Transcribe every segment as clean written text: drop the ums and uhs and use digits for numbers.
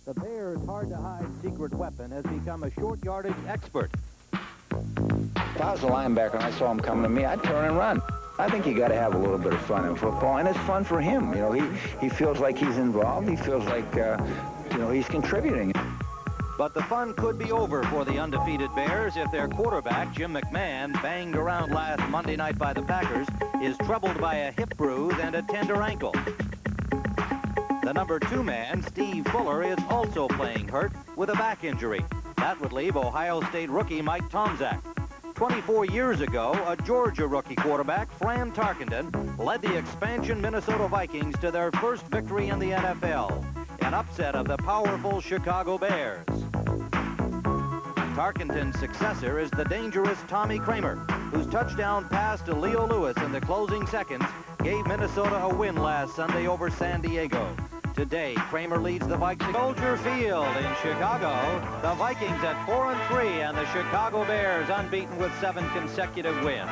The Bears' hard-to-hide secret weapon has become a short yardage expert. If I was a linebacker and I saw him coming to me, I'd turn and run. I think you got to have a little bit of fun in football, and it's fun for him. You know, he feels like he's involved. He feels like, he's contributing. But the fun could be over for the undefeated Bears if their quarterback, Jim McMahon, banged around last Monday night by the Packers, is troubled by a hip bruise and a tender ankle. The number 2 man, Steve Fuller, is also playing hurt with a back injury. That would leave Ohio State rookie Mike Tomczak. 24 years ago, a Georgia rookie quarterback, Fran Tarkenton, led the expansion Minnesota Vikings to their first victory in the NFL, an upset of the powerful Chicago Bears. Tarkenton's successor is the dangerous Tommy Kramer, whose touchdown pass to Leo Lewis in the closing seconds gave Minnesota a win last Sunday over San Diego. Today, Kramer leads the Vikings. Soldier Field in Chicago. The Vikings at 4-3 and the Chicago Bears unbeaten with 7 consecutive wins.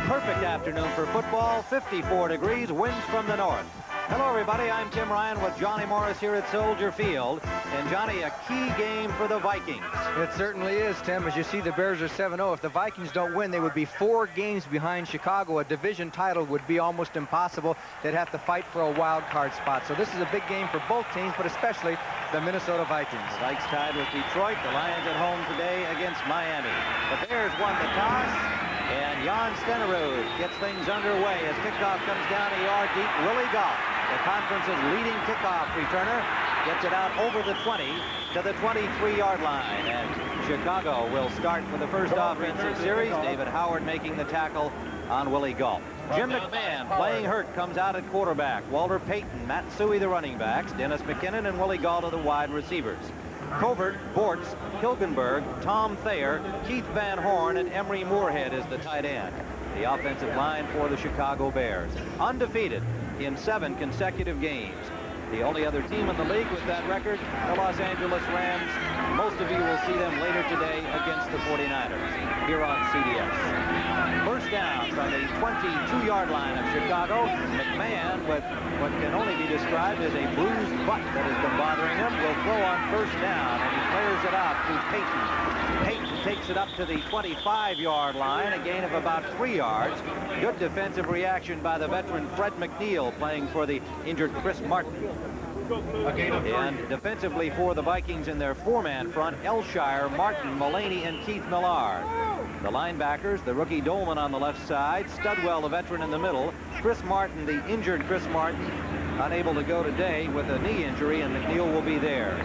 Perfect afternoon for football. 54 degrees, winds from the north. Hello, everybody. I'm Tim Ryan with Johnny Morris here at Soldier Field. And, Johnny, a key game for the Vikings. It certainly is, Tim. As you see, the Bears are 7-0. If the Vikings don't win, they would be 4 games behind Chicago. A division title would be almost impossible. They'd have to fight for a wild card spot. So this is a big game for both teams, but especially the Minnesota Vikings. The Vikes tied with Detroit. The Lions at home today against Miami. The Bears won the toss. And Jan Stenerud gets things underway as kickoff comes down a yard deep. Willie Goff, the conference's leading kickoff returner, gets it out over the 20 to the 23-yard line. And Chicago will start for the first offensive series. David Howard making the tackle on Willie Goff. Jim McMahon, playing hurt, comes out at quarterback. Walter Payton, Matt Suhey, the running backs. Dennis McKinnon and Willie Gault are the wide receivers. Covert, Bortz, Hilgenberg, Tom Thayer, Keith Van Horn, and Emery Moorhead is the tight end. The offensive line for the Chicago Bears. Undefeated in 7 consecutive games. The only other team in the league with that record, the Los Angeles Rams. Most of you will see them later today against the 49ers here on CBS. First down from the 22-yard line of Chicago. McMahon, with what can only be described as a bruised butt that has been bothering him, will throw on first down, and he clears it out to Payton. Payton takes it up to the 25-yard line, a gain of about 3 yards. Good defensive reaction by the veteran Fred McNeil, playing for the injured Chris Martin. And defensively for the Vikings in their 4-man front, Elshire, Martin, Mullaney, and Keith Millard. The linebackers, the rookie Dolman on the left side, Studwell, the veteran, in the middle. Chris Martin, the injured Chris Martin, unable to go today with a knee injury, and McNeil will be there.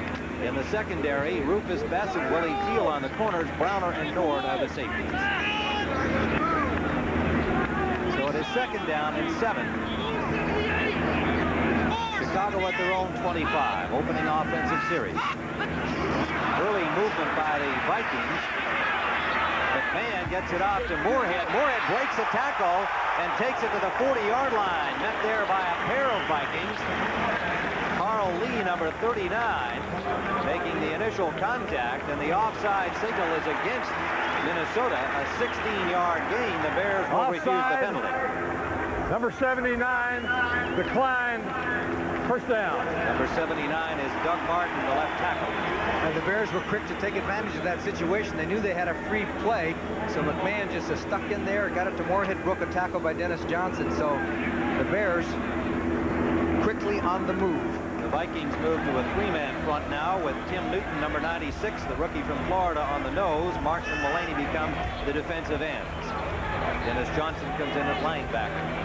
In the secondary, Rufus Bess and Willie Teal on the corners, Browner and Nord are the safeties. So it is second down and 7. Chicago at their own 25, opening offensive series. Early movement by the Vikings. McMahon gets it off to Moorhead. Moorhead breaks a tackle and takes it to the 40-yard line. Met there by a pair of Vikings. Carl Lee, number 39, making the initial contact, and the offside signal is against Minnesota. A 16-yard gain. The Bears will refuse the penalty. Number 79 declined. First down. Number 79 is Doug Martin, the left tackle. And the Bears were quick to take advantage of that situation. They knew they had a free play, so McMahon just stuck in there, got it to Moorhead, broke a tackle by Dennis Johnson. So the Bears quickly on the move. The Vikings move to a 3-man front now with Tim Newton, number 96, the rookie from Florida, on the nose. Martin and Mullaney become the defensive ends. Dennis Johnson comes in at linebacker.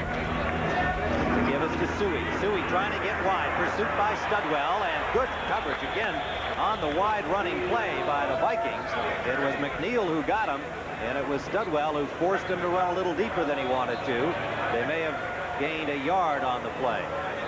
To give us to Suhey. Suhey trying to get wide. Pursuit by Studwell, and good coverage again on the wide running play by the Vikings. It was McNeil who got him, and it was Studwell who forced him to run a little deeper than he wanted to. They may have gained a yard on the play.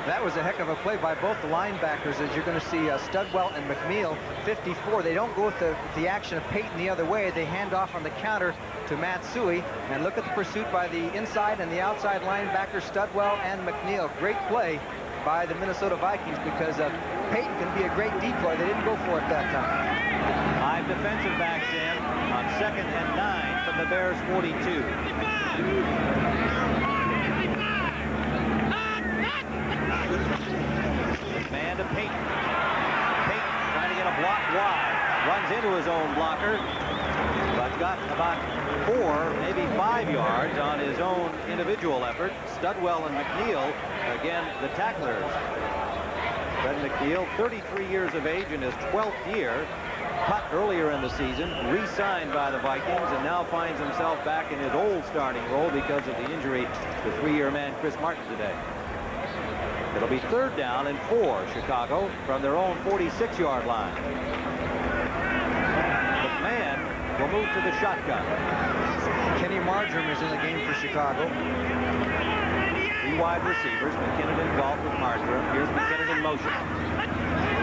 That was a heck of a play by both the linebackers, as you're going to see Studwell and McNeil. 54. They don't go with the action of Payton the other way. They hand off on the counter to Matt Suhey. And look at the pursuit by the inside and the outside linebackers, Studwell and McNeil. Great play by the Minnesota Vikings, because Payton can be a great decoy. They didn't go for it that time. 5 defensive backs in on 2nd and 9 from the Bears' 42. Man to Payton. Payton into his own blocker, but got about 4, maybe 5 yards on his own individual effort. Studwell and McNeil, again, the tacklers. Fred McNeil, 33 years of age in his 12th year, cut earlier in the season, re-signed by the Vikings, and now finds himself back in his old starting role because of the injury to 3-year man Chris Martin today. It'll be 3rd down and 4, Chicago, from their own 46-yard line. McMahon will move to the shotgun. Kenny Marjoram is in the game for Chicago. 3 wide receivers, McKinnon involved with Marjoram. Here's McKinnon in motion.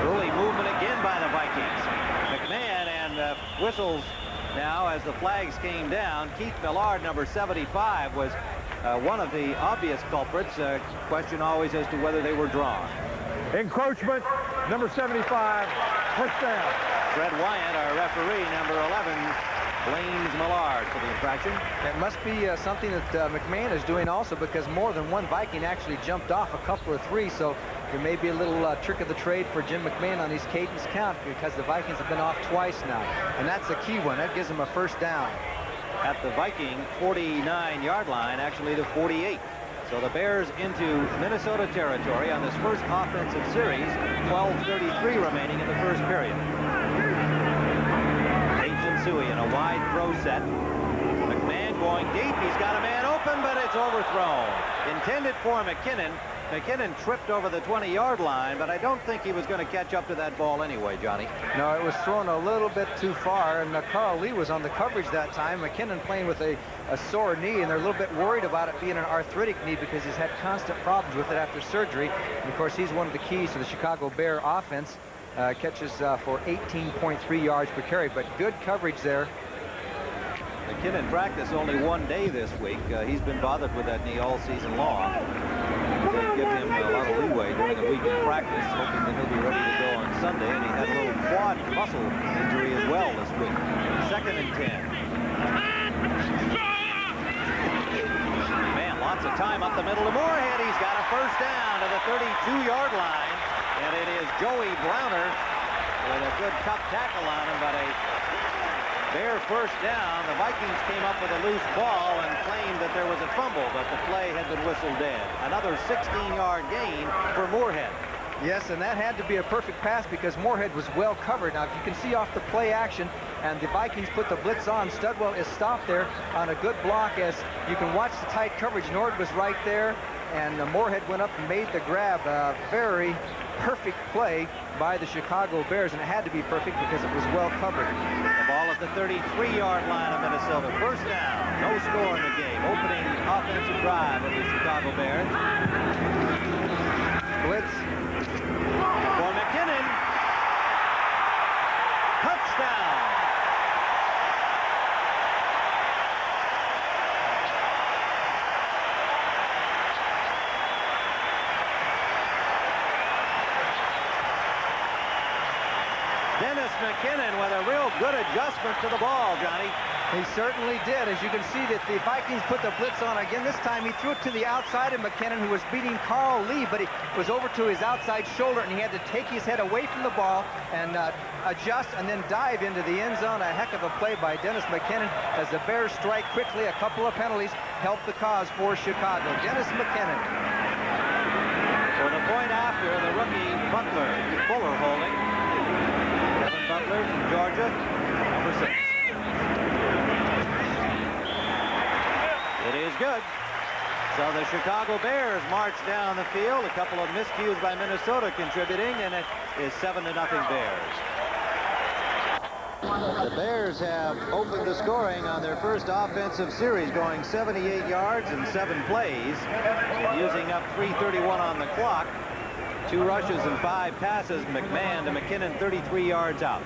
Early movement again by the Vikings. McMahon and whistles now as the flags came down. Keith Millard, number 75, was one of the obvious culprits. Question always as to whether they were drawn. Encroachment, number 75, first down. Fred Wyant, our referee, number 11, blames Millard for the infraction. It must be something that McMahon is doing also, because more than one Viking actually jumped off, a couple or 3, so there may be a little trick of the trade for Jim McMahon on these cadence count, because the Vikings have been off twice now, and that's a key one. That gives them a first down. At the Viking 49-yard line, actually the 48. So the Bears into Minnesota territory on this first offensive series. 12:33 remaining in the first period. Suey in a wide throw set. McMahon going deep. He's got a man open, but it's overthrown. Intended for McKinnon. McKinnon tripped over the 20-yard line, but I don't think he was going to catch up to that ball anyway, Johnny. No, it was thrown a little bit too far, and Carl Lee was on the coverage that time. McKinnon playing with a sore knee, and they're a little bit worried about it being an arthritic knee because he's had constant problems with it after surgery. And of course, he's one of the keys to the Chicago Bear offense. Catches for 18.3 yards per carry, but good coverage there. McKinnon practiced only 1 day this week. He's been bothered with that knee all season long. They give him a lot of leeway during the week in practice, hoping that he'll be ready to go on Sunday, and he had a little quad muscle injury as well this week. 2nd and 10. Man, lots of time up the middle to Moorhead. He's got a first down to the 32-yard line. And it is Joey Browner with a good tough tackle on him, but a Bear first down. The Vikings came up with a loose ball and claimed that there was a fumble, but the play had been whistled dead. Another 16-yard gain for Moorhead. Yes, and that had to be a perfect pass because Moorhead was well covered. Now, if you can see off the play action, and the Vikings put the blitz on, Studwell is stopped there on a good block. As you can watch the tight coverage, Nord was right there, and Moorhead went up and made the grab. Very perfect play by the Chicago Bears, and it had to be perfect because it was well covered. The ball at the 33-yard line of Minnesota. First down. No score in the game. Opening offensive drive of the Chicago Bears. Blitz. For McKinnon. Touchdown. Dennis McKinnon with a real good adjustment to the ball, Johnny. He certainly did. As you can see that the Vikings put the blitz on again. This time he threw it to the outside of McKinnon, who was beating Carl Lee, but he was over to his outside shoulder, and he had to take his head away from the ball and adjust and then dive into the end zone. A heck of a play by Dennis McKinnon as the Bears strike quickly. A couple of penalties help the cause for Chicago. Dennis McKinnon. For the point after, the rookie Fuller holding. Kevin Butler from Georgia, number 6. It is good. So the Chicago Bears march down the field. A couple of miscues by Minnesota contributing, and it is 7-0 Bears. The Bears have opened the scoring on their first offensive series, going 78 yards in 7 plays, and using up 3:31 on the clock. 2 rushes and 5 passes. McMahon to McKinnon, 33 yards out.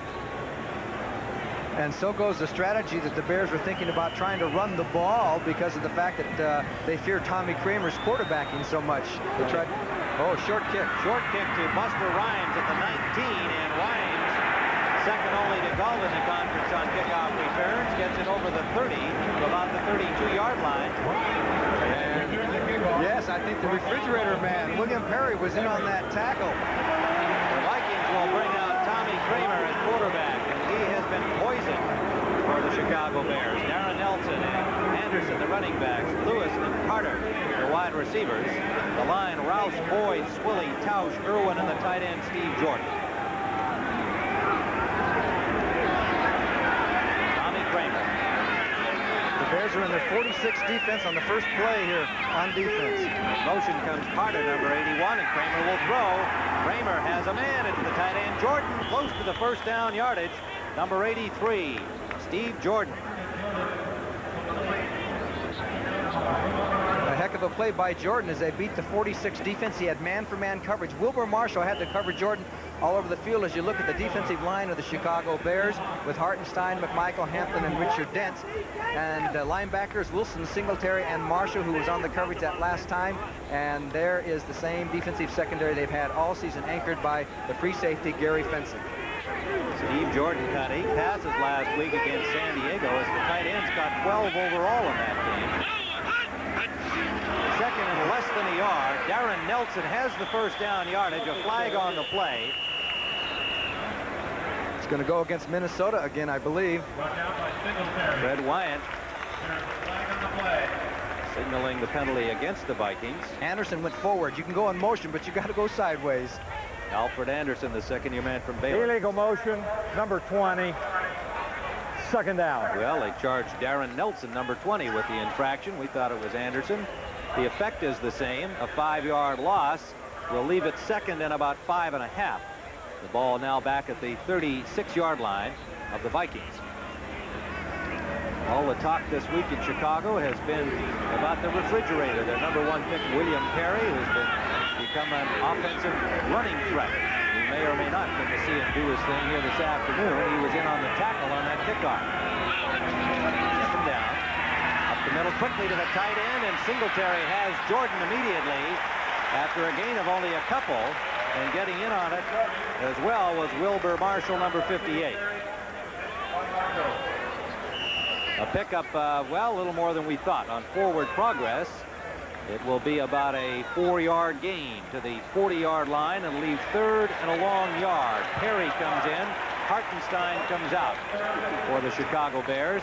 And so goes the strategy that the Bears were thinking about, trying to run the ball because of the fact that they fear Tommy Kramer's quarterbacking so much. They tried. Oh, short kick. Short kick to Buster Rhymes at the 19, and Rhymes, second only to Galt in the conference on kickoff returns, gets it over the 30 to about the 32-yard line. And yes, I think the refrigerator man, William Perry, was in on that tackle. The Vikings will bring out Tommy Kramer at quarterback, and he has been Chicago Bears. Darren Nelson and Anderson, the running backs. Lewis and Carter, the wide receivers. The line, Rouse, Boyd, Swilly, Tausch, Irwin, and the tight end, Steve Jordan. Tommy Kramer. The Bears are in their 46th defense on the first play here on defense. Motion comes Carter, number 81, and Kramer will throw. Kramer has a man. It's the tight end, Jordan, close to the first down yardage. Number 83, Steve Jordan. A heck of a play by Jordan as they beat the 46 defense. He had man-for-man coverage. Wilbur Marshall had to cover Jordan all over the field as you look at the defensive line of the Chicago Bears with Hartenstein, McMichael, Hampton, and Richard Dent. And linebackers Wilson, Singletary, and Marshall, who was on the coverage that last time. And there is the same defensive secondary they've had all season, anchored by the free safety, Gary Fenson. Steve Jordan caught 8 passes last week against San Diego as the tight ends got 12 overall in that game. Second and less than a yard. Darren Nelson has the first down yardage. A flag on the play. It's going to go against Minnesota again, I believe. Fred Wyant signaling the penalty against the Vikings. Anderson went forward. You can go in motion, but you got to go sideways. Alfred Anderson, the second-year man from Baylor. Illegal motion, number 20. Second down. Well, they charged Darren Nelson, number 20, with the infraction. We thought it was Anderson. The effect is the same. A 5-yard loss will leave it second and about 5.5. The ball now back at the 36-yard line of the Vikings. All the talk this week in Chicago has been about the refrigerator. Their number 1 pick, William Perry, who's become an offensive running threat. You may or may not get to see him do his thing here this afternoon. He was in on the tackle on that kickoff. Check him down. Up the middle quickly to the tight end, and Singletary has Jordan immediately after a gain of only a couple, and getting in on it as well was Wilbur Marshall, number 58. A pickup, well, a little more than we thought on forward progress. It will be about a 4-yard gain to the 40-yard line and leave third and a long yard. Perry comes in. Hartenstein comes out for the Chicago Bears.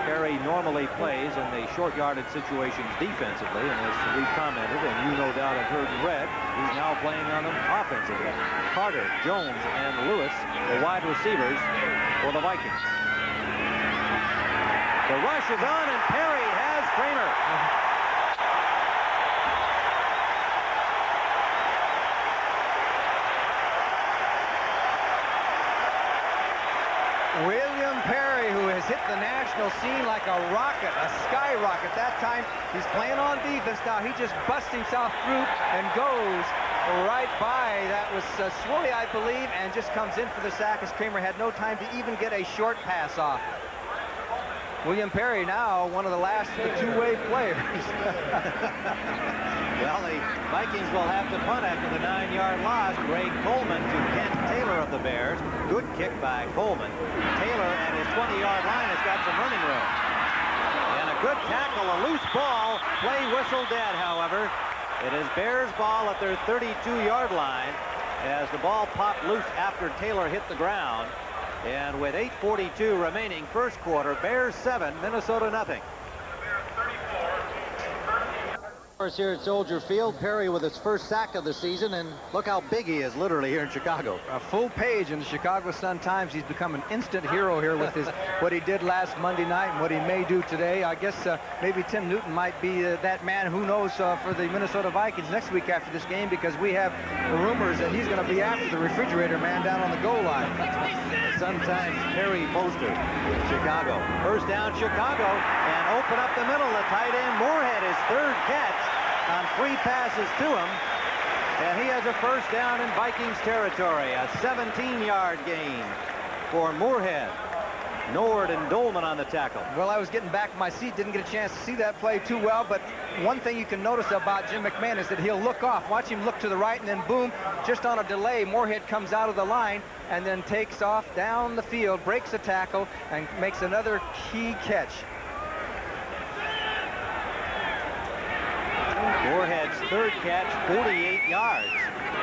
Perry normally plays in the short yardage situations defensively, and as we commented, and you no doubt have heard and read, he's now playing on them offensively. Carter, Jones, and Lewis, the wide receivers for the Vikings. The rush is on, and Perry has Kramer. William Perry, who has hit the national scene like a rocket, a skyrocket. That time he's playing on defense. Now he just busts himself through and goes right by. That was Swilly, I believe, and just comes in for the sack as Kramer had no time to even get a short pass off. William Perry now one of the last two-way players. Well, the Vikings will have to punt after the 9-yard loss. Greg Coleman to Kent Taylor of the Bears. Good kick by Coleman. Taylor at his 20-yard line has got some running room. And a good tackle, a loose ball. Play whistle dead, however. It is Bears ball at their 32-yard line as the ball popped loose after Taylor hit the ground. And with 8:42 remaining, first quarter, Bears 7, Minnesota nothing. Here at Soldier Field, Perry with his first sack of the season, and look how big he is literally here in Chicago. A full page in the Chicago Sun-Times. He's become an instant hero here with his what he did last Monday night and what he may do today. I guess maybe Tim Newton might be that man, who knows, for the Minnesota Vikings next week after this game, because we have rumors that he's going to be after the refrigerator man down on the goal line. Sometimes Perry Poster in Chicago. First down Chicago, and open up the middle. The tight end Moorhead, his third catch on 3 passes to him, and he has a first down in Vikings territory. A 17-yard gain for Moorhead. Nord and Dolman on the tackle. Well, I was getting back in my seat, didn't get a chance to see that play too well, but one thing you can notice about Jim McMahon is that he'll look off. Watch him look to the right, and then boom, just on a delay, Moorhead comes out of the line and then takes off down the field, breaks a tackle, and makes another key catch. Moorhead's third catch, 48 yards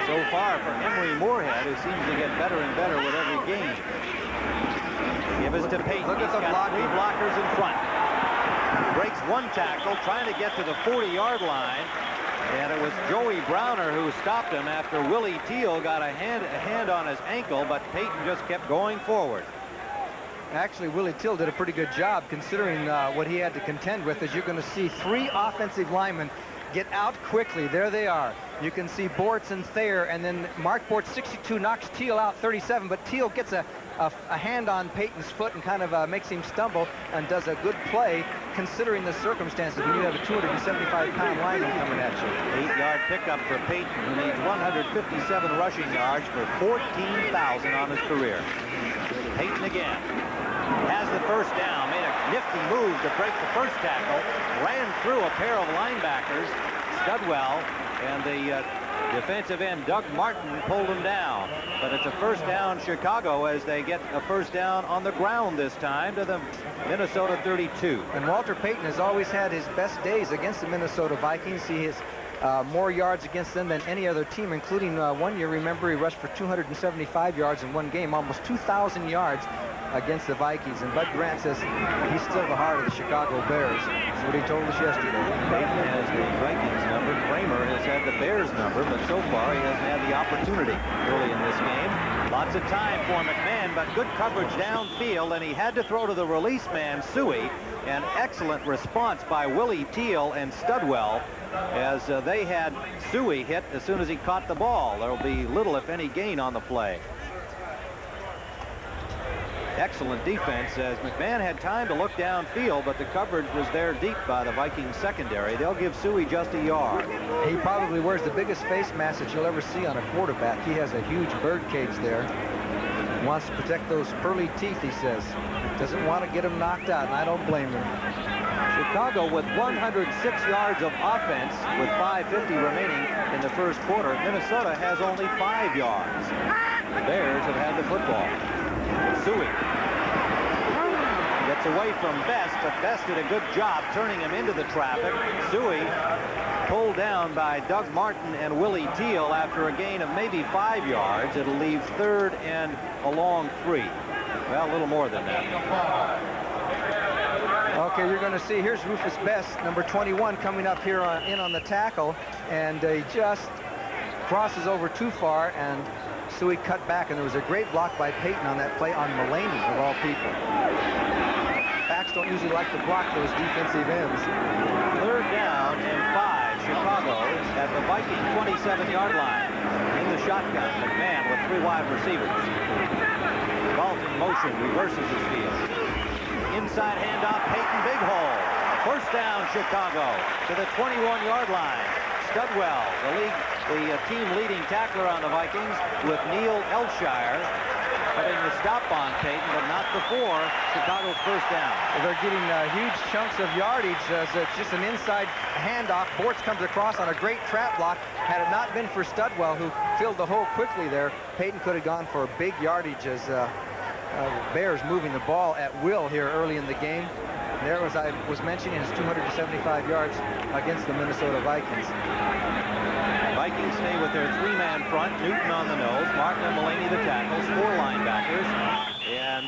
so far for Emory Moorhead, who seems to get better and better with every game. Give us to Payton. Look at He's the got blocking. 3 blockers in front. Breaks 1 tackle, trying to get to the 40-yard line. And it was Joey Browner who stopped him after Willie Teal got a hand on his ankle, but Payton just kept going forward. Actually, Willie Teal did a pretty good job considering what he had to contend with. As you're going to see 3 offensive linemen get out quickly. There they are. You can see Bortz and Thayer, and then Mark Bortz, 62, knocks Teal out, 37, but Teal gets a hand on Payton's foot and kind of makes him stumble and does a good play considering the circumstances when you have a 275-pound lineman coming at you. 8-yard pickup for Payton, who needs 157 rushing yards for 14,000 on his career. Payton again has the first down, made a nifty move to break the first tackle, ran through a pair of linebackers, Studwell, and the defensive end Doug Martin pulled him down. But it's a first down Chicago as they get a first down on the ground this time to the Minnesota 32. And Walter Payton has always had his best days against the Minnesota Vikings. He has more yards against them than any other team, including one year, remember, he rushed for 275 yards in one game, almost 2,000 yards against the Vikings. And Bud Grant says he's still the heart of the Chicago Bears. That's what he told us yesterday. Payton has the Vikings number. Kramer has had the Bears number, but so far he hasn't had the opportunity early in this game. Lots of time for McMahon, but good coverage downfield, and he had to throw to the release man, Suey. An excellent response by Willie Teal and Studwell as they had Suey hit as soon as he caught the ball. There will be little, if any, gain on the play. Excellent defense as McMahon had time to look downfield, but the coverage was there deep by the Vikings secondary. They'll give Suey just a yard. He probably wears the biggest face mask that you'll ever see on a quarterback. He has a huge bird cage there. Wants to protect those pearly teeth, he says. Doesn't want to get him knocked out, and I don't blame him. Chicago with 106 yards of offense with 5:50 remaining in the first quarter. Minnesota has only 5 yards. The Bears have had the football. Suey gets away from Best, but Best did a good job turning him into the traffic. Suey pulled down by Doug Martin and Willie Teal after a gain of maybe 5 yards. It'll leave 3rd and a long 3. Well, a little more than that. Okay, you're going to see, here's Rufus Best, number 21, coming up here in on the tackle, and he just crosses over too far, and Suey cut back, and there was a great block by Payton on that play on Mulaney, of all people. Backs don't usually like to block those defensive ends. 3rd down and 5. Chicago at the Viking 27-yard line. In the shotgun, McMahon with 3 wide receivers. Galt in motion, reverses his field. Inside handoff, Payton, big hole. First down, Chicago to the 21-yard line. Studwell, the team leading tackler on the Vikings, with Neil Elshire putting the stop on Payton, but not before Chicago's first down. They're getting huge chunks of yardage as it's just an inside handoff. Bortz comes across on a great trap block. Had it not been for Studwell, who filled the hole quickly there, Payton could have gone for a big yardage as Bears moving the ball at will here early in the game. There, as I was mentioning, his 275 yards against the Minnesota Vikings. Vikings stay with their 3-man front. Newton on the nose, Martin and Mulaney the tackles, 4 linebackers, and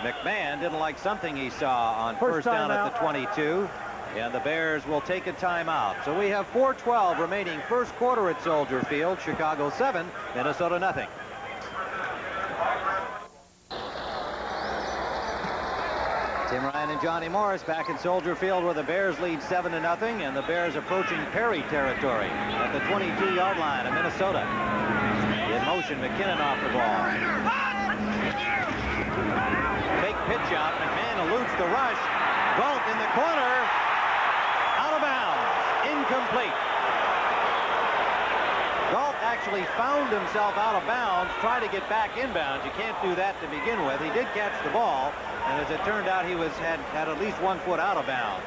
McMahon didn't like something he saw on first down at the 22, and the Bears will take a timeout. So we have 4:12 remaining first quarter at Soldier Field. Chicago 7, Minnesota nothing. Tim Ryan and Johnny Morris back at Soldier Field where the Bears lead 7-0, and the Bears approaching Perry territory at the 22-yard line of Minnesota. In motion, McKinnon off the ball. Fake pitch out. McMahon eludes the rush. Galt in the corner. Out of bounds. Incomplete. Galt actually found himself out of bounds, tried to get back inbounds. You can't do that to begin with. He did catch the ball, and as it turned out, he had at least 1 foot out of bounds.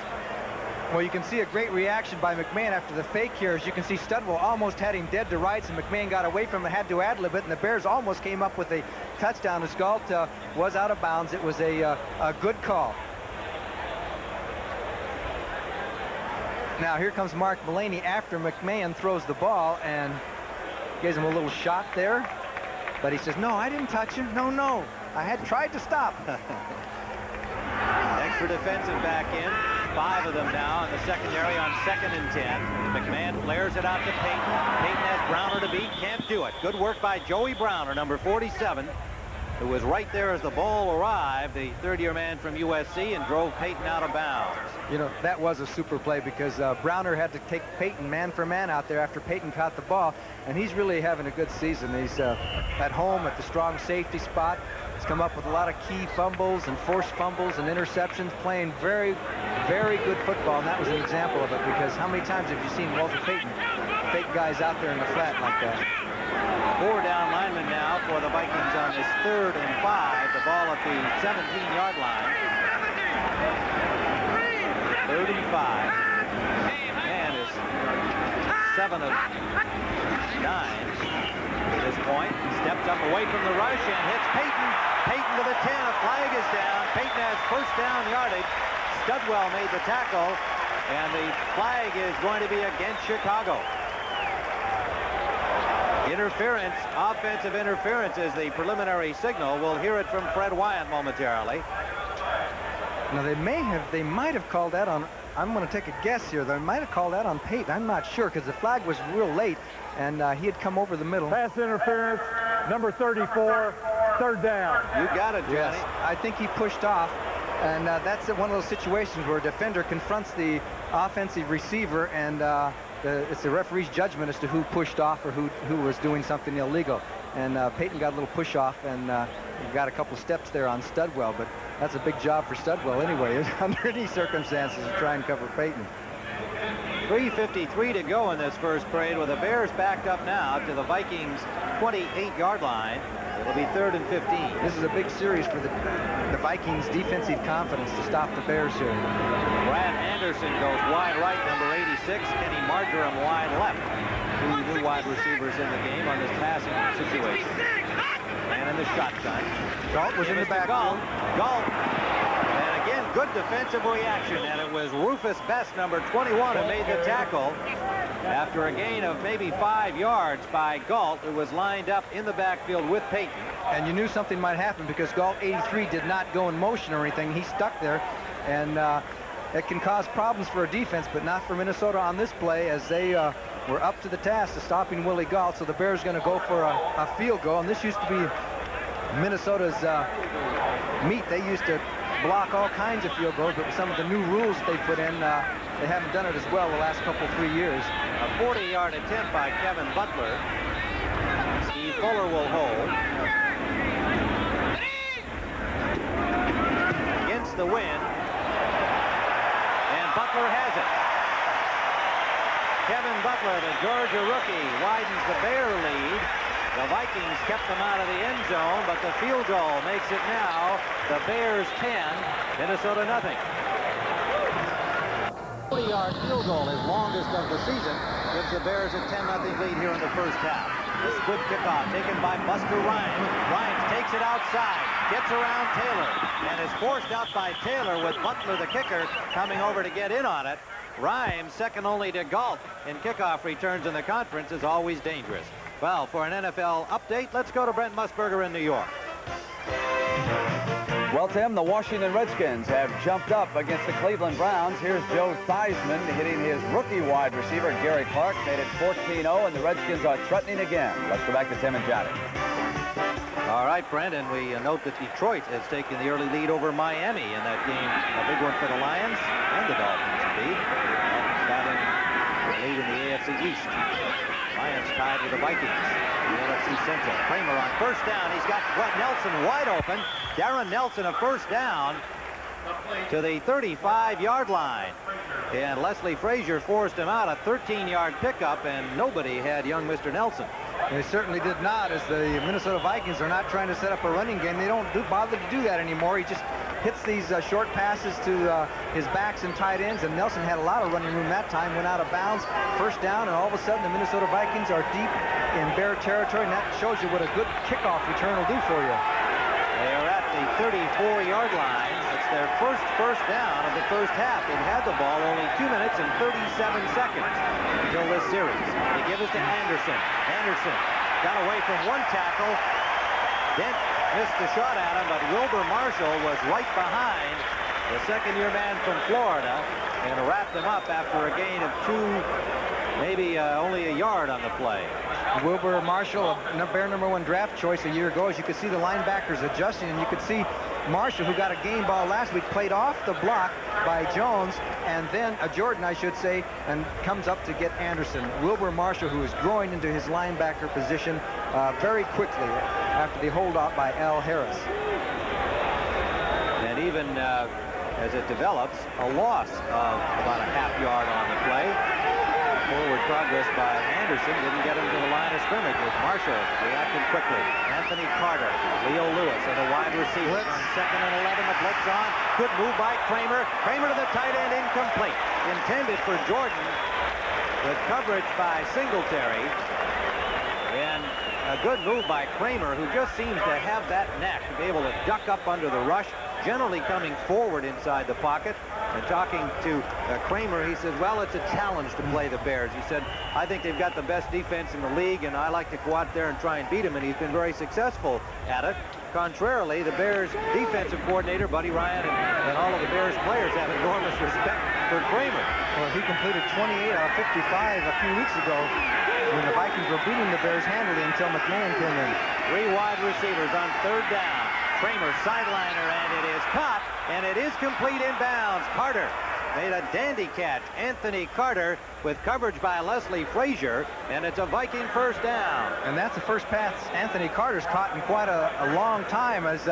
Well, you can see a great reaction by McMahon after the fake here. As you can see, Studwell almost had him dead to rights, and McMahon got away from him and had to ad-lib it, and the Bears almost came up with a touchdown as Galt was out of bounds. It was a good call. Now, here comes Mark Mulaney after McMahon throws the ball and gives him a little shot there. But he says, no, I didn't touch him. No, I had tried to stop. Extra defensive back in. 5 of them now in the secondary on 2nd and 10. McMahon flares it out to Peyton. Peyton has Browner to beat. Can't do it. Good work by Joey Browner, number 47, who was right there as the ball arrived, the third-year man from USC, and drove Peyton out of bounds. You know, that was a super play because Browner had to take Peyton man for man out there after Peyton caught the ball, and he's really having a good season. He's at home at the strong safety spot. He's come up with a lot of key fumbles and forced fumbles and interceptions, playing very, very good football, and that was an example of it, because how many times have you seen Walter Payton fake guys out there in the flat like that? 4 down linemen now for the Vikings on this 3rd and 5. The ball at the 17-yard line. 3rd and 5. And is 7 of 9 at this point. Steps up away from the rush and hits Peyton. Peyton to the 10. A flag is down. Peyton has first down yardage. Studwell made the tackle, and the flag is going to be against Chicago. Interference, offensive interference is the preliminary signal. We'll hear it from Fred Wyatt momentarily. Now they might have called that on, I'm going to take a guess here, they might have called that on Peyton. I'm not sure because the flag was real late and he had come over the middle. Pass interference, number 34, 3rd down. You got it, Johnny. Yes, I think he pushed off, and that's one of those situations where a defender confronts the offensive receiver, and it's the referee's judgment as to who pushed off or who was doing something illegal. And Peyton got a little push off and got a couple of steps there on Studwell, but that's a big job for Studwell anyway, under any circumstances, to try and cover Peyton. 3:53 to go in this first period, with the Bears backed up now to the Vikings 28-yard line. It'll be 3rd and 15. This is a big series for the Vikings' defensive confidence to stop the Bears here. Brad Anderson goes wide right, number 86. Kenny Marjoram wide left. 2 new wide receivers in the game on this passing situation. And in the shotgun. Galt was in the backfield. Galt. And again, good defensive reaction. And it was Rufus Best, number 21, who made the tackle. After a gain of maybe 5 yards by Galt, who was lined up in the backfield with Peyton. And you knew something might happen because Galt 83 did not go in motion or anything. He stuck there, and it can cause problems for a defense, but not for Minnesota on this play, as they were up to the task of stopping Willie Galt. So the Bears are going to go for a field goal, and this used to be Minnesota's meat. They used to block all kinds of field goals, but with some of the new rules they put in, they haven't done it as well the last couple, 3 years. A 40-yard attempt by Kevin Butler. Steve Fuller will hold. Against the wind. And Butler has it. Kevin Butler, the Georgia rookie, widens the Bear lead. The Vikings kept them out of the end zone, but the field goal makes it now the Bears 10, Minnesota nothing. 40-yard field goal, his longest of the season, gives the Bears a 10-0 lead here in the first half. This good kickoff taken by Buster Rhymes. Rhymes takes it outside, gets around Taylor, and is forced out by Taylor with Butler, the kicker, coming over to get in on it. Rhymes, second only to Galt in kickoff returns in the conference, is always dangerous. Well, for an NFL update, let's go to Brent Musburger in New York. Well, Tim, the Washington Redskins have jumped up against the Cleveland Browns. Here's Joe Theismann hitting his rookie wide receiver, Gary Clark, made it 14-0, and the Redskins are threatening again. Let's go back to Tim and Johnny. All right, Brent, and we note that Detroit has taken the early lead over Miami in that game. A big one for the Lions and the Dolphins, indeed. Got in the lead in the AFC East. Lions tied with the Vikings in the NFC Central. Kramer on first down. He's got Nelson wide open. Darren Nelson a first down to the 35-yard line. And Leslie Frazier forced him out, a 13-yard pickup, and nobody had young Mr. Nelson. They certainly did not, as the Minnesota Vikings are not trying to set up a running game. They don't bother to do that anymore. He just hits these short passes to his backs and tight ends, and Nelson had a lot of running room that time, went out of bounds, first down, and all of a sudden the Minnesota Vikings are deep in Bear territory, and that shows you what a good kickoff return will do for you. They are at the 34-yard line. It's their first down of the first half. They've had the ball only 2 minutes and 37 seconds until this series. They give it to Anderson. Anderson got away from one tackle, then missed the shot at him, but Wilbur Marshall was right behind the second-year man from Florida and wrapped him up after a gain of 2, maybe only a yard on the play. Wilbur Marshall, a Bear #1 draft choice a year ago. As you could see the linebackers adjusting, and you could see Marshall, who got a game ball last week, played off the block by Jones, and then Jordan, I should say, and comes up to get Anderson. Wilbur Marshall, who is growing into his linebacker position very quickly after the holdout by Al Harris. And even as it develops, a loss of about a half yard on the play. Forward progress by Anderson didn't get him to the line of scrimmage, with Marshall reacting quickly. Anthony Carter, Leo Lewis, and the wide receiver. Blitz. On 2nd and 11, the blitz on. Good move by Kramer. Kramer to the tight end, incomplete. Intended for Jordan, with coverage by Singletary. And a good move by Kramer, who just seems to have that knack to be able to duck up under the rush, generally coming forward inside the pocket. And talking to Kramer, he said, well, it's a challenge to play the Bears. He said, I think they've got the best defense in the league, and I like to go out there and try and beat them, and he's been very successful at it. Contrarily, the Bears defensive coordinator, Buddy Ryan, and all of the Bears players have enormous respect for Kramer. Well, he completed 28 out of 55 a few weeks ago when the Vikings were beating the Bears handily until McMahon came in. 3 wide receivers on 3rd down. Kramer sideliner, and it is caught, and it is complete inbounds. Carter made a dandy catch. Anthony Carter with coverage by Leslie Frazier, and it's a Viking first down. And that's the first pass Anthony Carter's caught in quite a long time, as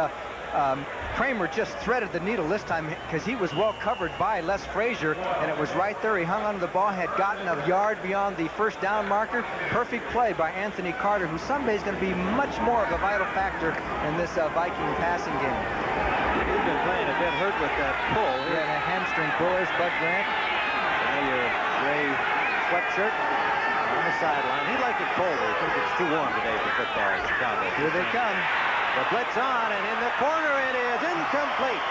Kramer just threaded the needle this time because he was well covered by Les Frazier, and it was right there. He hung onto the ball, had gotten a yard beyond the first down marker. Perfect play by Anthony Carter, who someday is going to be much more of a vital factor in this Viking passing game. He's been playing a bit hurt with that pull. He had a hamstring pull. There's Bud Grant. Your gray sweatshirt on the sideline. He'd like it colder. I think it's too warm today for football in Chicago. Here they come. The blitz on, and in the corner it is incomplete.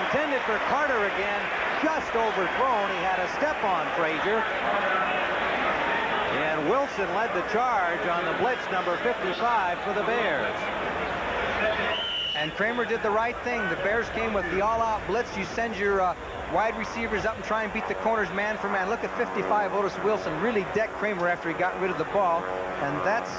Intended for Carter again, just overthrown. He had a step on Frazier. And Wilson led the charge on the blitz, number 55 for the Bears. And Kramer did the right thing. The Bears came with the all-out blitz. You send your wide receivers up and try and beat the corners man for man. Look at 55, Otis Wilson really decked Kramer after he got rid of the ball. And that's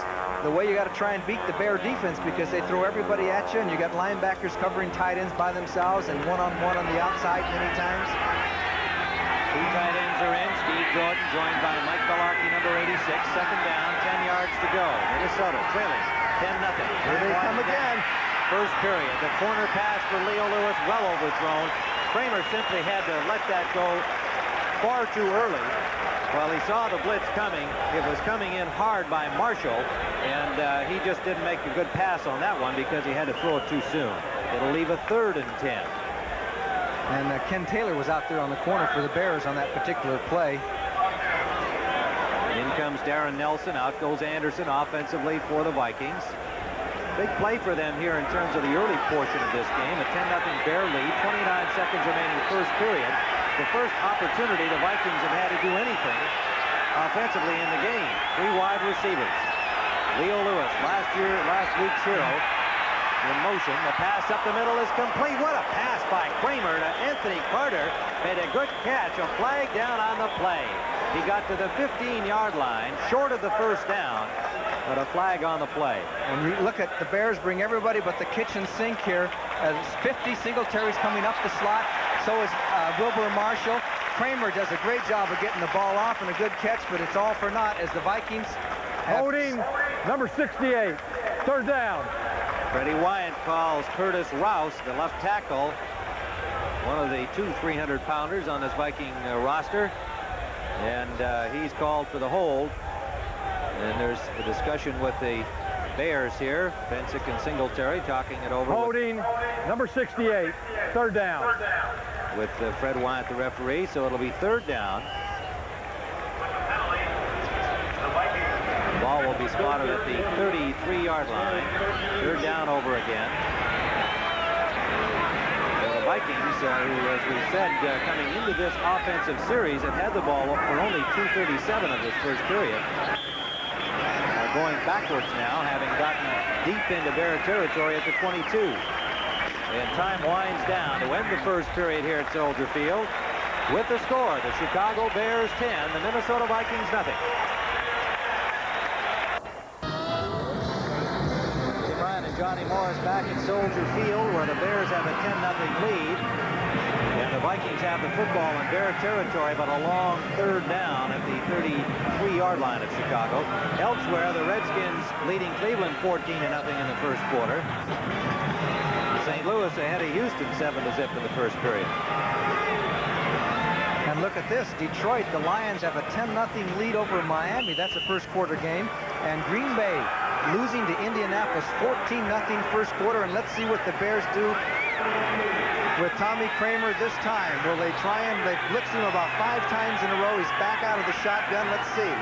the way you got to try and beat the Bear defense, because they throw everybody at you, and you got linebackers covering tight ends by themselves and one-on-one on the outside many times. 2 tight ends are in. Steve Jordan joined by Mike Bellarkey, number 86. 2nd down, 10 yards to go. Minnesota trailing 10-0. Here they come again. First period. The corner pass for Leo Lewis, well overthrown. Kramer simply had to let that go far too early. Well, he saw the blitz coming. It was coming in hard by Marshall, and he just didn't make a good pass on that one because he had to throw it too soon. It'll leave a 3rd and 10. And Ken Taylor was out there on the corner for the Bears on that particular play. In comes Darren Nelson. Out goes Anderson offensively for the Vikings. Big play for them here in terms of the early portion of this game. A 10-0 Bear lead. 29 seconds remaining first period. The first opportunity the Vikings have had to do anything offensively in the game. 3 wide receivers. Leo Lewis, last week's hero, in motion. The pass up the middle is complete. What a pass by Kramer to Anthony Carter. Made a good catch. A flag down on the play. He got to the 15-yard line, short of the first down, but a flag on the play. And you look at the Bears bring everybody but the kitchen sink here. 50 Singletary's coming up the slot. So is Wilbur Marshall. Kramer does a great job of getting the ball off, and a good catch, but it's all for naught as the Vikings holding number 68. 3rd down. Freddie Wyatt calls Curtis Rouse, the left tackle, one of the 2 300-pounders on this Viking roster. And he's called for the hold. And there's a discussion with the Bears here. Bensick and Singletary talking it over. Holding number 68. 3rd down. With Fred Wyatt, the referee. So it'll be 3rd down. The ball will be spotted at the 33-yard line. 3rd down over again. The Vikings, who, as we said, coming into this offensive series, have had the ball for only 2:37 of this first period, are going backwards now, having gotten deep into Bear territory at the 22. And time winds down to end the first period here at Soldier Field with the score, the Chicago Bears 10, the Minnesota Vikings nothing. Brian and Johnny Morris back at Soldier Field, where the Bears have a 10-0 lead. And the Vikings have the football in Bear territory, but a long third down at the 33-yard line of Chicago. Elsewhere, the Redskins leading Cleveland 14-0 in the first quarter. St. Louis ahead of Houston 7-0 in the first period. And look at this, Detroit, the Lions have a 10-0 lead over Miami. That's a first quarter game. And Green Bay losing to Indianapolis 14-0 first quarter. And let's see what the Bears do with Tommy Kramer this time. Will they try him? They've blitzed him about 5 times in a row. He's back out of the shotgun. Let's see.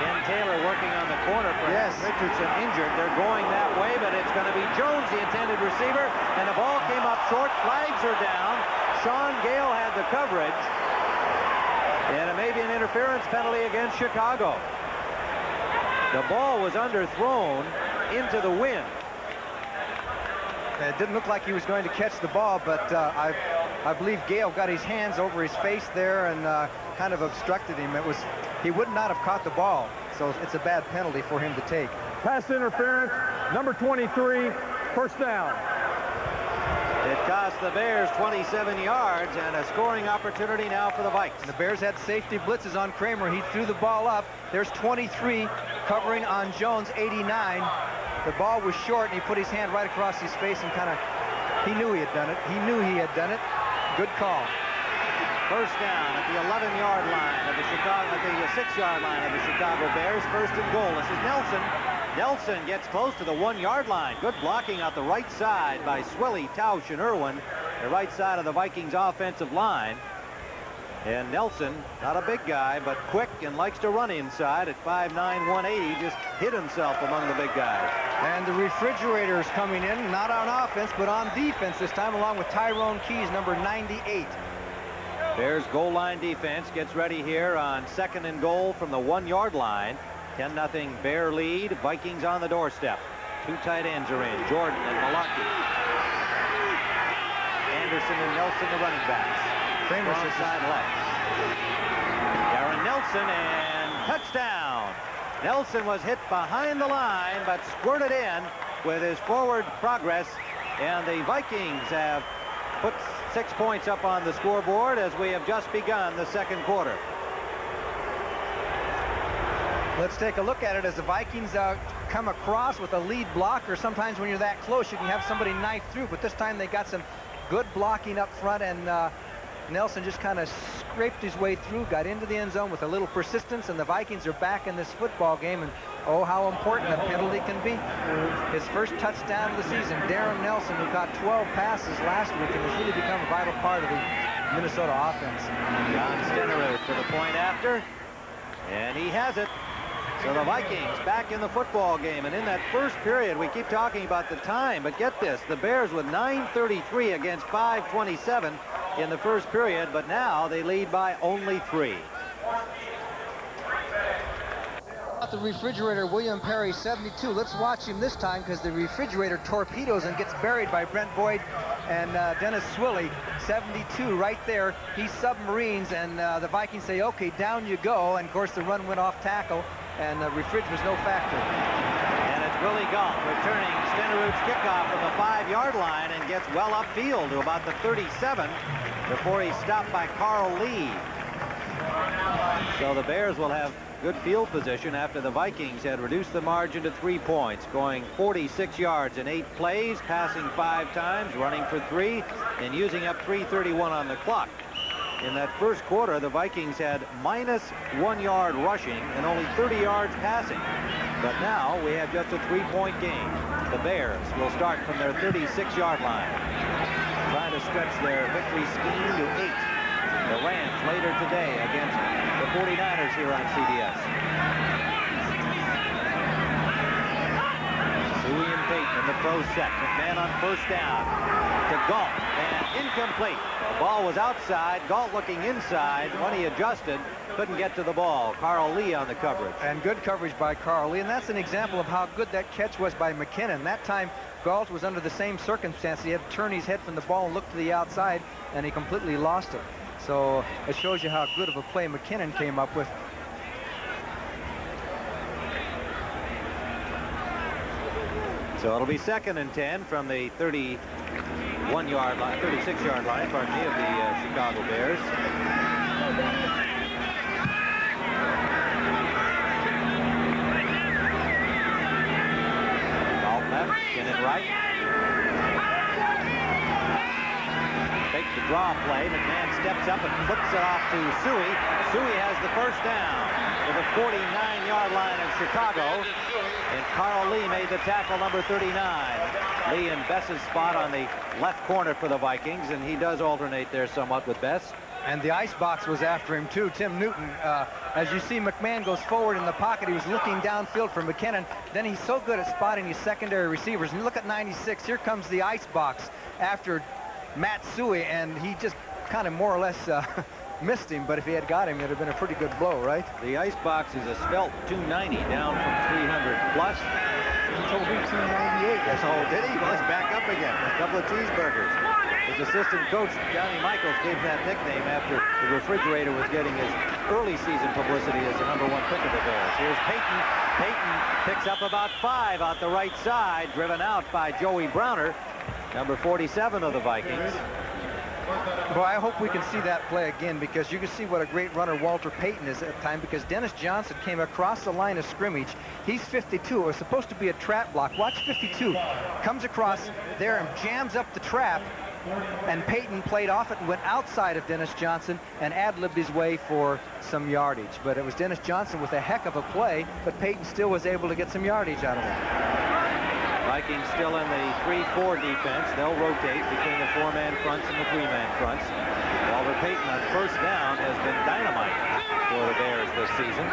Ken Taylor working on the corner. Yes. Richardson injured. They're going that way, but it's going to be Jones, the intended receiver. And the ball came up short. Flags are down. Sean Gale had the coverage. And it may be an interference penalty against Chicago. The ball was underthrown into the wind. It didn't look like he was going to catch the ball, but I believe Gale got his hands over his face there and kind of obstructed him. He would not have caught the ball, so it's a bad penalty for him to take. Pass interference, number 23, first down. It cost the Bears 27 yards and a scoring opportunity now for the Vikes. And the Bears had safety blitzes on Kramer. He threw the ball up. There's 23 covering on Jones, 89. The ball was short, and he put his hand right across his face and he knew he had done it. He knew he had done it. Good call. First down at the 11-yard line of the 6-yard line of the Chicago Bears. First and goal. This is Nelson. Nelson gets close to the 1-yard line. Good blocking out the right side by Swilly, Tausch, and Irwin. The right side of the Vikings offensive line. And Nelson, not a big guy, but quick and likes to run inside at 5'9", 180. Just hid himself among the big guys. And the refrigerator's coming in, not on offense, but on defense this time, along with Tyrone Keys, number 98. Bears goal line defense gets ready here on second and goal from the 1-yard line. 10-0 Bear lead. Vikings on the doorstep. 2 tight ends are in, Jordan and Malaki. Anderson and Nelson, the running backs. Kramer side left. Darren Nelson, and touchdown. Nelson was hit behind the line, but squirted in with his forward progress. And the Vikings have put 6 points up on the scoreboard as we have just begun the second quarter. Let's take a look at it as the Vikings come across with a lead blocker. Sometimes when you're that close, you can have somebody knife through, but this time they got some good blocking up front, and Nelson just kind of scraped his way through, got into the end zone with a little persistence, and the Vikings are back in this football game. And oh, how important a penalty can be. His first touchdown of the season. Darren Nelson, who got 12 passes last week and has really become a vital part of the Minnesota offense. John Stenerud for the point after, and he has it. So the Vikings back in the football game. And in that first period, we keep talking about the time, but get this, the Bears with 9:33 against 5:27 in the first period, but now they lead by only 3. The refrigerator, William Perry, 72. Let's watch him this time, because the refrigerator torpedoes and gets buried by Brent Boyd and Dennis Swilly. 72 right there. He submarines, and the Vikings say, okay, down you go. And of course the run went off tackle, and the refrig was no factor. And it's Willie Galt returning Stenerud's kickoff from the 5-yard line and gets well upfield to about the 37 before he's stopped by Carl Lee. So the Bears will have good field position after the Vikings had reduced the margin to 3 points, going 46 yards in 8 plays, passing 5 times, running for 3, and using up 3:31 on the clock. In that first quarter, the Vikings had -1 yard rushing and only 30 yards passing. But now we have just a 3-point game. The Bears will start from their 36-yard line, trying to stretch their victory scheme to 8. The Rams later today against the 49ers here on CBS. Suey and Payton in the pro set. McMahon on first down to Galt, and incomplete. The ball was outside. Galt looking inside. When he adjusted, couldn't get to the ball. Carl Lee on the coverage. And good coverage by Carl Lee, and that's an example of how good that catch was by McKinnon. That time, Galt was under the same circumstance. He had to turn his head from the ball and look to the outside, and he completely lost it. So it shows you how good of a play McKinnon came up with. So it'll be 2nd and 10 from the 36-yard line, pardon me, of the Chicago Bears. Galt left, McKinnon right. Takes the draw play. McMahon steps up and flips it off to Suey. Suey has the first down to the 49-yard line of Chicago. And Carl Lee made the tackle, number 39. Lee in Bess's spot on the left corner for the Vikings, and he does alternate there somewhat with Bess. And the icebox was after him, too. Tim Newton, as you see, McMahon goes forward in the pocket. He was looking downfield for McKinnon. Then he's so good at spotting his secondary receivers. And look at 96. Here comes the icebox after Matt Suey, and he just kind of more or less missed him, but if he had got him, it would have been a pretty good blow, right? The icebox is a svelte 290, down from 300 plus. He told me 298. Yes, oh, did he? Well, let's back up again. A couple of cheeseburgers. His assistant coach, Johnny Michaels, gave him that nickname after the refrigerator was getting his early season publicity as the #1 pick of the Bears. Here's Payton. Payton picks up about 5 out the right side, driven out by Joey Browner, number 47 of the Vikings. Well, I hope we can see that play again, because you can see what a great runner Walter Payton is at the time, because Dennis Johnson came across the line of scrimmage. He's 52. It was supposed to be a trap block. Watch 52. Comes across there and jams up the trap, and Payton played off it and went outside of Dennis Johnson and ad-libbed his way for some yardage. But it was Dennis Johnson with a heck of a play, but Payton still was able to get some yardage out of it. Vikings still in the 3-4 defense. They'll rotate between the 4-man fronts and the 3-man fronts. Walter Payton on first down has been dynamite for the Bears this season.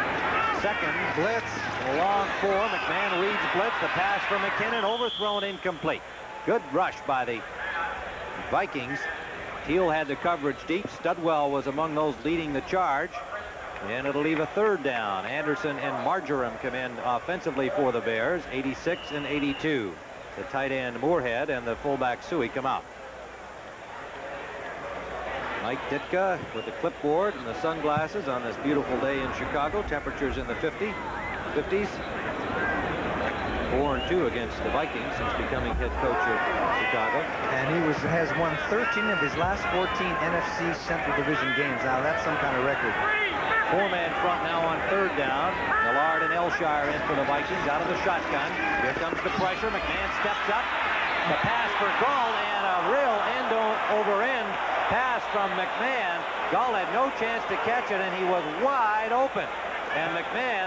Second blitz, a long 4. McMahon reads blitz. The pass from McKinnon overthrown, incomplete. Good rush by the Vikings. Teal had the coverage deep. Studwell was among those leading the charge. And it'll leave a 3rd down. Anderson and Marjoram come in offensively for the Bears, 86 and 82. The tight end Moorhead and the fullback Suey come out. Mike Ditka with the clipboard and the sunglasses on this beautiful day in Chicago. Temperatures in the 50s. 4-2 against the Vikings since becoming head coach of Chicago. And he has won 13 of his last 14 NFC Central Division games. Now that's some kind of record. 4-man front now on 3rd down. Millard and Elshire in for the Vikings out of the shotgun. Here comes the pressure. McMahon steps up. The pass for Gall, and a real end-over-end pass from McMahon. Gall had no chance to catch it, and he was wide open. And McMahon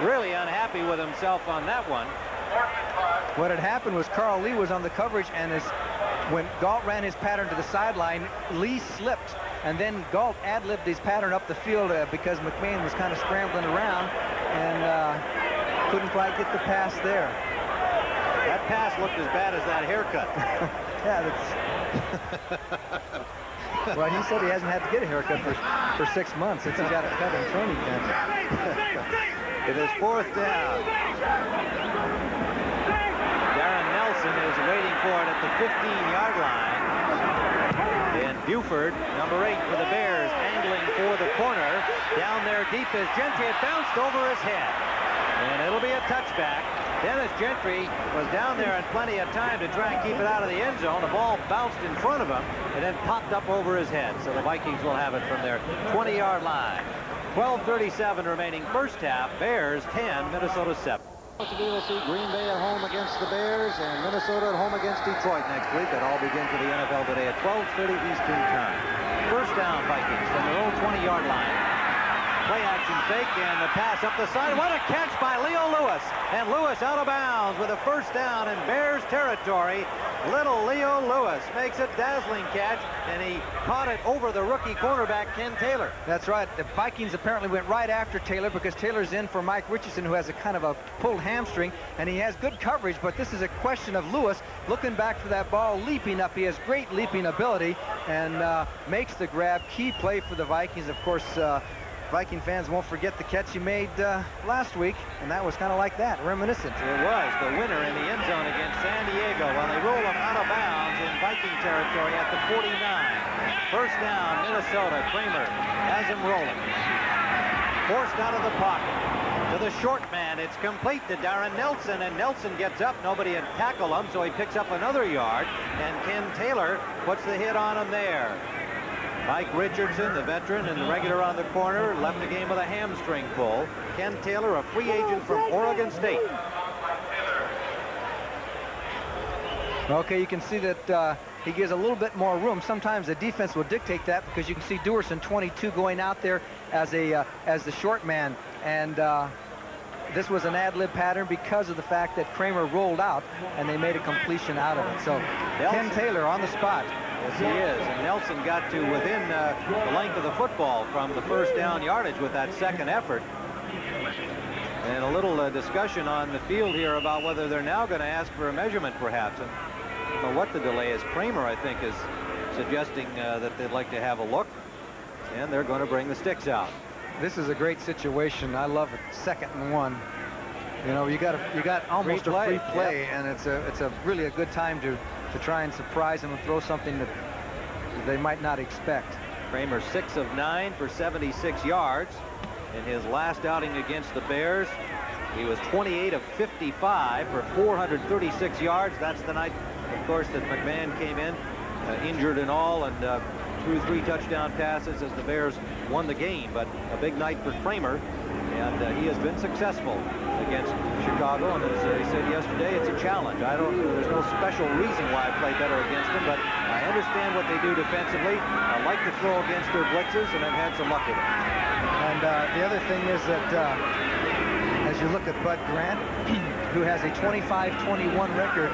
really unhappy with himself on that one. What had happened was Carl Lee was on the coverage, and when Galt ran his pattern to the sideline, Lee slipped, and then Galt ad-libbed his pattern up the field because McMahon was kind of scrambling around and couldn't quite get the pass there. That pass looked as bad as that haircut. Yeah, that's... Well, he said he hasn't had to get a haircut for 6 months since he got it cut in training camp. It is 4th down. Darren Nelson is waiting for it at the 15-yard line. And Buford, number 8 for the Bears, angling for the corner. Down there deep is Gentry. It bounced over his head. And it'll be a touchback. Dennis Gentry was down there in plenty of time to try and keep it out of the end zone. The ball bounced in front of him and then popped up over his head. So the Vikings will have it from their 20-yard line. 12:37 remaining first half. Bears 10, Minnesota 7. To be able to see Green Bay at home against the Bears and Minnesota at home against Detroit next week. That all begins with the NFL today at 12:30 Eastern Time. First down, Vikings from their own 20-yard line. Play action fake and the pass up the side. What a catch by Leo Lewis. And Lewis out of bounds with a first down in Bears territory. Little Leo Lewis makes a dazzling catch, and he caught it over the rookie cornerback Ken Taylor. That's right. The Vikings apparently went right after Taylor because Taylor's in for Mike Richardson, who has a kind of a pulled hamstring, and he has good coverage, but this is a question of Lewis looking back for that ball, leaping up. He has great leaping ability and makes the grab. Key play for the Vikings. Of course, Viking fans won't forget the catch he made last week, and that was kind of like that, reminiscent. It was the winner in the end zone against San Diego when they roll him out of bounds in Viking territory at the 49. First down, Minnesota. Kramer has him rolling. Forced out of the pocket. To the short man, it's complete to Darren Nelson, and Nelson gets up. Nobody had tackled him, so he picks up another yard, and Ken Taylor puts the hit on him there. Mike Richardson, the veteran and the regular on the corner, left the game with a hamstring pull. Ken Taylor, a free agent from Oregon State. Okay, you can see that he gives a little bit more room. Sometimes the defense will dictate that, because you can see Duerson, 22, going out there as the short man, and this was an ad-lib pattern because of the fact that Kramer rolled out and they made a completion out of it. So Ken Taylor on the spot. Yes, he is. And Nelson got to within the length of the football from the first down yardage with that second effort. And a little discussion on the field here about whether they're now going to ask for a measurement, perhaps. And I don't know what the delay is. Kramer, I think, is suggesting that they'd like to have a look. And they're going to bring the sticks out. This is a great situation. I love it. 2nd and 1. You know, you got almost a free play, yep. And it's really a good time to try and surprise them and throw something that they might not expect. Kramer 6 of 9 for 76 yards. In his last outing against the Bears, he was 28 of 55 for 436 yards. That's the night, of course, that McMahon came in, injured and all, and threw 3 touchdown passes as the Bears won the game. But a big night for Kramer, and he has been successful against Chicago. And as he said yesterday, it's a challenge. There's no special reason why I play better against them, but I understand what they do defensively. I like to throw against their blitzes, and I've had some luck with it. And the other thing is that as you look at Bud Grant, who has a 25-21 record,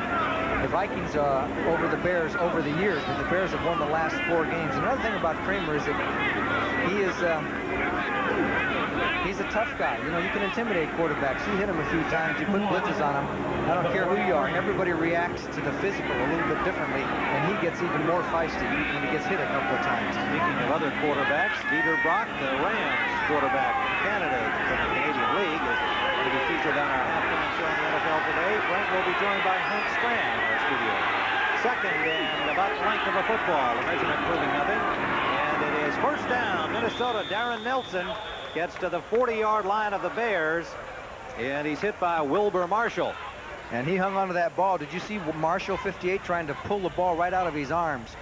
the Vikings over the Bears over the years, but the Bears have won the last 4 games. Another thing about Kramer is that he's a tough guy. You know, you can intimidate quarterbacks. You hit him a few times, you put blitzes on him. I don't care who you are. Everybody reacts to the physical a little bit differently, and he gets even more feisty when he gets hit a couple of times. Speaking of other quarterbacks, Dieter Brock, the Rams quarterback from Canada, from the Canadian League, is going to be featured on our halftime show in the NFL today. Frank will be joined by Hank Strand in our studio. 2nd and about the length of a football. The measurement proving nothing. And it is first down. Minnesota. Darren Nelson gets to the 40-yard line of the Bears, and he's hit by Wilbur Marshall. And he hung onto that ball. Did you see Marshall, 58, trying to pull the ball right out of his arms?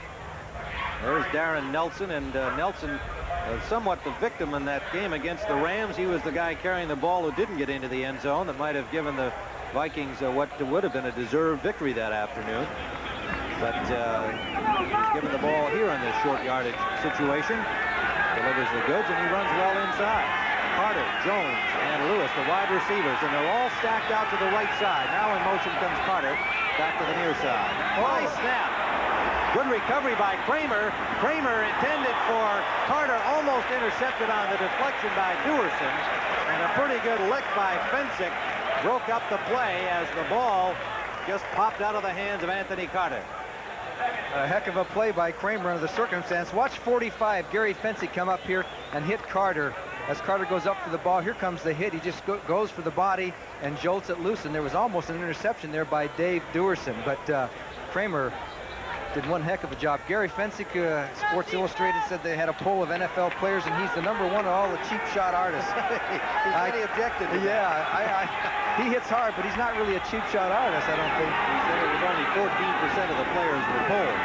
There's Darren Nelson, and Nelson somewhat the victim in that game against the Rams. He was the guy carrying the ball who didn't get into the end zone that might have given the Vikings what would have been a deserved victory that afternoon. But he's given the ball here in this short yardage situation. Delivers the goods, and he runs well inside. Carter, Jones, and Lewis, the wide receivers, and they're all stacked out to the right side. Now in motion comes Carter, back to the near side. Nice snap. Good recovery by Kramer. Kramer intended for Carter, almost intercepted on the deflection by Duerson, and a pretty good lick by Fensick broke up the play as the ball just popped out of the hands of Anthony Carter. A heck of a play by Kramer under the circumstance. Watch 45, Gary Fensick, come up here and hit Carter. As Carter goes up for the ball, here comes the hit. He just goes for the body and jolts it loose, and there was almost an interception there by Dave Duerson, but Kramer did one heck of a job. Gary Fensick, Sports Illustrated, said they had a poll of NFL players, and he's the #1 of all the cheap shot artists. He objected to that. He hits hard, but he's not really a cheap shot artist, I don't think. He said it was only 14% of the players were polled.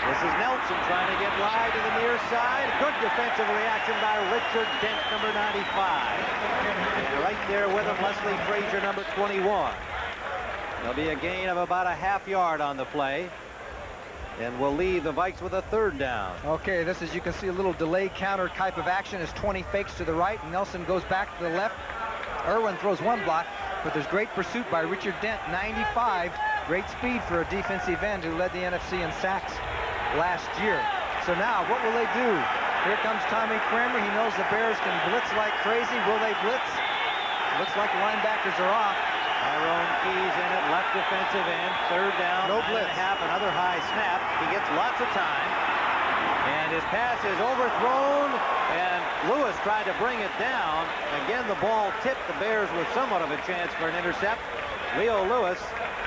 This is Nelson trying to get wide to the near side. Good defensive reaction by Richard Dent, number 95. And right there with him, Leslie Frazier, number 21. There'll be a gain of about a half yard on the play. And we'll leave the Vikes with a 3rd down. Okay, this is, you can see a little delay counter type of action as 20 fakes to the right, and Nelson goes back to the left. Irwin throws one block, but there's great pursuit by Richard Dent, 95. Great speed for a defensive end who led the NFC in sacks last year. So now, what will they do? Here comes Tommy Kramer. He knows the Bears can blitz like crazy. Will they blitz? Looks like the linebackers are off. Tyrone Keys in at left defensive end. 3rd down. No blitz. Half, another high snap. He gets lots of time. And his pass is overthrown, and Lewis tried to bring it down. Again, the ball tipped the Bears with somewhat of a chance for an intercept. Leo Lewis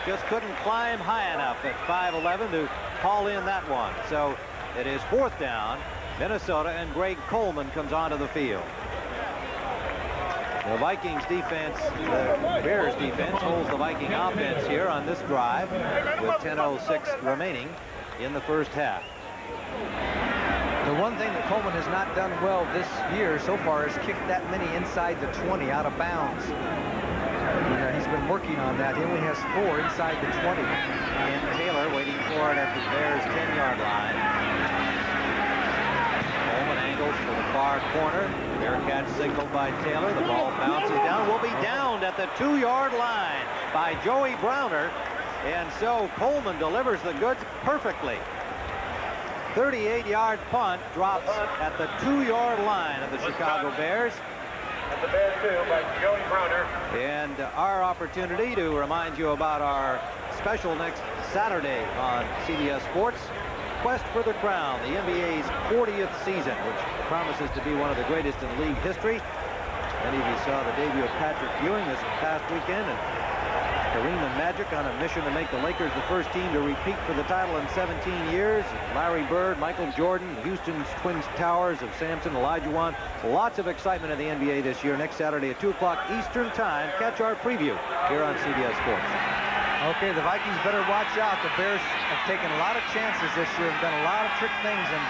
just couldn't climb high enough at 5'11" to haul in that one. So it is 4th down, Minnesota, and Greg Coleman comes onto the field. The Vikings defense, the Bears defense, holds the Viking offense here on this drive with 10:06 remaining in the first half. The one thing that Coleman has not done well this year so far is kicked that many inside the 20 out of bounds. He's been working on that. He only has 4 inside the 20. And Taylor waiting for it at the Bears' 10-yard line. Coleman angles for the far corner. Bearcats signaled by Taylor. The ball bounces down. Will be downed at the 2-yard line by Joey Browner. And so Coleman delivers the goods perfectly. 38-yard punt drops at the 2-yard line of the Chicago Bears. At the Bears 2 by Joey Browner. And our opportunity to remind you about our special next Saturday on CBS Sports. Quest for the Crown, the NBA's 40th season, which promises to be one of the greatest in league history. Many of you saw the debut of Patrick Ewing this past weekend, and Kareem and Magic on a mission to make the Lakers the first team to repeat for the title in 17 years. Larry Bird, Michael Jordan, Houston's Twin Towers of Samson, Olajuwon. Lots of excitement in the NBA this year. Next Saturday at 2 o'clock Eastern Time. Catch our preview here on CBS Sports. Okay, the Vikings better watch out. The Bears have taken a lot of chances this year and done a lot of trick things in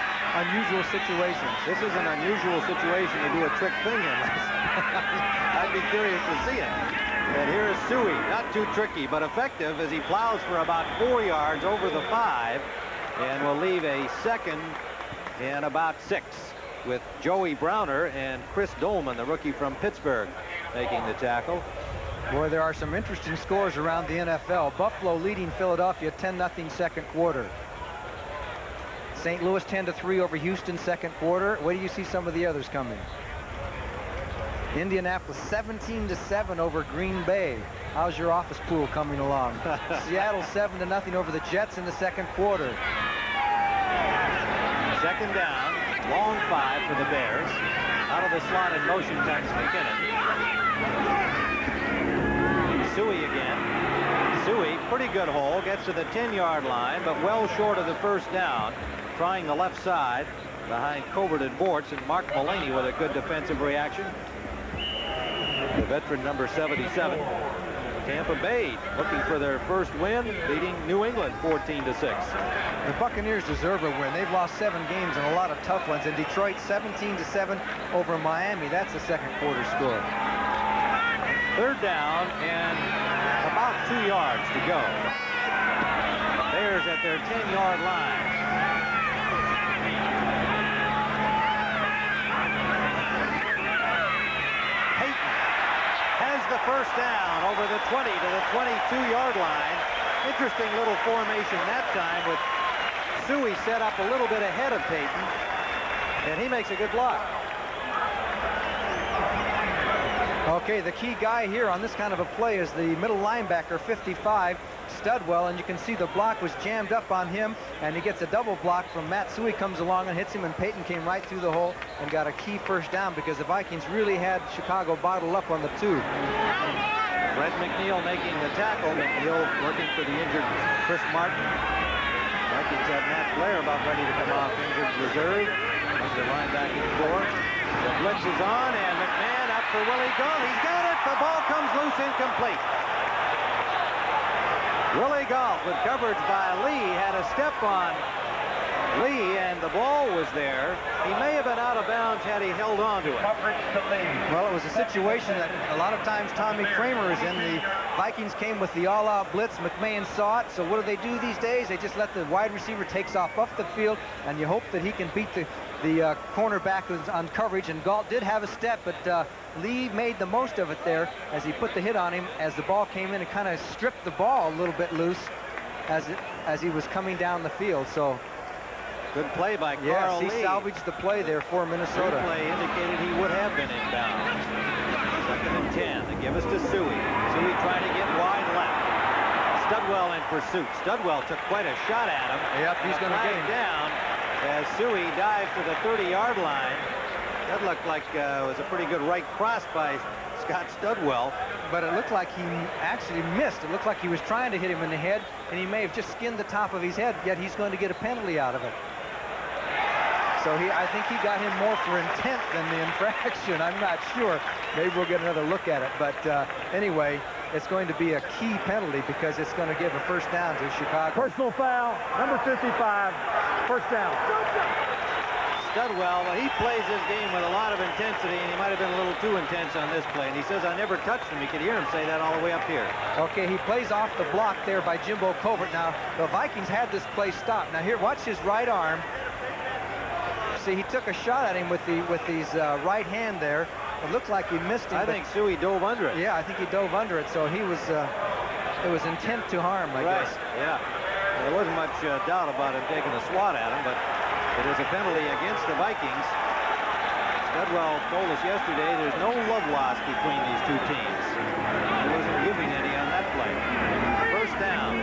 unusual situations. This is an unusual situation to do a trick thing in. I'd be curious to see it. And here's Suey, not too tricky, but effective as he plows for about 4 yards over the 5, and will leave a 2nd and about 6 with Joey Browner and Chris Dolman, the rookie from Pittsburgh, making the tackle. Boy, there are some interesting scores around the NFL. Buffalo leading Philadelphia 10-0 second quarter. St. Louis 10-3 over Houston second quarter. Where do you see some of the others coming? Indianapolis 17-7 over Green Bay. How's your office pool coming along? Seattle 7-0 over the Jets in the second quarter. 2nd down, long 5 for the Bears. Out of the slot in motion comes McKinnon. Suey again. Suey, pretty good hole, gets to the 10-yard line, but well short of the first down. Trying the left side behind Covert and Bortz, and Mark Mullaney with a good defensive reaction. The veteran number 77. Tampa Bay looking for their first win, beating New England 14-6. The Buccaneers deserve a win. They've lost 7 games and a lot of tough ones. In Detroit, 17-7 over Miami. That's the second quarter score. 3rd down and about 2 yards to go. Bears at their 10-yard line. Payton has the first down over the 20 to the 22-yard line. Interesting little formation that time with Suey set up a little bit ahead of Payton, and he makes a good block. Okay, the key guy here on this kind of a play is the middle linebacker, 55, Studwell, and you can see the block was jammed up on him, and he gets a double block from Matt Suey, comes along and hits him, and Payton came right through the hole and got a key first down because the Vikings really had Chicago bottled up on the 2. Fred McNeil making the tackle. McNeil working for the injured Chris Martin. Vikings have Matt Blair about ready to come off injured reserve. As the linebacking core. The blitz is on, and McMahon up for Willie Gault. He's got it. The ball comes loose, incomplete. Willie Gault with coverage by Lee had a step on Lee, and the ball was there. He may have been out of bounds had he held on to it. Well, it was a situation that a lot of times Tommy Kramer is in. The Vikings came with the all-out blitz. McMahon saw it. So what do they do these days? They just let the wide receiver takes off the field, and you hope that he can beat the cornerback on coverage. And Gault did have a step, but Lee made the most of it there as he put the hit on him as the ball came in and kind of stripped the ball a little bit loose as he was coming down the field. So good play by Carl Lee. Yes, he salvaged the play there for Minnesota. The play indicated he would have been inbound. 2nd and 10. They give us to Suey. Suey trying to get wide left. Studwell in pursuit. Studwell took quite a shot at him. Yep, he's going to get him down. as Suey dived to the 30-yard line. That looked like it was a pretty good right cross by Scott Studwell. But it looked like he actually missed. It looked like he was trying to hit him in the head, and he may have just skinned the top of his head, yet he's going to get a penalty out of it. So I think he got him more for intent than the infraction. I'm not sure. Maybe we'll get another look at it. But anyway, it's going to be a key penalty because it's going to give a first down to Chicago. Personal foul, number 55, first down. Studwell, well, he plays this game with a lot of intensity, and he might have been a little too intense on this play. And he says, I never touched him. You could hear him say that all the way up here. Okay, he plays off the block there by Jimbo Covert. Now, the Vikings had this play stopped. Now, here, watch his right arm. See, he took a shot at him with his right hand there. It looked like he missed him. I think Suey dove under it. Yeah, I think he dove under it. So he was, it was intent to harm, I guess. Yeah. There wasn't much doubt about him taking a swat at him, but it is a penalty against the Vikings. Studwell told us yesterday there's no love lost between these two teams. He wasn't giving any on that play. First down.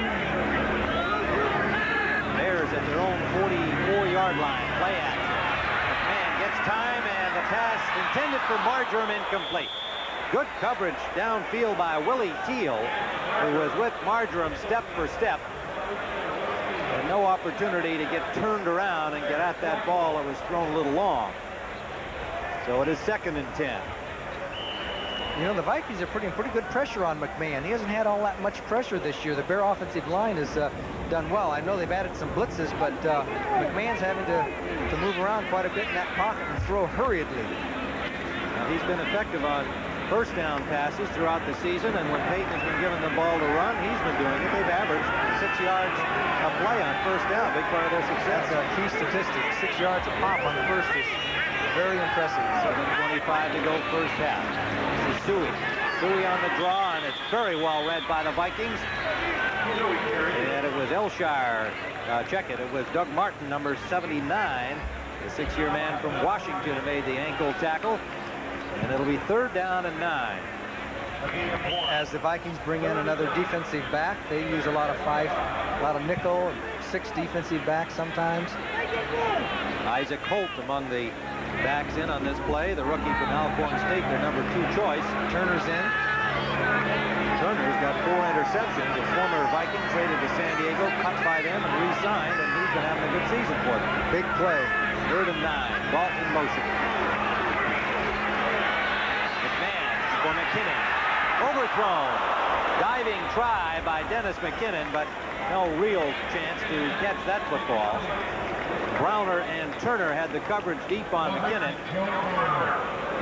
Bears at their own 44-yard line. Play action. McMahon gets time, and the pass intended for Marjoram incomplete. Good coverage downfield by Willie Teal, who was with Marjoram step for step. And no opportunity to get turned around and get at that ball that was thrown a little long. So it is 2nd and 10. You know, the Vikings are putting pretty good pressure on McMahon. He hasn't had all that much pressure this year. The Bear offensive line has done well. I know they've added some blitzes, but McMahon's having to move around quite a bit in that pocket and throw hurriedly. Now, he's been effective on first down passes throughout the season, and when Peyton has been given the ball to run, he's been doing it. They've averaged 6 yards a play on first down. Big part of their success. That's a key statistic. 6 yards a pop on the first is very impressive. 7:25 to go first half. This is Suey. Suey on the draw, and it's very well read by the Vikings. And it was Elshire. Check it. It was Doug Martin, number 79, the 6-year man from Washington, who made the ankle tackle. And it'll be 3rd down and 9. As the Vikings bring in another defensive back, they use a lot of 5, a lot of nickel, 6 defensive backs sometimes. Isaac Holt among the backs in on this play. The rookie from Alcorn State, their number 2 choice. Turner's in. Turner's got 4 interceptions. A former Viking traded to San Diego, cut by them and re-signed, and he's been having a good season for them. Big play. 3rd and 9. Ball in motion. For McKinnon. Overthrown. Diving try by Dennis McKinnon, but no real chance to catch that football. Browner and Turner had the coverage deep on McKinnon.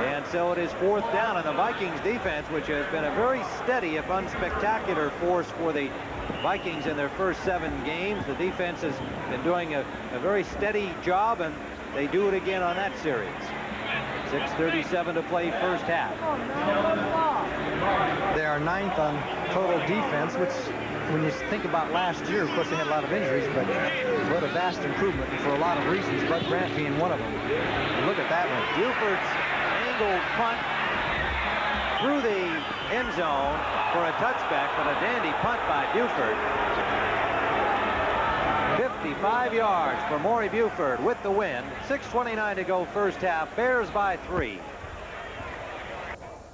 And so it is 4th down, and the Vikings defense, which has been a very steady, if unspectacular, force for the Vikings in their first 7 games. The defense has been doing a very steady job, and they do it again on that series. 6:37 to play first half. They are 9th on total defense, which, when you think about last year, of course, they had a lot of injuries, but what a vast improvement, and for a lot of reasons, Bud Grant being one of them. And look at that one. Buford's angled punt through the end zone for a touchback, but a dandy punt by Buford. 55 yards for Maury Buford with the win. 6:29 to go first half. Bears by 3.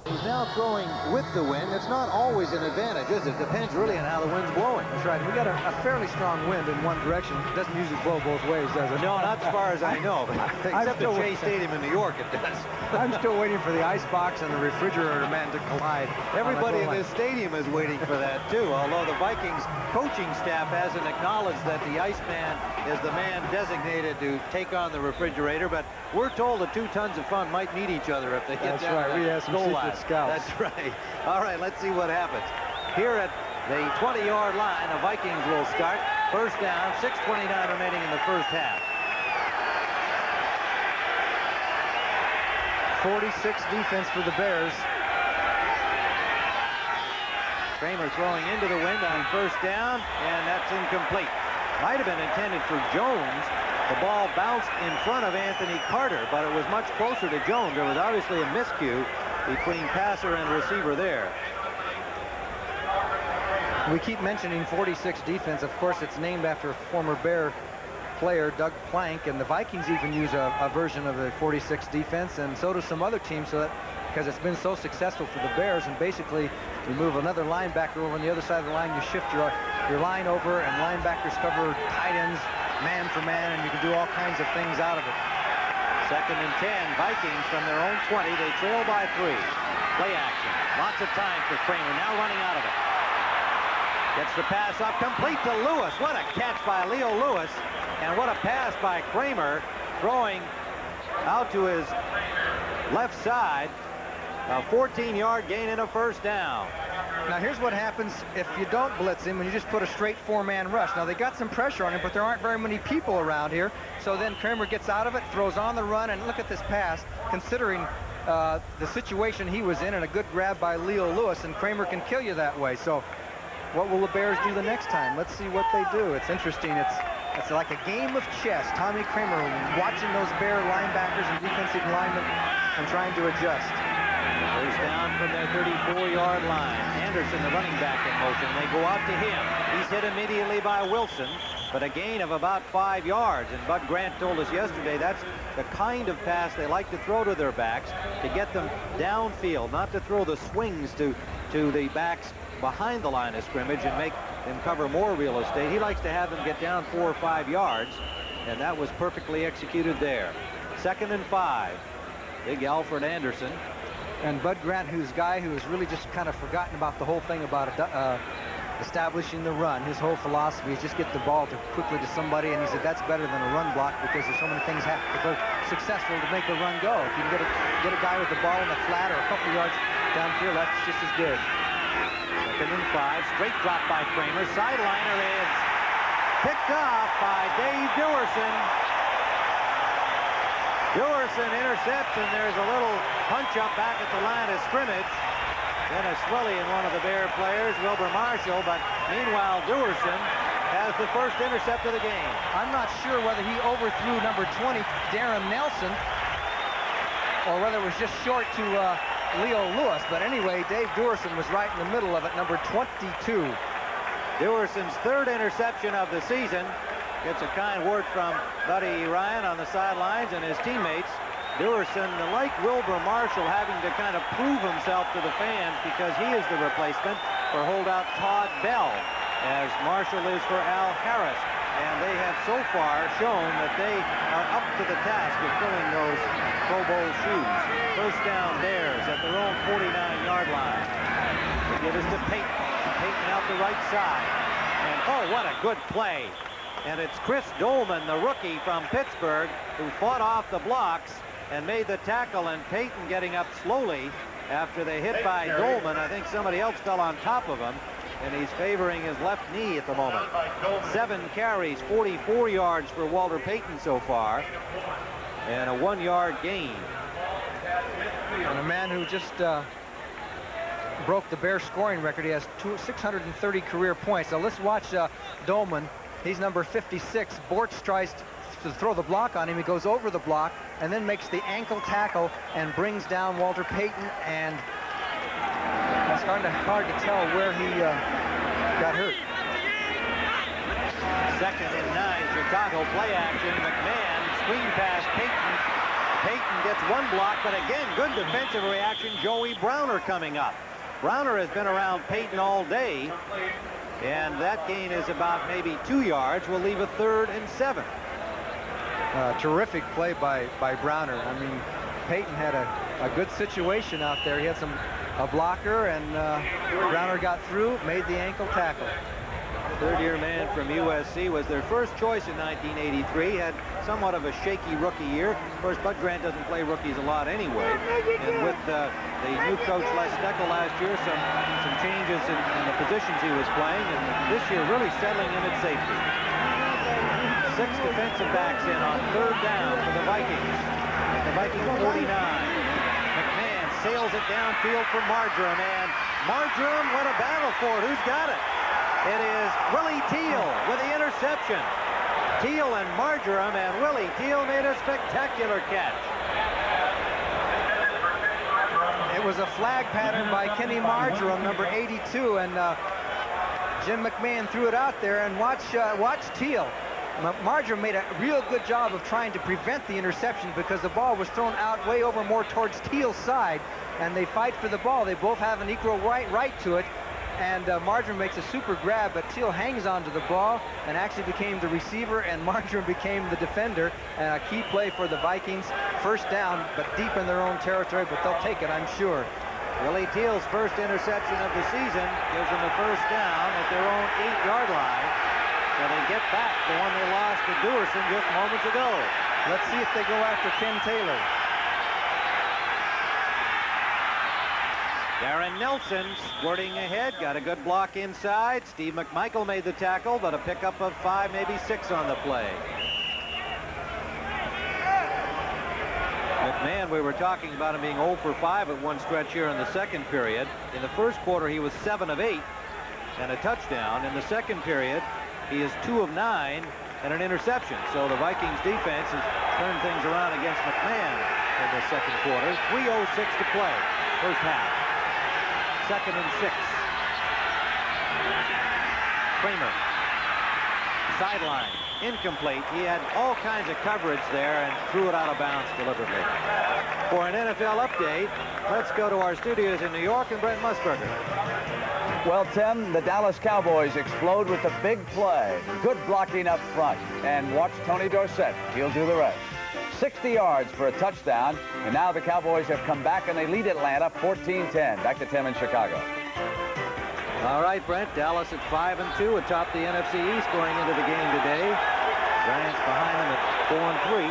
He's now throwing with the wind. It's not always an advantage, is it? Depends really on how the wind's blowing. That's right. We got a fairly strong wind in one direction. It doesn't usually blow both ways, does it? No, not as far as I know. Except at Shea Stadium in New York, it does. I'm still waiting for the ice box and the refrigerator man to collide. Everybody in this stadium is waiting for that, too, although the Vikings coaching staff hasn't acknowledged that the Iceman is the man designated to take on the refrigerator, but we're told the 2 tons of fun might meet each other if they get down right. We have some secret scouts. That's right. All right, let's see what happens. Here at the 20-yard line, the Vikings will start. First down, 6:29 remaining in the first half. 46 defense for the Bears. Kramer throwing into the wind on first down, and that's incomplete. Might have been intended for Jones. The ball bounced in front of Anthony Carter, but it was much closer to Jones. There was obviously a miscue between passer and receiver there. We keep mentioning 46 defense. Of course, it's named after former Bear player, Doug Plank, and the Vikings even use a version of the 46 defense, and so do some other teams, so that because it's been so successful for the Bears. And basically, you move another linebacker over on the other side of the line, you shift your line over, and linebackers cover tight ends man for man, and you can do all kinds of things out of it. 2nd and 10, Vikings from their own 20. They trail by 3. Play action. Lots of time for Kramer, now running out of it. Gets the pass up, complete to Lewis. What a catch by Leo Lewis, and what a pass by Kramer, throwing out to his left side. A 14-yard gain and a 1st down. Now here's what happens if you don't blitz him and you just put a straight 4-man rush. Now they got some pressure on him, but there aren't very many people around here. So then Kramer gets out of it, throws on the run, and look at this pass, considering the situation he was in, and a good grab by Leo Lewis, and Kramer can kill you that way. So what will the Bears do the next time? Let's see what they do. It's interesting. It's like a game of chess. Tommy Kramer watching those Bear linebackers and defensive linemen and trying to adjust. First down from their 34-yard line. Anderson, the running back, in motion. They go out to him. He's hit immediately by Wilson, but a gain of about 5 yards. And Bud Grant told us yesterday that's the kind of pass they like to throw to their backs, to get them downfield, not to throw the swings to the backs behind the line of scrimmage and make them cover more real estate. He likes to have them get down 4 or 5 yards, and that was perfectly executed there. 2nd and 5. Big Alfred Anderson. And Bud Grant, who's a guy who has really just kind of forgotten about the whole thing about establishing the run. His whole philosophy is just get the ball quickly to somebody, and he said that's better than a run block because there's so many things have to go successful to make the run go. If you can get a guy with the ball in the flat or a couple yards downfield, that's just as good. 2nd and 5, straight drop by Kramer. Sideliner is picked off by Dave Dewerson. Dewerson intercepts, and there's a little punch-up back at the line of scrimmage. Dennis Swilly and one of the Bear players, Wilbur Marshall, but meanwhile Dewerson has the first intercept of the game. I'm not sure whether he overthrew number 20, Darren Nelson, or whether it was just short to Leo Lewis, but anyway, Dave Dewerson was right in the middle of it, number 22. Dewerson's 3rd interception of the season. Gets a kind word from Buddy Ryan on the sidelines and his teammates. Dewerson, like Wilbur Marshall, having to kind of prove himself to the fans because he is the replacement for holdout Todd Bell, as Marshall is for Al Harris. And they have so far shown that they are up to the task of filling those Pro Bowl shoes. First down Bears at their own 49-yard line. They give us to Peyton. Peyton out the right side. And oh, what a good play. And it's Chris Dolman, the rookie from Pittsburgh, who fought off the blocks and made the tackle, and Peyton getting up slowly after they hit by Dolman. I think somebody else fell on top of him, and he's favoring his left knee at the moment. 7 carries, 44 yards for Walter Payton so far, and a 1-yard gain. And a man who just broke the Bears scoring record. He has 630 career points. Now let's watch Dolman. He's number 56. Bortz tries to throw the block on him. He goes over the block and then makes the ankle tackle and brings down Walter Payton, and it's hard to tell where he got hurt. 2nd and 9, Chicago play action. McMahon screen pass Payton. Payton gets one block, but again, good defensive reaction. Joey Browner coming up. Browner has been around Payton all day, and that gain is about maybe 2 yards. We'll leave a 3rd and 7. Terrific play by Browner. I mean, Payton had a good situation out there. He had a blocker, and Browner got through, made the ankle tackle. Third-year man from USC, was their first choice in 1983. Had somewhat of a shaky rookie year. Of course, Bud Grant doesn't play rookies a lot anyway. And with the new coach Les Steckel last year, some changes in the positions he was playing, and this year really settling in at safety. 6 defensive backs in on 3rd down for the Vikings. At the Vikings 49. McMahon sails it downfield for Marjoram, and Marjoram, what a battle for it. Who's got it? It is Willie Teal with the interception. Teal and Marjoram, and Willie Teal made a spectacular catch. It was a flag pattern by Kenny Marjoram, number 82, and Jim McMahon threw it out there, and watch Teal. Marjoram made a real good job of trying to prevent the interception because the ball was thrown out way over more towards Teal's side, and they fight for the ball. They both have an equal right to it, and Marjoram makes a super grab, but Teal hangs onto the ball and actually became the receiver, and Marjoram became the defender. And a key play for the Vikings. First down, but deep in their own territory, but they'll take it, I'm sure. Willie Teal's first interception of the season gives them the first down at their own 8-yard line. So they get back the one they lost to Duerson just moments ago. Let's see if they go after Ken Taylor. Darren Nelson squirting ahead, got a good block inside. Steve McMichael made the tackle, but a pickup of 5, maybe 6 on the play. McMahon, we were talking about him being 0 for 5 at one stretch here in the second period. In the first quarter, he was 7 of 8 and a touchdown. In the second period, he is 2 of 9 and an interception. So the Vikings defense has turned things around against McMahon in the second quarter. 3:06 to play, first half. 2nd and 6. Kramer, sideline, incomplete. He had all kinds of coverage there and threw it out of bounds deliberately. For an NFL update, let's go to our studios in New York and Brent Musburger. Well, Tim, the Dallas Cowboys explode with a big play. Good blocking up front. And watch Tony Dorsett. He'll do the rest. 60 yards for a touchdown. And now the Cowboys have come back and they lead Atlanta 14-10. Back to Tim in Chicago. All right, Brent. Dallas at 5-2 atop the NFC East going into the game today. Giants behind them at 4-3.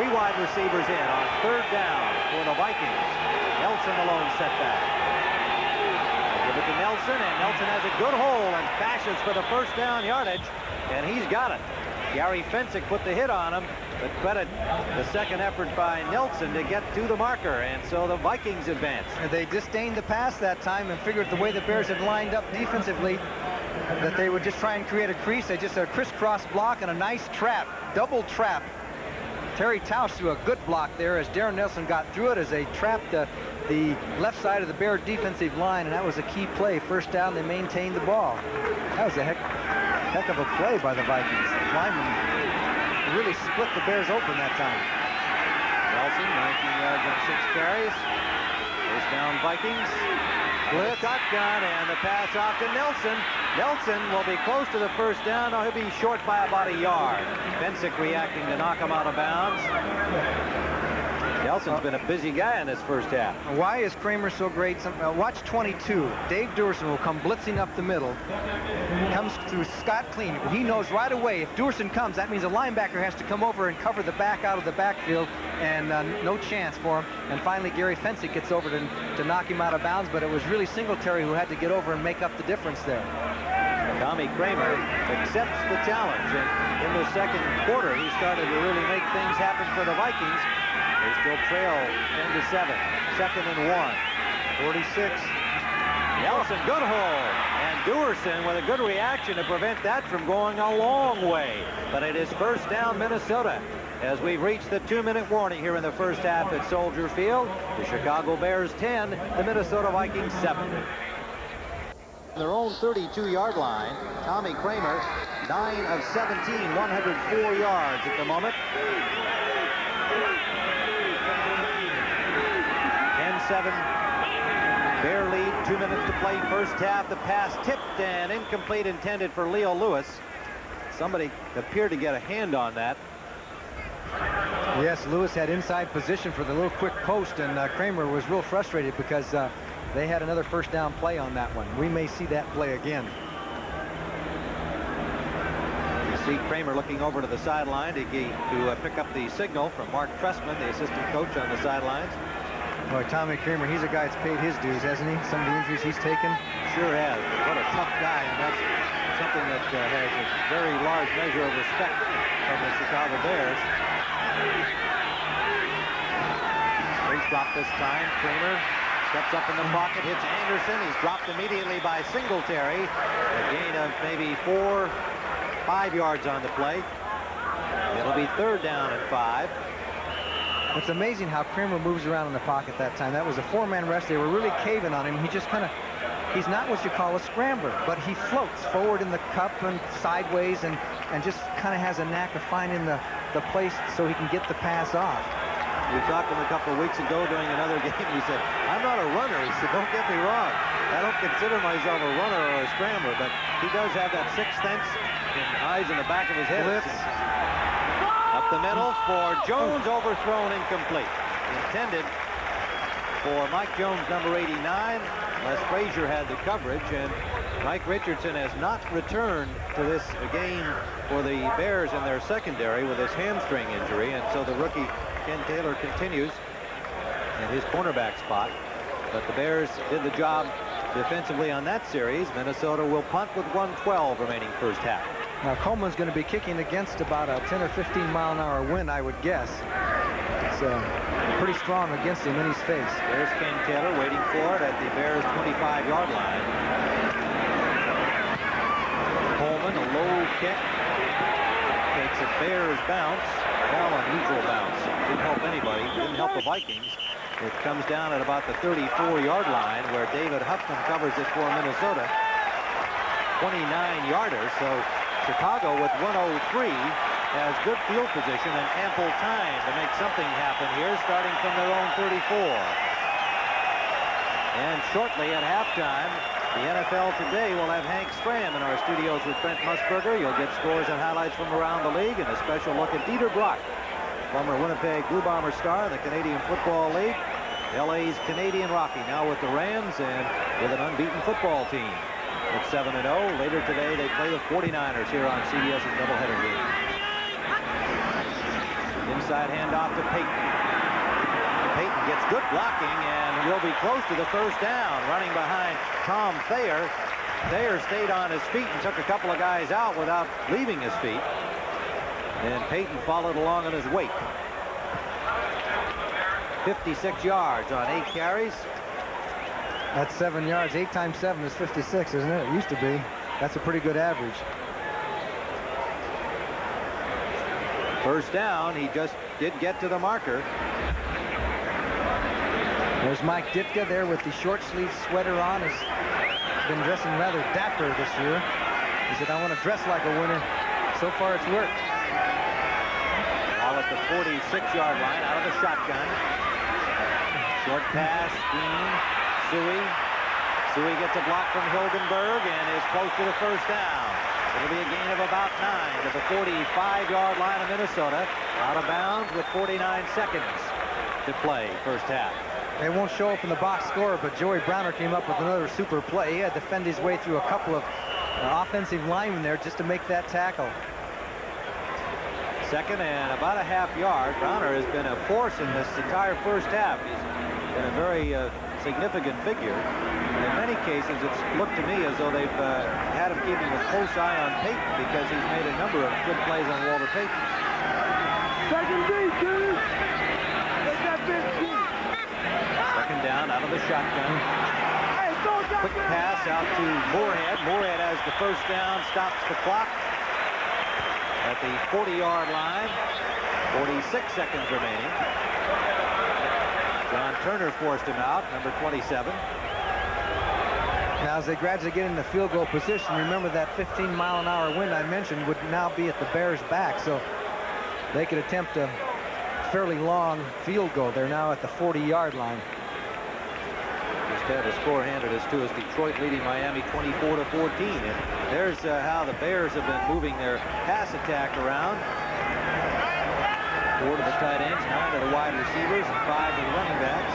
3 wide receivers in on 3rd down for the Vikings. Nelson alone setback. Give it to Nelson, and Nelson has a good hole and bashes for the first down yardage, and he's got it. Gary Fensick put the hit on him, but credit the second effort by Nelson to get to the marker, and so the Vikings advance. They disdained the pass that time and figured the way the Bears had lined up defensively that they would just try and create a crease. They just a crisscross block and a nice trap, double trap. Terry Tausch threw a good block there as Darren Nelson got through it as they trapped the left side of the Bear defensive line, and that was a key play. First down, they maintained the ball. That was a heck of a play by the Vikings. The linemen really split the Bears open that time. Nelson, 19 yards on 6 carries. First down Vikings. With shotgun and the pass off to Nelson. Nelson will be close to the first down. Oh, he'll be short by about a yard. Fensick reacting to knock him out of bounds. Nelson's been a busy guy in this first half. Why is Kramer so great? Watch 22. Dave Duerson will come blitzing up the middle. Comes through Scott Clean. He knows right away if Duerson comes, that means a linebacker has to come over and cover the back out of the backfield, and no chance for him. And finally, Gary Fensick gets over to knock him out of bounds, but it was really Singletary who had to get over and make up the difference there. Tommy Kramer accepts the challenge, and in the second quarter, he started to really make things happen for the Vikings. They still trail 10-7. 2nd and 1. 46. Nelson, good hole. And Duerson with a good reaction to prevent that from going a long way. But it is first down Minnesota as we've reached the 2-minute warning here in the first half at Soldier Field. The Chicago Bears 10, the Minnesota Vikings 7. Their own 32-yard line. Tommy Kramer, 9 of 17, 104 yards at the moment. 10-7. Bear lead, 2 minutes to play first half. The pass tipped and incomplete, intended for Leo Lewis. Somebody appeared to get a hand on that. Yes, Lewis had inside position for the little quick post, and Kramer was real frustrated because they had another first down play on that one. We may see that play again. You see Kramer looking over to the sideline to pick up the signal from Mark Trestman, the assistant coach on the sidelines. Boy, Tommy Kramer, he's a guy that's paid his dues, hasn't he? Some of the injuries he's taken. Sure has. What a tough guy, and that's something that has a very large measure of respect from the Chicago Bears. Big drop this time. Kramer steps up in the pocket, hits Anderson. He's dropped immediately by Singletary. A gain of maybe 4-5 yards on the play. It'll be 3rd down and 5. It's amazing how Kramer moves around in the pocket that time. That was a 4-man rush. They were really caving on him. He just kind of He's not what you call a scrambler, but he floats forward in the cup and sideways and just kind of has a knack of finding the place so he can get the pass off. We talked to him a couple of weeks ago during another game. He said, I'm not a runner. He said, don't get me wrong. I don't consider myself a runner or a scrambler, but he does have that sixth sense and eyes in the back of his head. Up the middle for Jones, overthrown, incomplete. Intended for Mike Jones, number 89. Les Frazier had the coverage, and Mike Richardson has not returned to this game for the Bears in their secondary with his hamstring injury, and so the rookie Ken Taylor continues in his cornerback spot. But the Bears did the job defensively on that series. Minnesota will punt with 1:12 remaining first half. Now Coleman's going to be kicking against about a 10 or 15 mile-an-hour wind, I would guess. It's pretty strong against him in his face. There's Ken Taylor waiting for it at the Bears' 25-yard line. Coleman, a low kick, takes a Bears bounce. Well, unusual bounce. Didn't help anybody. Didn't help the Vikings. It comes down at about the 34-yard line where David Huffman covers it for Minnesota. 29-yarder. So Chicago with 1:03 has good field position and ample time to make something happen here, starting from their own 34. And shortly at halftime, the NFL Today will have Hank Stram in our studios with Brent Musburger. You'll get scores and highlights from around the league and a special look at Dieter Brock, former Winnipeg Blue Bomber star in the Canadian Football League. LA's Canadian Rocky now with the Rams and with an unbeaten football team. At 7-0. Later today, they play the 49ers here on CBS's doubleheader game. Inside handoff to Payton. Payton gets good blocking and will be close to the first down. Running behind Tom Thayer. Thayer stayed on his feet and took a couple of guys out without leaving his feet. And Payton followed along in his wake. 56 yards on 8 carries. That's 7 yards. 8 times 7 is 56, isn't it? It used to be. That's a pretty good average. First down. He just did get to the marker. There's Mike Ditka there with the short sleeve sweater on. Has been dressing rather dapper this year. He said, I want to dress like a winner. So far, it's worked. All at the 46-yard line, out of the shotgun. Short pass, Dean. Suey gets a block from Hilgenberg and is close to the first down. It'll be a gain of about 9 to the 45-yard line of Minnesota. Out of bounds with 49 seconds to play first half. They won't show up in the box score, but Joey Browner came up with another super play. He had to fend his way through a couple of offensive linemen there just to make that tackle. Second and about a half yard. Browner has been a force in this entire first half. He's been a very significant figure. In many cases, it's looked to me as though they've had him keeping a close eye on Payton because he's made a number of good plays on Walter Payton. Second D, dude. Take that big key. Second down out of the shotgun. Quick pass out to Moorhead. Moorhead has the first down, stops the clock at the 40-yard line. 46 seconds remaining. John Turner forced him out, number 27. Now, as they gradually get into field goal position, remember that 15-mile-an-hour wind I mentioned would now be at the Bears' back, so they could attempt a fairly long field goal. They're now at the 40-yard line. Just had a score handed us to us. Detroit leading Miami 24-14. And there's how the Bears have been moving their pass attack around. 4 to the tight ends, 9 to the wide receivers, and 5 to the running backs.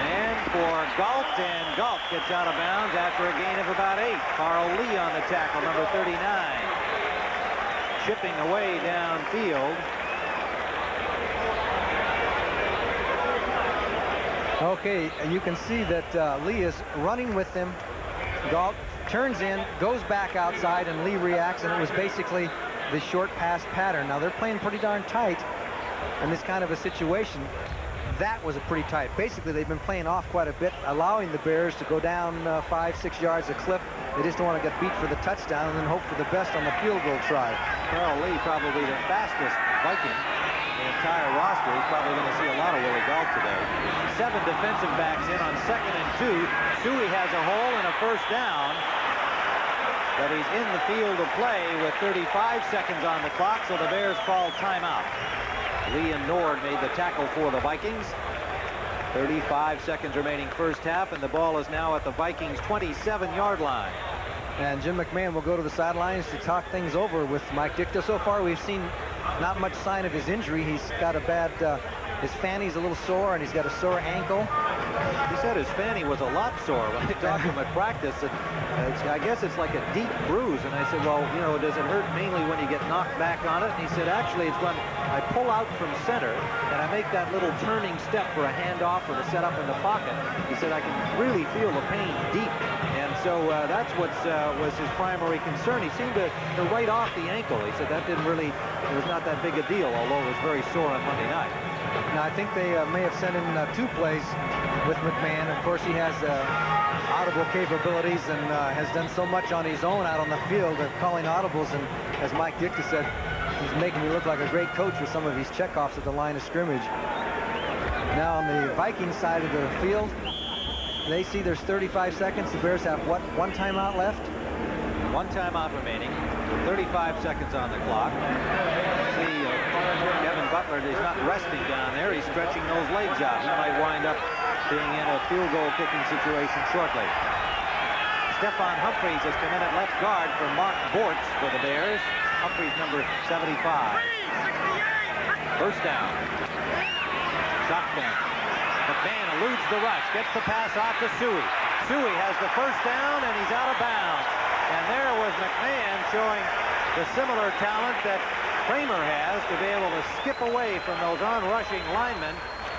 And for Galt, and Galt gets out of bounds after a gain of about 8. Carl Lee on the tackle, number 39. Chipping away downfield. Okay, and you can see that Lee is running with them. Galt turns in, goes back outside, and Lee reacts, and it was basically the short pass pattern. Now, they're playing pretty darn tight in this kind of a situation. That was a pretty tight. Basically, they've been playing off quite a bit, allowing the Bears to go down 5-6 yards a clip. They just don't want to get beat for the touchdown and then hope for the best on the field goal try. Carl Lee, probably the fastest Viking the entire roster, he's probably going to see a lot of Willie Galt today. 7 defensive backs in on 2nd and 2. Suey has a hole and a first down. But he's in the field of play with 35 seconds on the clock, so the Bears call timeout. Lee and Nord made the tackle for the Vikings. 35 seconds remaining first half, and the ball is now at the Vikings' 27-yard line. And Jim McMahon will go to the sidelines to talk things over with Mike Ditka. So far, we've seen not much sign of his injury. He's got a bad, his fanny's a little sore, and he's got a sore ankle. He said his fanny was a lot sore when I talked to him at practice. I guess it's like a deep bruise. And I said, well, you know, does it hurt mainly when you get knocked back on it? And he said, actually, it's when I pull out from center and I make that little turning step for a handoff or to set up in the pocket. He said, I can really feel the pain deep. And so that's what was his primary concern. He seemed to write off the ankle. He said that didn't really, it was not that big a deal, although it was very sore on Monday night. Now, I think they may have sent in 2 plays with McMahon. Of course, he has audible capabilities and has done so much on his own out on the field of calling audibles. And as Mike Ditka said, he's making me look like a great coach with some of these checkoffs at the line of scrimmage. Now, on the Vikings side of the field, they see there's 35 seconds. The Bears have, what, 1 timeout left? 1 timeout remaining. 35 seconds on the clock. See, Kevin Butler is not resting down there. He's stretching those legs out. He might wind up being in a field goal kicking situation shortly. Stephon Humphreys has come in at left guard for Mark Bortz for the Bears. Humphreys, number 75. First down. Shotgun. McMahon eludes the rush, gets the pass off to Suey. Suey has the first down, and he's out of bounds. And there was McMahon showing the similar talent that Kramer has to be able to skip away from those on-rushing linemen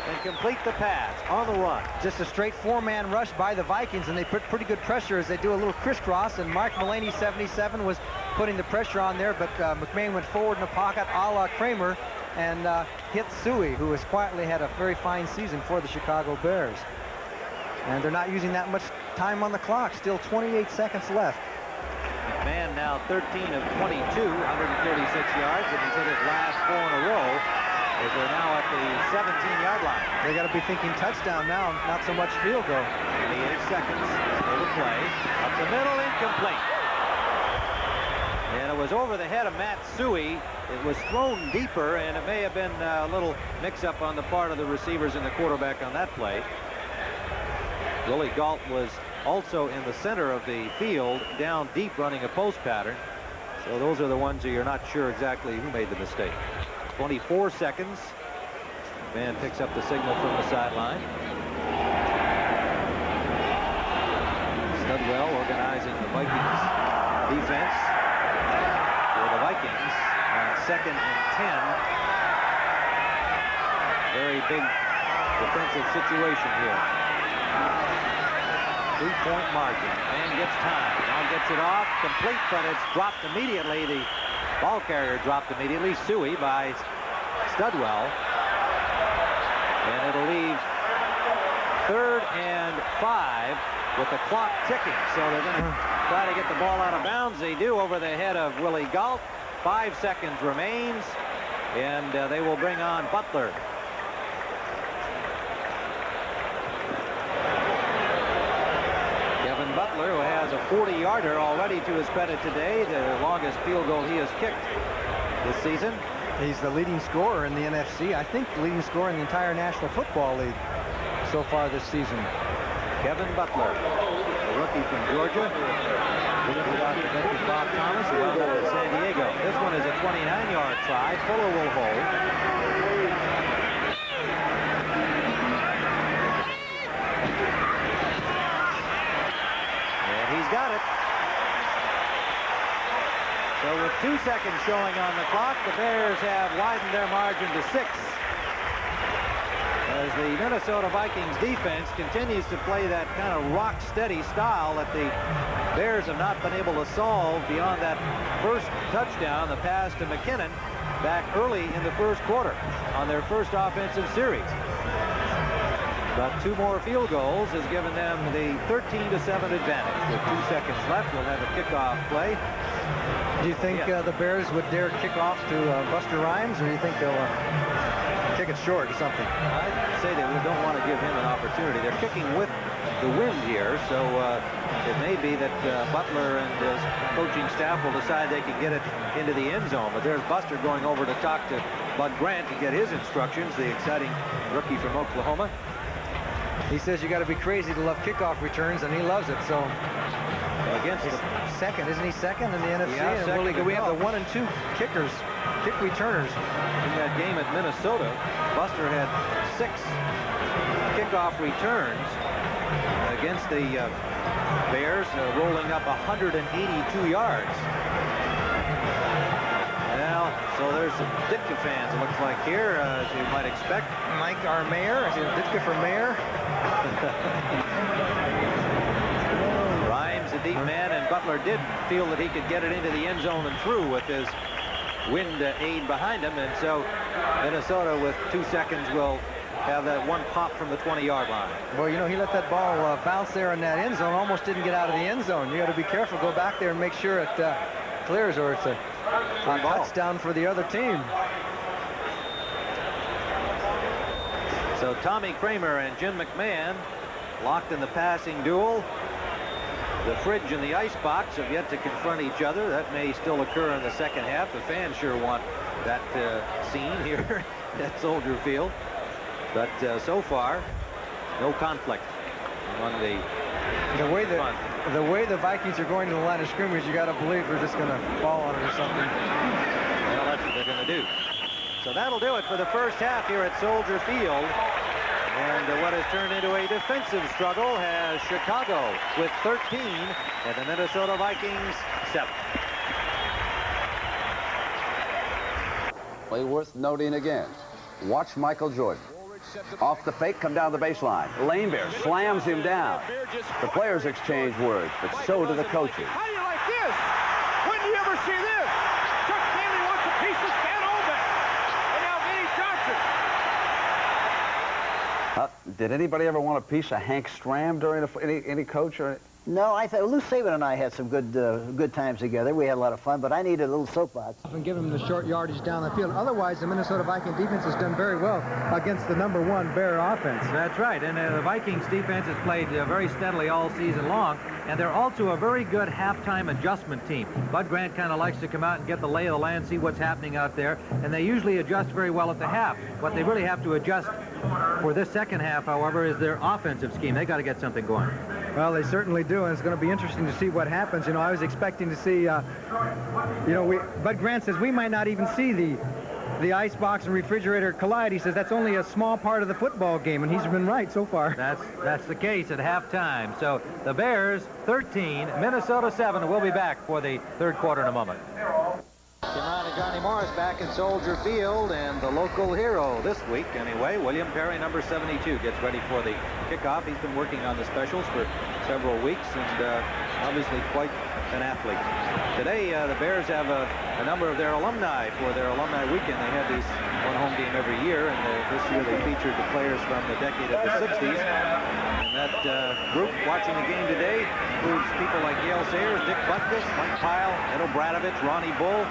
and complete the pass on the run. Just a straight 4-man rush by the Vikings, and they put pretty good pressure as they do a little crisscross, and Mark Mulaney, 77, was putting the pressure on there, but McMahon went forward in the pocket a la Kramer and hit Suey, who has quietly had a very fine season for the Chicago Bears. And they're not using that much time on the clock. Still 28 seconds left. McMahon now 13 of 22, 136 yards, and he's hit his last 4 in a row as they're now at the 17-yard line. They got to be thinking touchdown now, not so much field goal. 28 seconds, still to play. Up the middle, incomplete. And it was over the head of Matt Suey. It was thrown deeper, and it may have been a little mix-up on the part of the receivers and the quarterback on that play. Willie Galt was also in the center of the field, down deep, running a post pattern. So those are the ones that you're not sure exactly who made the mistake. 24 seconds. Man picks up the signal from the sideline. Studwell organizing the Vikings defense for the Vikings on 2nd and 10. Very big defensive situation here. 3-point margin. Man gets time. Now gets it off. Complete, but it's dropped immediately. The ball carrier dropped immediately. Suey by Studwell. And it'll leave 3rd and 5 with the clock ticking. So they're going to try to get the ball out of bounds. They do over the head of Willie Galt. 5 seconds remains. And they will bring on Butler. Butler, who has a 40-yarder already to his credit today, the longest field goal he has kicked this season. He's the leading scorer in the NFC. I think the leading scorer in the entire National Football League so far this season. Kevin Butler, a rookie from Georgia. Without defensive Bob Thomas, who wound up in San Diego. This one is a 29-yard try. Fuller will hold. He's got it. So with 2 seconds showing on the clock, the Bears have widened their margin to 6. As the Minnesota Vikings defense continues to play that kind of rock-steady style that the Bears have not been able to solve beyond that first touchdown, the pass to McKinnon back early in the first quarter on their first offensive series. But 2 more field goals has given them the 13-7 advantage. With 2 seconds left, we'll have a kickoff play. Do you think the Bears would dare kick off to Buster Rhymes, or do you think they'll kick it short or something. I'd say they don't want to give him an opportunity. They're kicking with the wind here, so it may be that Butler and his coaching staff will decide they can get it into the end zone. But there's Buster going over to talk to Bud Grant to get his instructions, the exciting rookie from Oklahoma. He says you got to be crazy to love kickoff returns, and he loves it. So against he's second, isn't he second in the NFC? Yeah, and second really good. We have the 1 and 2 kickers, kick returners. In that game at Minnesota, Buster had 6 kickoff returns against the Bears, rolling up 182 yards. Well, so there's some Ditka fans, it looks like here, as you might expect. Mike, our mayor, is it Ditka for mayor? Rhymes, a deep man, and Butler did feel that he could get it into the end zone and through with his wind aid behind him, and so Minnesota with 2 seconds will have that one pop from the 20-yard line. Well, you know, he let that ball bounce there in that end zone, almost didn't get out of the end zone. You got to be careful, go back there and make sure it clears, or it's a touchdown for the other team. So Tommy Kramer and Jim McMahon locked in the passing duel. The fridge and the icebox have yet to confront each other. That may still occur in the second half. The fans sure want that scene here at Soldier Field. But so far, no conflict among the way the Vikings are going to the line of scrimmage, you got to believe they're just going to fall on it or something. Well, that's what they're going to do. So that'll do it for the first half here at Soldier Field. And what has turned into a defensive struggle has Chicago with 13 and the Minnesota Vikings 7. Play worth noting again. Watch Michael Jordan. Off the fake, come down the baseline. Lane Bear slams him down. The players exchange words, but so do the coaches. How do you like this? When do you ever see this? Chuck Daly wants a piece of Stan Olbeck. And now Vinnie Johnson. Did anybody ever want a piece of Hank Stram during any coach? Or No, I thought Lou Saban and I had some good times together. We had a lot of fun, but I needed a little soapbox. And give him the short yardage down the field. Otherwise, the Minnesota Viking defense has done very well against the #1 Bear offense. That's right, and the Vikings defense has played very steadily all season long, and they're also a very good halftime adjustment team. Bud Grant kind of likes to come out and get the lay of the land, see what's happening out there, and they usually adjust very well at the half. What they really have to adjust for this second half, however, is their offensive scheme. They got to get something going. Well, they certainly do, and it's going to be interesting to see what happens. You know, I was expecting to see, Bud Grant says we might not even see the icebox and refrigerator collide. He says that's only a small part of the football game, and he's been right so far. That's the case at halftime. So the Bears 13, Minnesota 7. We'll be back for the third quarter in a moment. Jim Ryan and Johnny Morris back in Soldier Field, and the local hero this week anyway, William Perry, number 72, gets ready for the kickoff. He's been working on the specials for several weeks and obviously quite an athlete. Today the Bears have a number of their alumni for their alumni weekend. They have these one home game every year, and this year they featured the players from the decade of the 60s. And that group watching the game today includes people like Yale Sayers, Dick Butkus, Mike Pyle, Ed O'Bradovich, Ronnie Bull,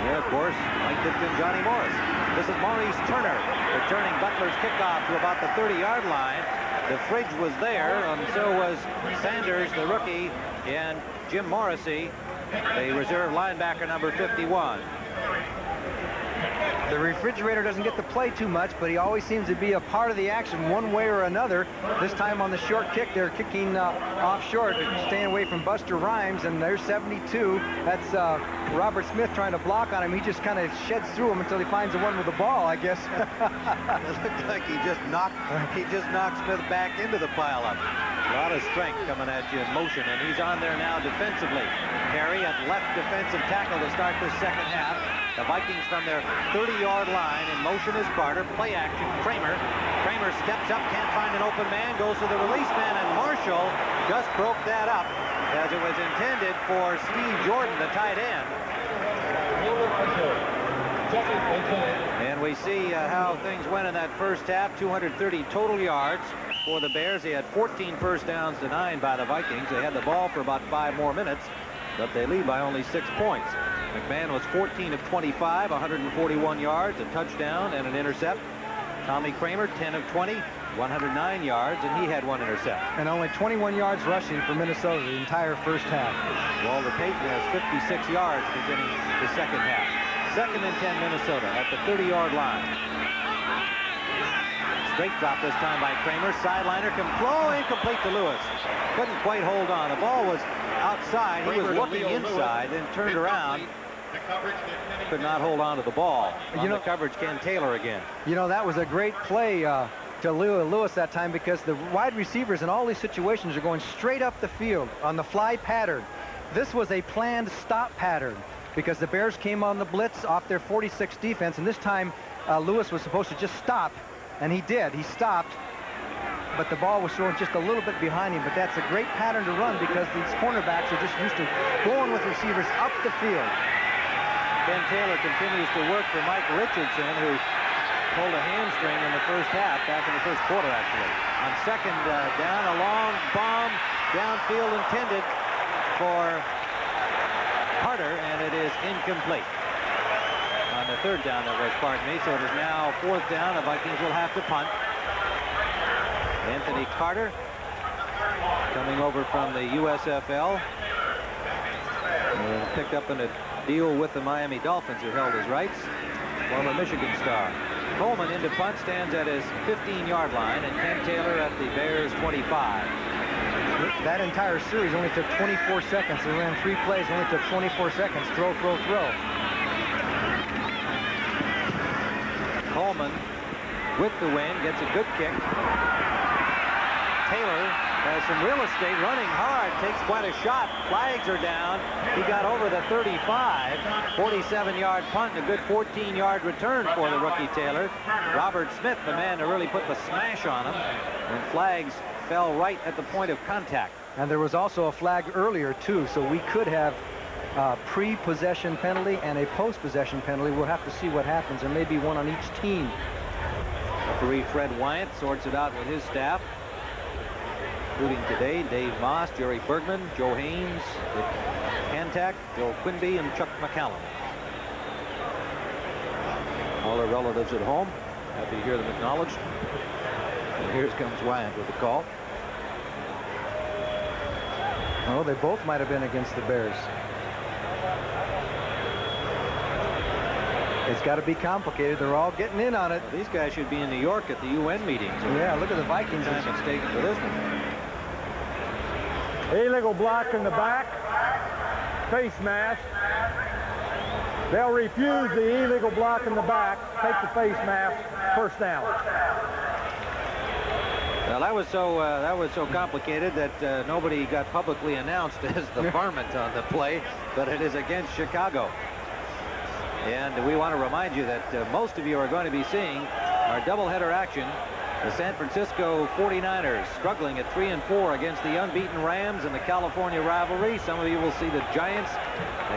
and of course Mike Ditka and Johnny Morris. This is Maurice Turner returning Butler's kickoff to about the 30-yard line. The fridge was there, and so was Sanders, the rookie, and Jim Morrissey, the reserve linebacker, number 51. The refrigerator doesn't get to play too much, but he always seems to be a part of the action one way or another. This time on the short kick, they're kicking off short, staying away from Buster Rhymes, and there's 72. That's Robert Smith trying to block on him. He just kind of sheds through him until he finds the one with the ball, I guess. It looked like he just knocked Smith back into the pileup. A lot of strength coming at you in motion, and he's on there now defensively. Perry at left defensive tackle to start this second half. The Vikings from their 30-yard line. In motion is Carter. Play action, Kramer. Kramer steps up, can't find an open man, goes to the release man, and Marshall just broke that up as it was intended for Steve Jordan, the tight end. And we see how things went in that first half. 230 total yards for the Bears. They had 14 first downs to 9 by the Vikings. They had the ball for about 5 more minutes, but they lead by only 6 points. McMahon was 14 of 25, 141 yards, a touchdown, and an intercept. Tommy Kramer, 10 of 20, 109 yards, and he had 1 interception. And only 21 yards rushing for Minnesota the entire first half. Walter Payton has 56 yards beginning the second half. 2nd and 10 Minnesota at the 30-yard line. Straight drop this time by Kramer. Sideliner incomplete to Lewis. Couldn't quite hold on. The ball was outside. He was looking inside, then turned around. Could not hold on to the ball. On the coverage, Ken Taylor again. You know, that was a great play to Lewis that time, because the wide receivers in all these situations are going straight up the field on the fly pattern. This was a planned stop pattern because the Bears came on the blitz off their 46 defense, and this time Lewis was supposed to just stop, and he did. He stopped, but the ball was thrown just a little bit behind him. But that's a great pattern to run because these cornerbacks are just used to going with receivers up the field. Ben Taylor continues to work for Mike Richardson, who pulled a hamstring in the first half, back in the first quarter, actually. On 2nd down, a long bomb downfield intended for Carter, and it is incomplete. On the 3rd down, that was, pardon me, so it is now 4th down. The Vikings will have to punt. Anthony Carter, coming over from the USFL, picked up in a deal with the Miami Dolphins, who held his rights. Former Michigan star. Coleman into punt, stands at his 15-yard line, and Ken Taylor at the Bears' 25. That entire series only took 24 seconds. They ran 3 plays, only took 24 seconds. Throw, throw, throw. Coleman with the win, gets a good kick. Taylor has some real estate, running hard, takes quite a shot. Flags are down. He got over the 35. 47-yard punt and a good 14-yard return for the rookie Taylor. Robert Smith, the man to really put the smash on him, and flags fell right at the point of contact. And there was also a flag earlier, too, so we could have a pre-possession penalty and a post-possession penalty. We'll have to see what happens. There may be one on each team. Referee Fred Wyant sorts it out with his staff, including today Dave Moss, Jerry Bergman, Joe Haynes, Rick Cantak, Joe Quinby, and Chuck McCallum. All their relatives at home. Happy to hear them acknowledged. And here comes Wyant with the call. Oh, they both might have been against the Bears. It's got to be complicated. They're all getting in on it. Well, these guys should be in New York at the UN meetings. Yeah, look at the Vikings. Time it's taken for this one. Illegal block in the back. Face mask. They'll refuse the illegal block in the back. Take the face mask. First down. Well, that was so complicated that nobody got publicly announced as the varmint on the play, but it is against Chicago. And we want to remind you that most of you are going to be seeing our doubleheader action. The San Francisco 49ers struggling at 3-4 against the unbeaten Rams in the California rivalry. Some of you will see the Giants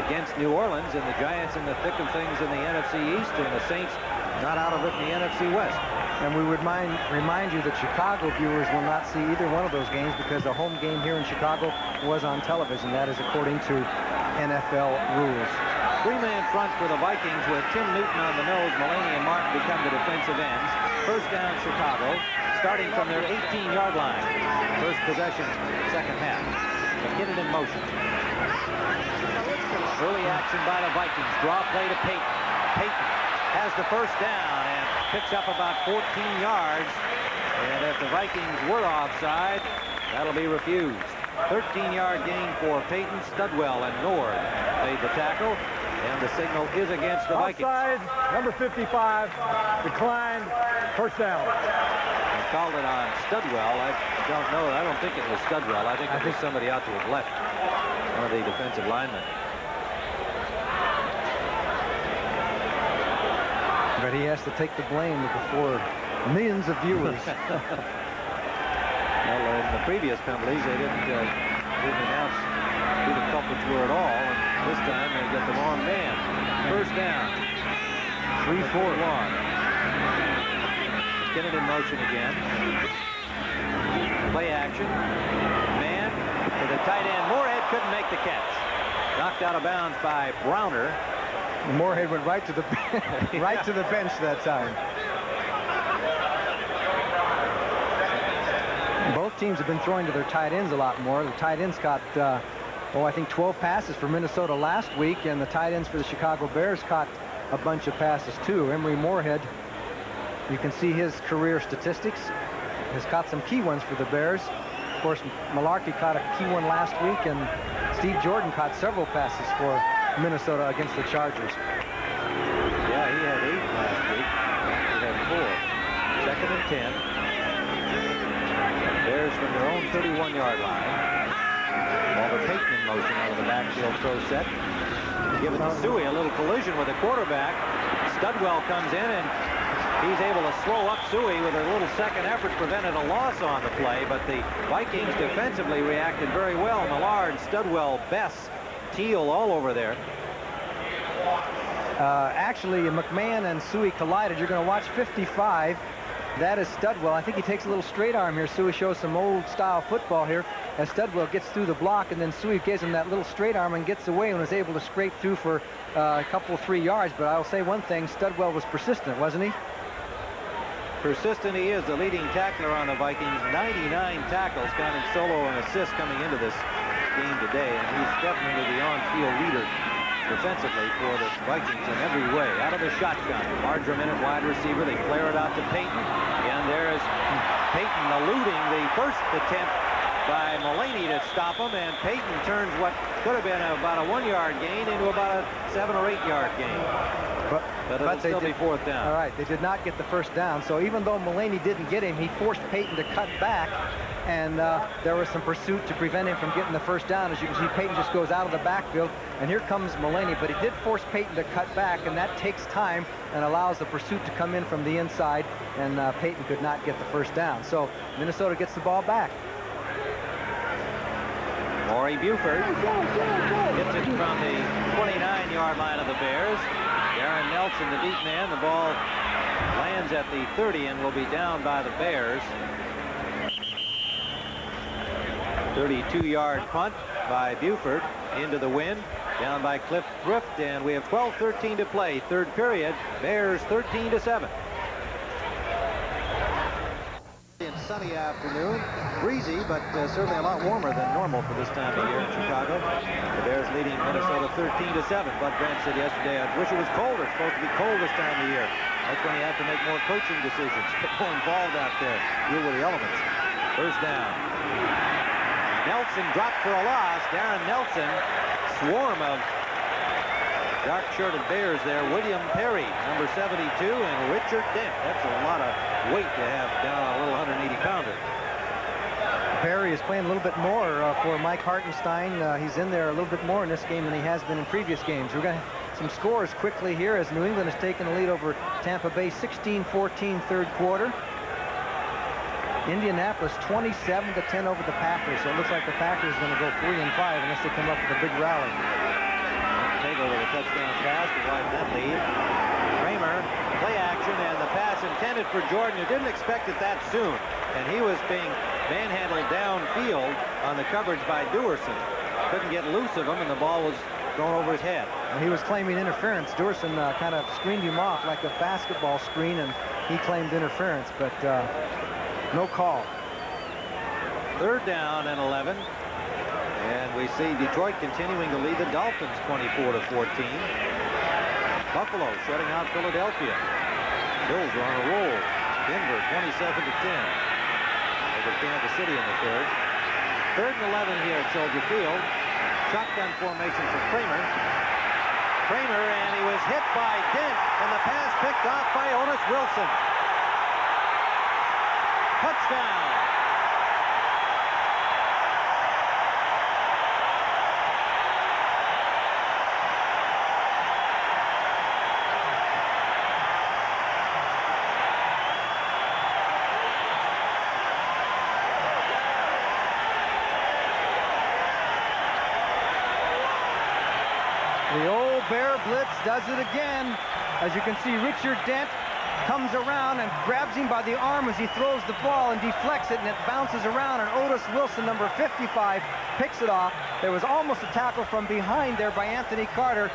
against New Orleans, and the Giants in the thick of things in the NFC East, and the Saints not out of it in the NFC West. And we would remind you that Chicago viewers will not see either one of those games because the home game here in Chicago was on television. That is according to NFL rules. 3-man front for the Vikings with Tim Newton on the nose. Mulaney and Martin become the defensive ends. First down, Chicago, starting from their 18-yard line. First possession, second half. McKinnon in motion. Early action by the Vikings. Draw play to Payton. Payton has the first down and picks up about 14 yards. And if the Vikings were offside, that'll be refused. 13-yard gain for Payton. Studwell and Nord made the tackle. And the signal is against the Vikings. Offside, number 55, declined, first down. They called it on Studwell. I don't know. I don't think it was Studwell. I think it was somebody out to his left, one of the defensive linemen. But he has to take the blame before millions of viewers. Well, in the previous penalties, they didn't announce who the culprits were at all. And this time, they get the wrong man. First down. 3-4-1. Get it in motion again. Play action. Man to the tight end. Moorhead couldn't make the catch. Knocked out of bounds by Browner. Moorhead went right to the bench that time. both teams have been throwing to their tight ends a lot more. The tight ends caught, I think 12 passes for Minnesota last week, and the tight ends for the Chicago Bears caught a bunch of passes too. Emery Moorhead, you can see his career statistics, has caught some key ones for the Bears. Of course, Malarkey caught a key one last week, and Steve Jordan caught several passes for Minnesota against the Chargers. Yeah, he had 8 last week. He had 4. Second and 10. Bears from their own 31-yard line. Walter Payton in motion out of the backfield throw set. Give it to Suey, a little collision with the quarterback. Studwell comes in, and he's able to slow up Suey with a little second effort, prevented a loss on the play, but the Vikings defensively reacted very well. Millard, Studwell, Bess, Teal all over there. Actually, McMahon and Suey collided. You're going to watch 55. That is Studwell. I think he takes a little straight arm here. Suey shows some old-style football here as Studwell gets through the block, and then Suey gives him that little straight arm and gets away and was able to scrape through for a couple, 3 yards. But I'll say one thing, Studwell was persistent, wasn't he? Persistent he is, the leading tackler on the Vikings. 99 tackles, counting solo and assists coming into this game today, and he's definitely the on-field leader defensively for the Vikings in every way. Out of the shotgun, Marjoram in at wide receiver. They flare it out to Payton, and there's Payton eluding the first attempt by Mullaney to stop him, and Payton turns what could have been about a 1-yard gain into about a 7 or 8 yard gain. But it'll still be 4th down. All right, they did not get the first down. So even though Mullaney didn't get him, he forced Payton to cut back, and there was some pursuit to prevent him from getting the first down. As you can see, Payton just goes out of the backfield, and here comes Mullaney, but he did force Payton to cut back, and that takes time and allows the pursuit to come in from the inside, and Payton could not get the first down. So Minnesota gets the ball back. Maury Buford gets it from the 29-yard line of the Bears. Darren Nelson, the deep man. The ball lands at the 30 and will be down by the Bears. 32-yard punt by Buford into the wind. Down by Cliff Thrift, and we have 12:13 to play. Third period. Bears 13-7. Sunny afternoon, breezy, but certainly a lot warmer than normal for this time of year in Chicago. The Bears leading Minnesota 13-7. Bud Grant said yesterday, I wish it was colder. It's supposed to be cold this time of year. That's when you have to make more coaching decisions, get more involved out there, deal with the elements. First down. Nelson dropped for a loss. Darren Nelson, swarm of dark-shirted Bears there. William Perry, number 72, and Richard Dent. That's a lot of weight to have down on a little 180-pounder. Perry is playing a little bit more for Mike Hartenstein. He's in there a little bit more in this game than he has been in previous games. We're going to have some scores quickly here as New England has taken the lead over Tampa Bay 16-14 third quarter. Indianapolis 27-10 over the Packers. So it looks like the Packers are going to go 3-5 unless they come up with a big rally. Taylor with a touchdown pass to widen that lead. Kramer, play action, and the pass intended for Jordan, who didn't expect it that soon. And he was being manhandled downfield on the coverage by Duerson. Couldn't get loose of him, and the ball was thrown over his head. And he was claiming interference. Duerson kind of screened him off like a basketball screen, and he claimed interference, but no call. Third down and 11. And we see Detroit continuing to lead the Dolphins 24-14. Buffalo shutting out Philadelphia. Bills are on a roll. Denver 27-10 over Kansas City in the third. Third and 11 here at Soldier Field. Shotgun formation for Kramer. Kramer, and he was hit by Dent, and the pass picked off by Otis Wilson. Touchdown. The old Bear blitz does it again. As you can see, Richard Dent comes around and grabs him by the arm as he throws the ball and deflects it, and it bounces around, and Otis Wilson, number 55, picks it off. There was almost a tackle from behind there by Anthony Carter,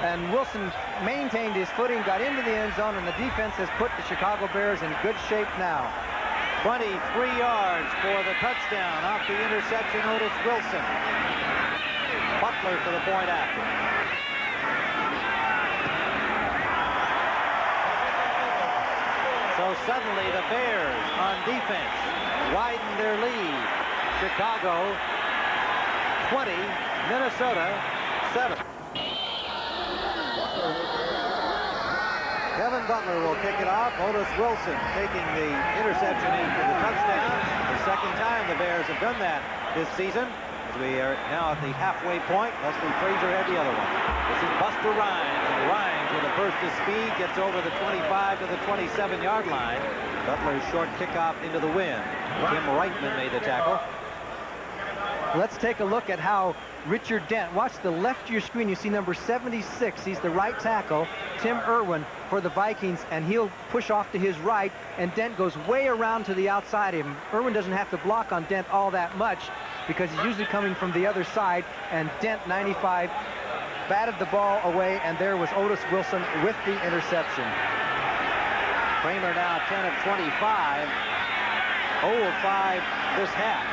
and Wilson maintained his footing, got into the end zone, and the defense has put the Chicago Bears in good shape now. 23 yards for the touchdown off the interception. Otis Wilson. Butler for the point after. So suddenly the Bears on defense widen their lead. Chicago 20, Minnesota 7. Kevin Butler will kick it off. Otis Wilson taking the interception in for the touchdown. The second time the Bears have done that this season. As we are now at the halfway point, Leslie Frazier had the other one. This is Buster Rhymes, and Rhymes with a burst of speed gets over the 25 to the 27-yard line. Butler's short kickoff into the wind. Tim Reitman made the tackle. Let's take a look at how Richard Dent, watch the left of your screen, you see number 76, he's the right tackle, Tim Irwin for the Vikings, and he'll push off to his right, and Dent goes way around to the outside of him. Irwin doesn't have to block on Dent all that much because he's usually coming from the other side, and Dent, 95, batted the ball away, and there was Otis Wilson with the interception. Kramer now 10 of 25, 0 of 5 this half.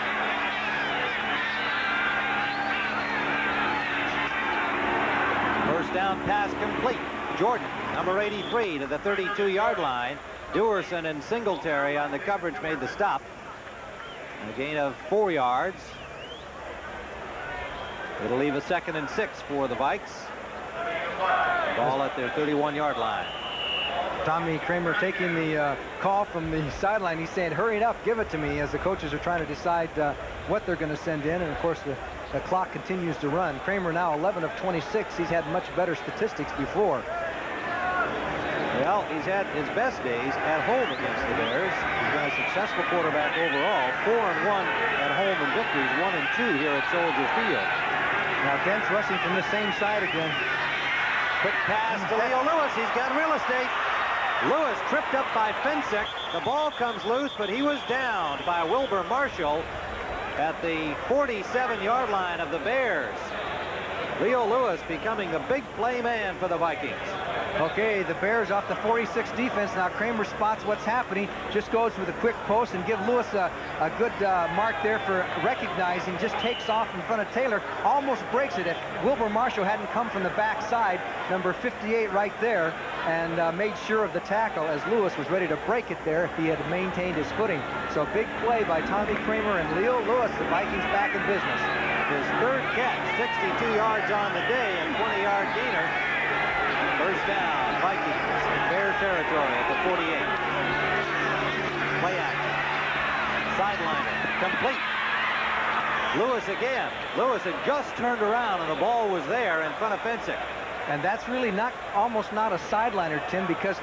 First down pass complete. Jordan, number 83, to the 32-yard line. Dewerson and Singletary on the coverage made the stop. A gain of 4 yards. It'll leave a 2nd and 6 for the Vikes. Ball at their 31-yard line. Tommy Kramer taking the call from the sideline. He's saying, hurry it up, give it to me, as the coaches are trying to decide what they're going to send in. And, of course, the clock continues to run. Kramer now 11 of 26. He's had much better statistics before. Well, he's had his best days at home against the Bears. He's been a successful quarterback overall. 4-1 at home in victories, 1-2 here at Soldier Field. Now Dent's rushing from the same side again. Quick pass to Leo Lewis. He's got real estate. Lewis tripped up by Fensick. The ball comes loose, but he was downed by Wilbur Marshall at the 47-yard line of the Bears. Leo Lewis becoming the big play man for the Vikings. Okay, the Bears off the 46 defense. Now Kramer spots what's happening, just goes with a quick post and give Lewis a good mark there for recognizing, just takes off in front of Taylor, almost breaks it. If Wilbur Marshall hadn't come from the backside, number 58 right there, and made sure of the tackle as Lewis was ready to break it there if he had maintained his footing. So big play by Tommy Kramer and Leo Lewis, the Vikings back in business. His third catch, 62 yards on the day and 20-yard gainer. First down, Vikings in Bear territory at the 48. Play action. Sideliner, complete. Lewis again. Lewis had just turned around and the ball was there in front of Fensick. And that's really almost not a sideliner, Tim, because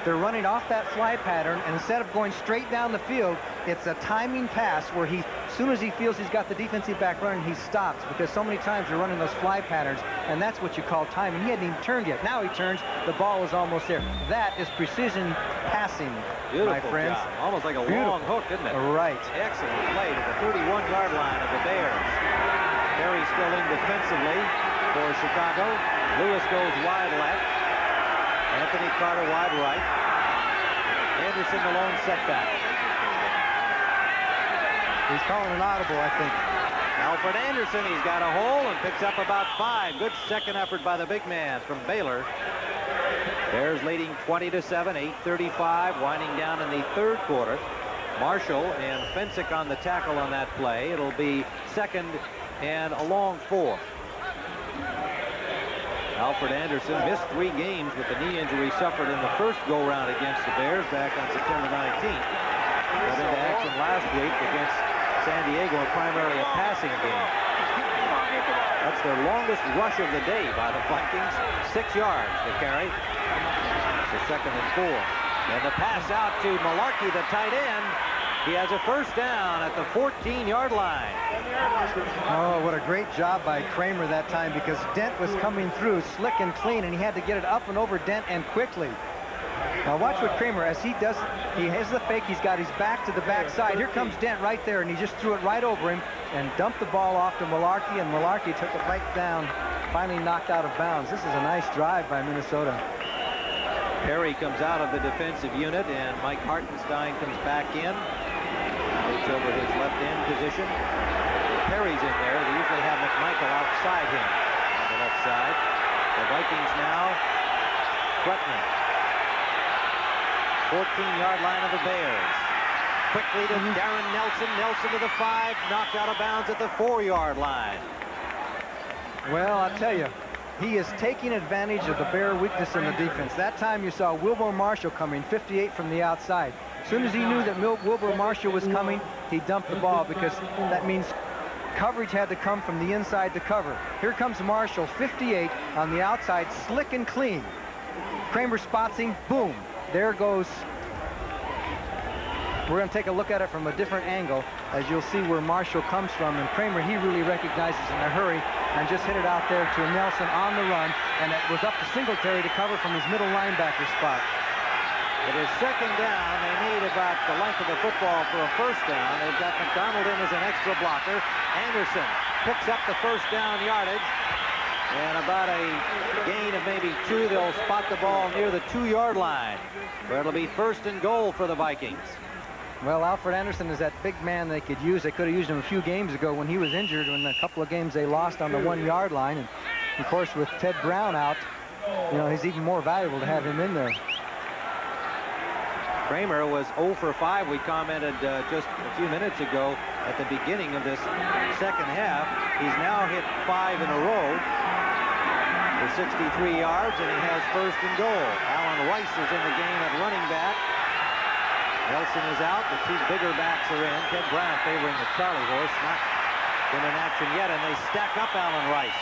they're running off that fly pattern, and instead of going straight down the field, it's a timing pass where as soon as he feels he's got the defensive back running, he stops, because so many times they're running those fly patterns, and that's what you call timing. He hadn't even turned yet. Now he turns, the ball is almost there. That is precision passing, Beautiful my friends. Job. Almost like a long hook, isn't it? Right. Excellent play to the 31-yard line of the Bears. Perry still in defensively for Chicago. Lewis goes wide left. Anthony Carter wide right. Anderson the lone setback. He's calling an audible, I think. Alfred Anderson, he's got a hole and picks up about 5. Good second effort by the big man from Baylor. Bears leading 20-7, 8:35, winding down in the third quarter. Marshall and Fensick on the tackle on that play. It'll be 2nd and a long 4. Alfred Anderson missed 3 games with the knee injury suffered in the first go-round against the Bears back on September 19th. Got into action last week against San Diego, primarily a passing game. That's their longest rush of the day by the Vikings. 6 yards to carry. So 2nd and 4. And the pass out to Malarkey, the tight end. He has a first down at the 14-yard line. Oh, what a great job by Kramer that time, because Dent was coming through slick and clean, and he had to get it up and over Dent and quickly. Now watch what Kramer, as he does, he has the fake, he's got his back to the backside. Here comes Dent right there, and he just threw it right over him and dumped the ball off to Malarkey, and Malarkey took it right down, finally knocked out of bounds. This is a nice drive by Minnesota. Perry comes out of the defensive unit, and Mike Hartenstein comes back in. over his left end position. Perry's in there. They usually have McMichael outside him on the left side. The Vikings now threatening. 14-yard line of the Bears. Quickly to Darren Nelson. Nelson to the 5, knocked out of bounds at the 4-yard line. Well, I'll tell you, he is taking advantage of the Bear weakness in the defense. That time you saw Wilbur Marshall coming, 58 from the outside. As soon as he knew that Wilbur Marshall was coming, he dumped the ball because that means coverage had to come from the inside to cover. Here comes Marshall, 58 on the outside, slick and clean. Kramer spots him, boom. There goes. We're going to take a look at it from a different angle as you'll see where Marshall comes from. And Kramer, he really recognizes in a hurry and just hit it out there to Nelson on the run. And it was up to Singletary to cover from his middle linebacker spot. It is second down. They need about the length of the football for a first down. They've got McDonald in as an extra blocker. Anderson picks up the first down yardage. And about a gain of maybe 2, they'll spot the ball near the 2-yard line, where it'll be first and goal for the Vikings. Well, Alfred Anderson is that big man they could use. They could have used him a few games ago when he was injured in a couple of games they lost on the 1-yard line. And, of course, with Ted Brown out, you know, he's even more valuable to have him in there. Kramer was 0 for 5. We commented just a few minutes ago at the beginning of this second half. He's now hit 5 in a row for 63 yards, and he has first and goal. Alan Rice is in the game at running back. Nelson is out. The 2 bigger backs are in. Ted Brown favoring the Charlie horse. Not been in action yet, and they stack up Alan Rice.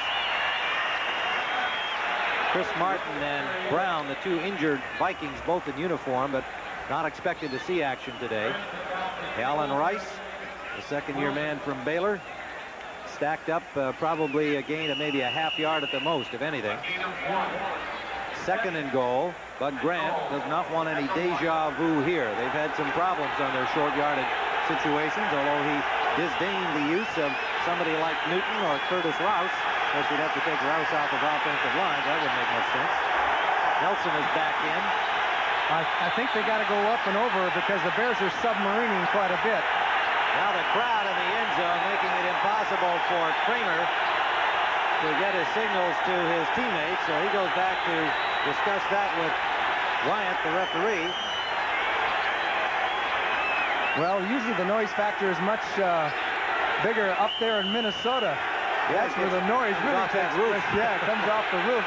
Chris Martin and Brown, the 2 injured Vikings, both in uniform, but not expected to see action today. Alan Rice, the second-year man from Baylor, stacked up probably a gain of maybe a half yard at the most, if anything. Second and goal. Bud Grant does not want any deja vu here. They've had some problems on their short yardage situations, although he disdained the use of somebody like Newton or Curtis Rouse. Of course, you'd have to take Rouse off of offensive lines. That wouldn't make much sense. Nelson is back in. I think they got to go up and over because the Bears are submarining quite a bit. Now the crowd in the end zone making it impossible for Kramer to get his signals to his teammates, so he goes back to discuss that with Wyant, the referee. Well, usually the noise factor is much bigger up there in Minnesota. That's where the noise really takes place. Yeah, it comes off the roof.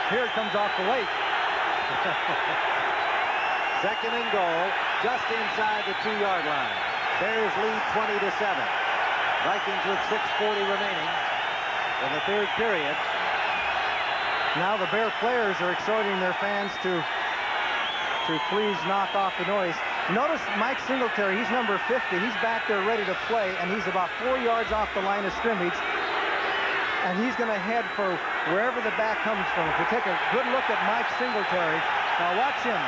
Here it comes off the lake. Second and goal, just inside the 2-yard line. Bears lead 20-7. Vikings with 6:40 remaining in the third period. Now the Bear players are exhorting their fans to please knock off the noise. Notice Mike Singletary, he's number 50. He's back there ready to play, and he's about 4 yards off the line of scrimmage. And he's going to head for wherever the back comes from. If we take a good look at Mike Singletary, now watch him.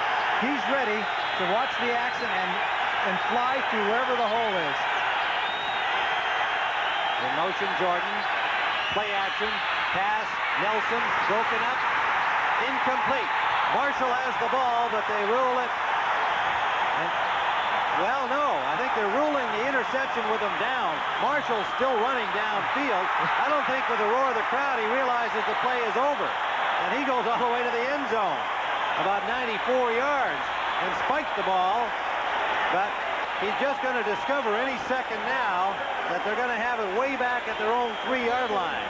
He's ready to watch the action and fly through wherever the hole is. In motion, Jordan. Play action. Pass. Nelson. Broken up. Incomplete. Marshall has the ball, but they rule it. And, well, no. I think they're ruling the interception with him down. Marshall's still running downfield. I don't think with the roar of the crowd he realizes the play is over. And he goes all the way to the end zone. About 94 yards and spiked the ball. But he's just going to discover any second now that they're going to have it way back at their own 3-yard line.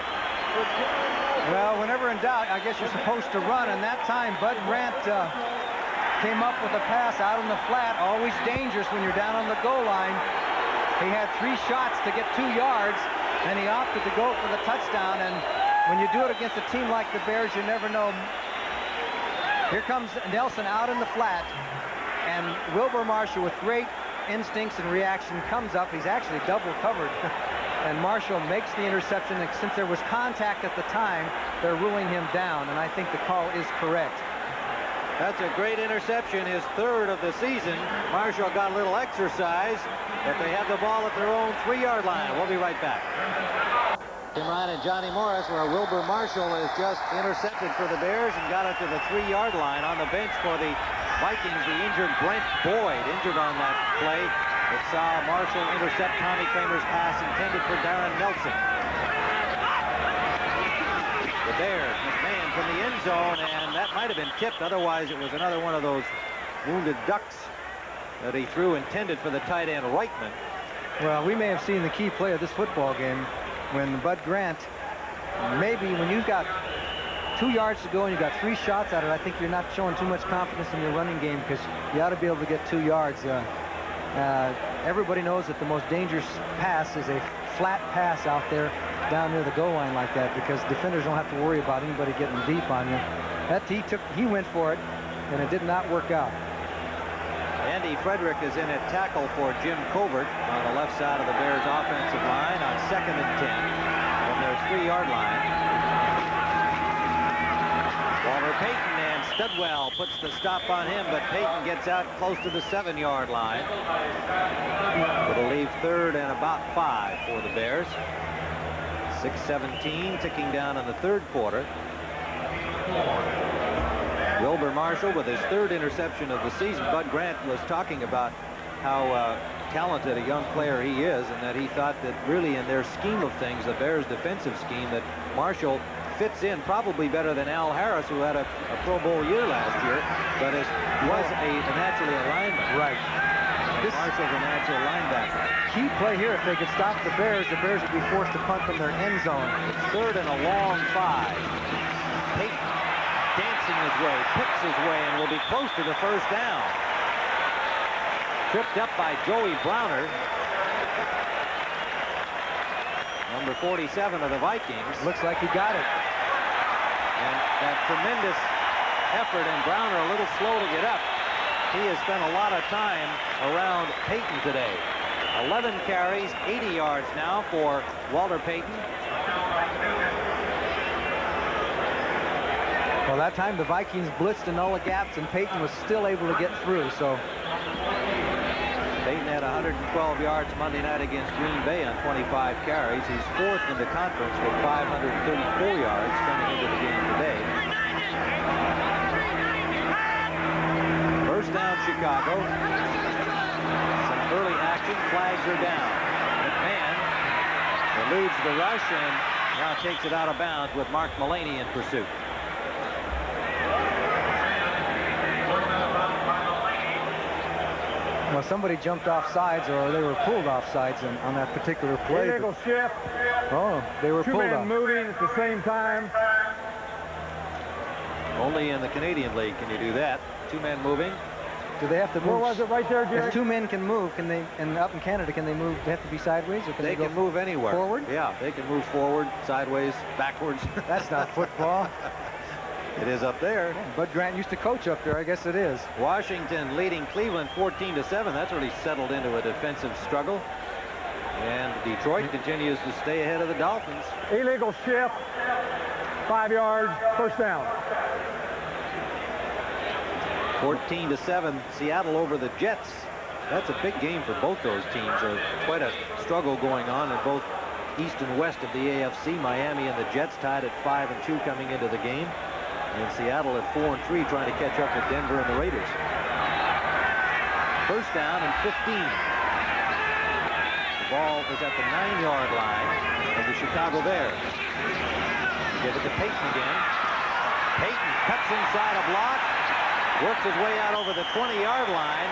Well, whenever in doubt, I guess you're supposed to run. And that time, Bud Grant came up with a pass out in the flat. Always dangerous when you're down on the goal line. He had 3 shots to get 2 yards, and he opted to go for the touchdown. And when you do it against a team like the Bears, you never know. Here comes Nelson out in the flat, and Wilbur Marshall with great instincts and reaction comes up. He's actually double covered. And Marshall makes the interception. And since there was contact at the time, they're ruling him down, and I think the call is correct. That's a great interception, his 3rd of the season. Marshall got a little exercise, but they have the ball at their own 3-yard line. We'll be right back. Tim Ryan and Johnny Morris, where Wilbur Marshall is just intercepted for the Bears and got it to the 3-yard line. On the bench for the Vikings, the injured Brent Boyd, injured on that play. It saw Marshall intercept Tommy Kramer's pass intended for Darren Nelson. The Bears, McMahon from the end zone, and that might have been tipped. Otherwise, it was another one of those wounded ducks that he threw intended for the tight end Reitman. Well, we may have seen the key play of this football game when Bud Grant, maybe when you've got 2 yards to go and you've got 3 shots at it, I think you're not showing too much confidence in your running game because you ought to be able to get 2 yards. Everybody knows that the most dangerous pass is a flat pass out there down near the goal line like that because defenders don't have to worry about anybody getting deep on you. He went for it, and it did not work out. Andy Frederick is in at tackle for Jim Covert on the left side of the Bears offensive line on 2nd and 10 from their 3-yard line. Walter Payton, and Studwell puts the stop on him, but Payton gets out close to the 7-yard line. It'll leave 3rd and about 5 for the Bears. 6:17 ticking down in the 3rd quarter. Wilbur Marshall with his 3rd interception of the season. Bud Grant was talking about how talented a young player he is, and that he thought that really in their scheme of things, the Bears defensive scheme, that Marshall fits in probably better than Al Harris, who had a Pro Bowl year last year, but was naturally a lineman. Right. Marshall's a natural linebacker. Key play here, if they could stop the Bears would be forced to punt from their end zone. It's 3rd and a long 5. Payton dancing his way, picks his way, and will be close to the 1st down. Tripped up by Joey Browner, number 47 of the Vikings. Looks like he got it. And that tremendous effort, and Browner a little slow to get up. He has spent a lot of time around Payton today. 11 carries, 80 yards now for Walter Payton. Well, that time the Vikings blitzed in all the gaps, and Payton was still able to get through. So Payton had 112 yards Monday night against Green Bay on 25 carries. He's 4th in the conference with 534 yards coming into the game today. 1st down, Chicago. Some early action. Flags are down. McMahon eludes the rush and now takes it out of bounds with Mark Mullaney in pursuit. Well, somebody jumped off sides, or they were pulled off sides on that particular play. Illegal shift. Oh, they were 2 pulled men off. moving at the same time. Only in the Canadian League can you do that. 2 men moving. Do they have to move? Where was it? Right there, Jerry? If 2 men can move, can they? And up in Canada, can they move? They have to be sideways, or can They go can move anywhere. forward? Yeah, they can move forward, sideways, backwards. That's not football. It is up there. Bud Grant used to coach up there. I guess it is. Washington leading Cleveland 14-7. That's really settled into a defensive struggle. And Detroit continues to stay ahead of the Dolphins. Illegal shift. 5 yards. 1st down. 14-7, Seattle over the Jets. That's a big game for both those teams. Quite a struggle going on in both east and west of the AFC. Miami and the Jets tied at 5-2 coming into the game. And Seattle at 4-3 trying to catch up with Denver and the Raiders. 1st down and 15. The ball is at the 9-yard line of the Chicago Bears. Give it to Payton again. Payton cuts inside a block. Works his way out over the 20-yard line.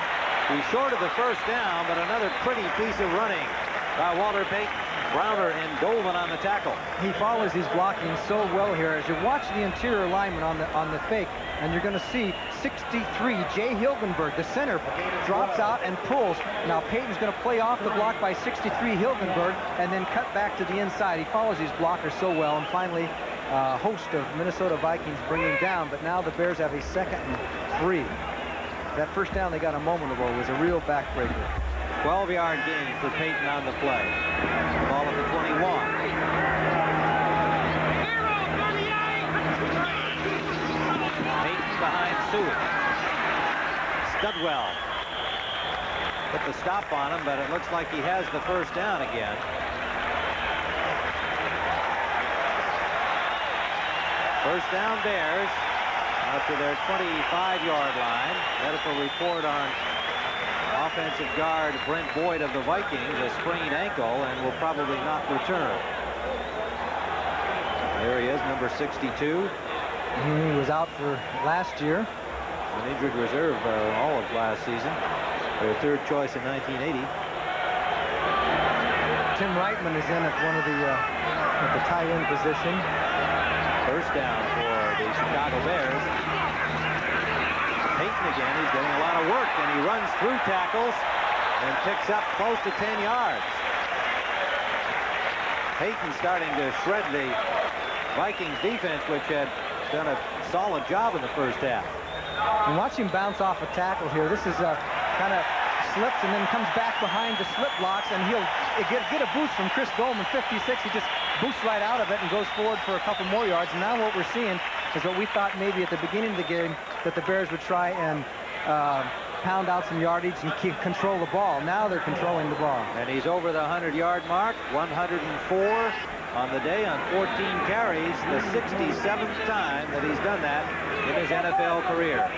He's short of the 1st down, but another pretty piece of running by Walter Payton. Browner and Dolman on the tackle. He follows his blocking so well here. As you watch the interior lineman on the fake, and you're going to see 63, Jay Hilgenberg, the center, drops out and pulls. Now Payton's going to play off the block by 63 Hilgenberg and then cut back to the inside. He follows his blocker so well, and finally a host of Minnesota Vikings bring him down, but now the Bears have a 2nd and 3. That 1st down they got a moment ago was a real backbreaker. 12-yard gain for Payton on the play. The ball at the 21. Payton behind Seward. Studwell put the stop on him, but it looks like he has the 1st down again. First down Bears out to their 25-yard line. Medical report on offensive guard Brent Boyd of the Vikings a sprained ankle and will probably not return. There he is, number 62. He was out for last year. An injured reserve all of last season. Their third choice in 1980. Tim Reitman is in at one of the at the tight end position. First down for the Chicago Bears. Payton again. He's getting a lot of work, and he runs through tackles and picks up close to 10 yards. Payton starting to shred the Vikings defense, which had done a solid job in the first half. And watch him bounce off a tackle here. This is kind of slips and then comes back behind the slip blocks, and he'll get a boost from Chris Goldman, 56. He just boosts right out of it and goes forward for a couple more yards. And now what we're seeing is what we thought maybe at the beginning of the game, that the Bears would try and pound out some yardage and control the ball. Now they're controlling the ball. And he's over the 100-yard mark, 104 on the day on 14 carries, the 67th time that he's done that in his NFL career.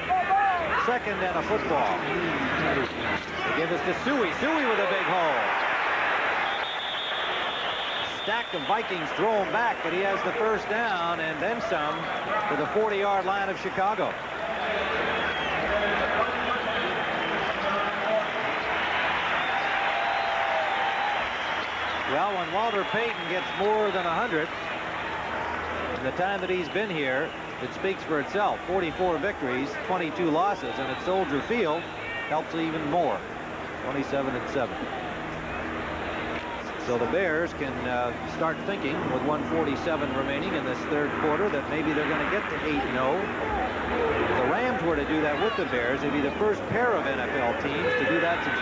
Second and a football. They give us to Suey. Suey with a big hole. Stack of Vikings throw him back, but he has the first down and then some to the 40-yard line of Chicago. Well, when Walter Payton gets more than 100 in the time that he's been here, it speaks for itself. 44 victories, 22 losses, and at Soldier Field helps even more. 27-7. So the Bears can start thinking with 147 remaining in this third quarter that maybe they're going to get to 8-0. If the Rams were to do that with the Bears, it'd be the first pair of NFL teams to do that since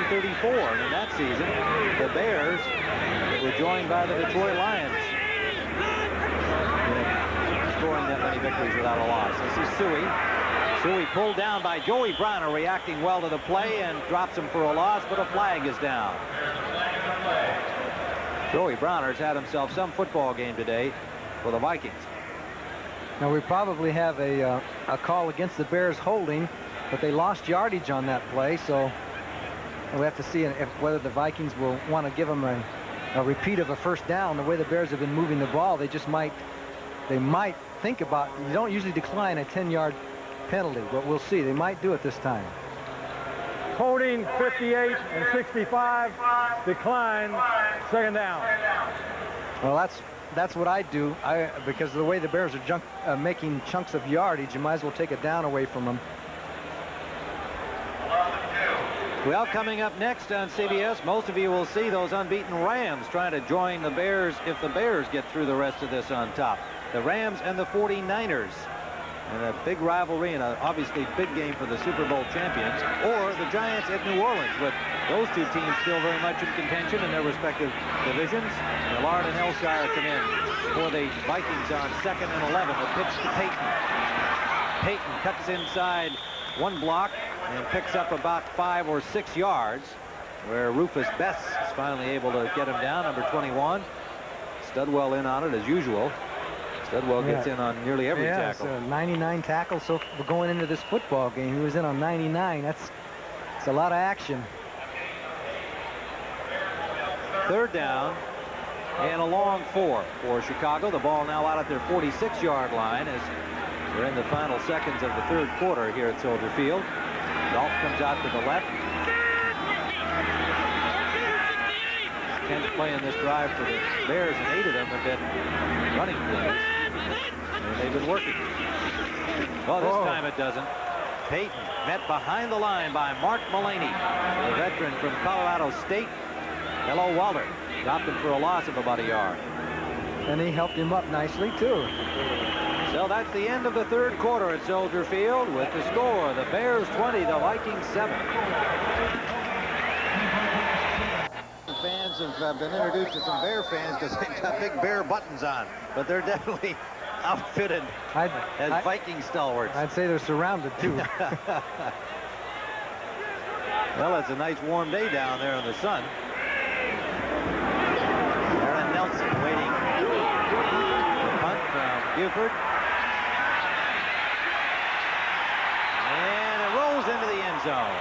1934. And in that season, the Bears were joined by the Detroit Lions, scoring that many victories without a loss. This is Suey. Suey pulled down by Joey Browner, reacting well to the play and drops him for a loss, but a flag is down. Joey Browner's had himself some football game today for the Vikings. Now we probably have a call against the Bears holding, but they lost yardage on that play, so we have to see whether the Vikings will want to give them a repeat of a first down. The way the Bears have been moving the ball, they might think about, you don't usually decline a 10-yard penalty, but we'll see. They might do it this time. Holding 58 and 65, decline, second down. Well, that's what I do. Because of the way the Bears are making chunks of yardage, you might as well take it down away from them. Well, coming up next on CBS, most of you will see those unbeaten Rams trying to join the Bears if the Bears get through the rest of this on top. The Rams and the 49ers. And a big rivalry and obviously big game for the Super Bowl champions, or the Giants at New Orleans, with those two teams still very much in contention in their respective divisions. Millard and Elshire come in for the Vikings on 2nd and 11. The pitch to Payton. Payton cuts inside one block and picks up about 5 or 6 yards, where Rufus Bess is finally able to get him down, number 21. Studwell in on it as usual. Studwell gets in on nearly every tackle. 99 tackles so going into this football game. He was in on 99. That's a lot of action. Third down and a long 4 for Chicago. The ball now out at their 46-yard line as we're in the final seconds of the third quarter here at Soldier Field. Dolph comes out to the left. Kent's playing this drive for the Bears, and 8 of them have been running plays. And they've been working. Well, this time it doesn't. Payton met behind the line by Mark Mullaney, the veteran from Colorado State. Hello, Walter. Dropped him for a loss of about a yard. And he helped him up nicely, too. So that's the end of the third quarter at Soldier Field with the score. The Bears 20, the Vikings 7. Fans have been introduced to some Bear fans because they've got big Bear buttons on, but they're definitely outfitted as Viking stalwarts. I'd say they're surrounded too. Well, it's a nice warm day down there in the sun. Aaron Nelson waiting. The punt from Buford. And it rolls into the end zone.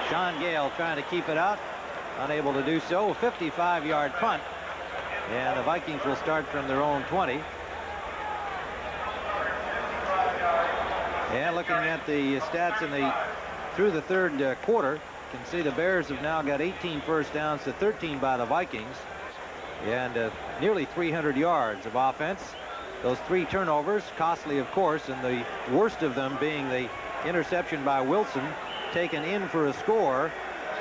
Sean Gale trying to keep it out. Unable to do so. A 55-yard punt. And the Vikings will start from their own 20. And looking at the stats through the third quarter, you can see the Bears have now got 18 first downs to 13 by the Vikings. And nearly 300 yards of offense. Those 3 turnovers, costly of course, and the worst of them being the interception by Wilson, taken in for a score,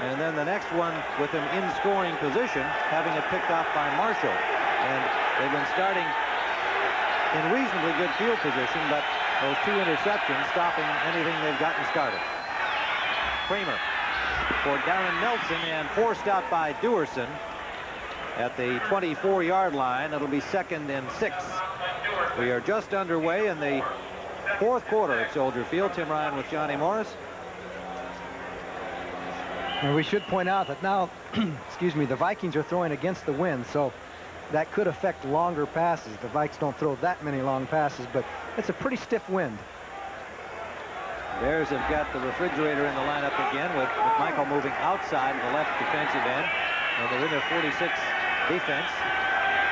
and then the next one with him in scoring position, having it picked off by Marshall. And they've been starting in reasonably good field position, but those 2 interceptions stopping anything they've gotten started. Kramer for Darren Nelson, and forced out by Dewerson at the 24-yard line. It'll be 2nd and 6. We are just underway in the 4th quarter at Soldier Field. Tim Ryan with Johnny Morris. And we should point out that now, excuse me, the Vikings are throwing against the wind, so that could affect longer passes. The Vikes don't throw that many long passes, but it's a pretty stiff wind. Bears have got the refrigerator in the lineup again, with Michael moving outside the left defensive end. And they're in their 46 defense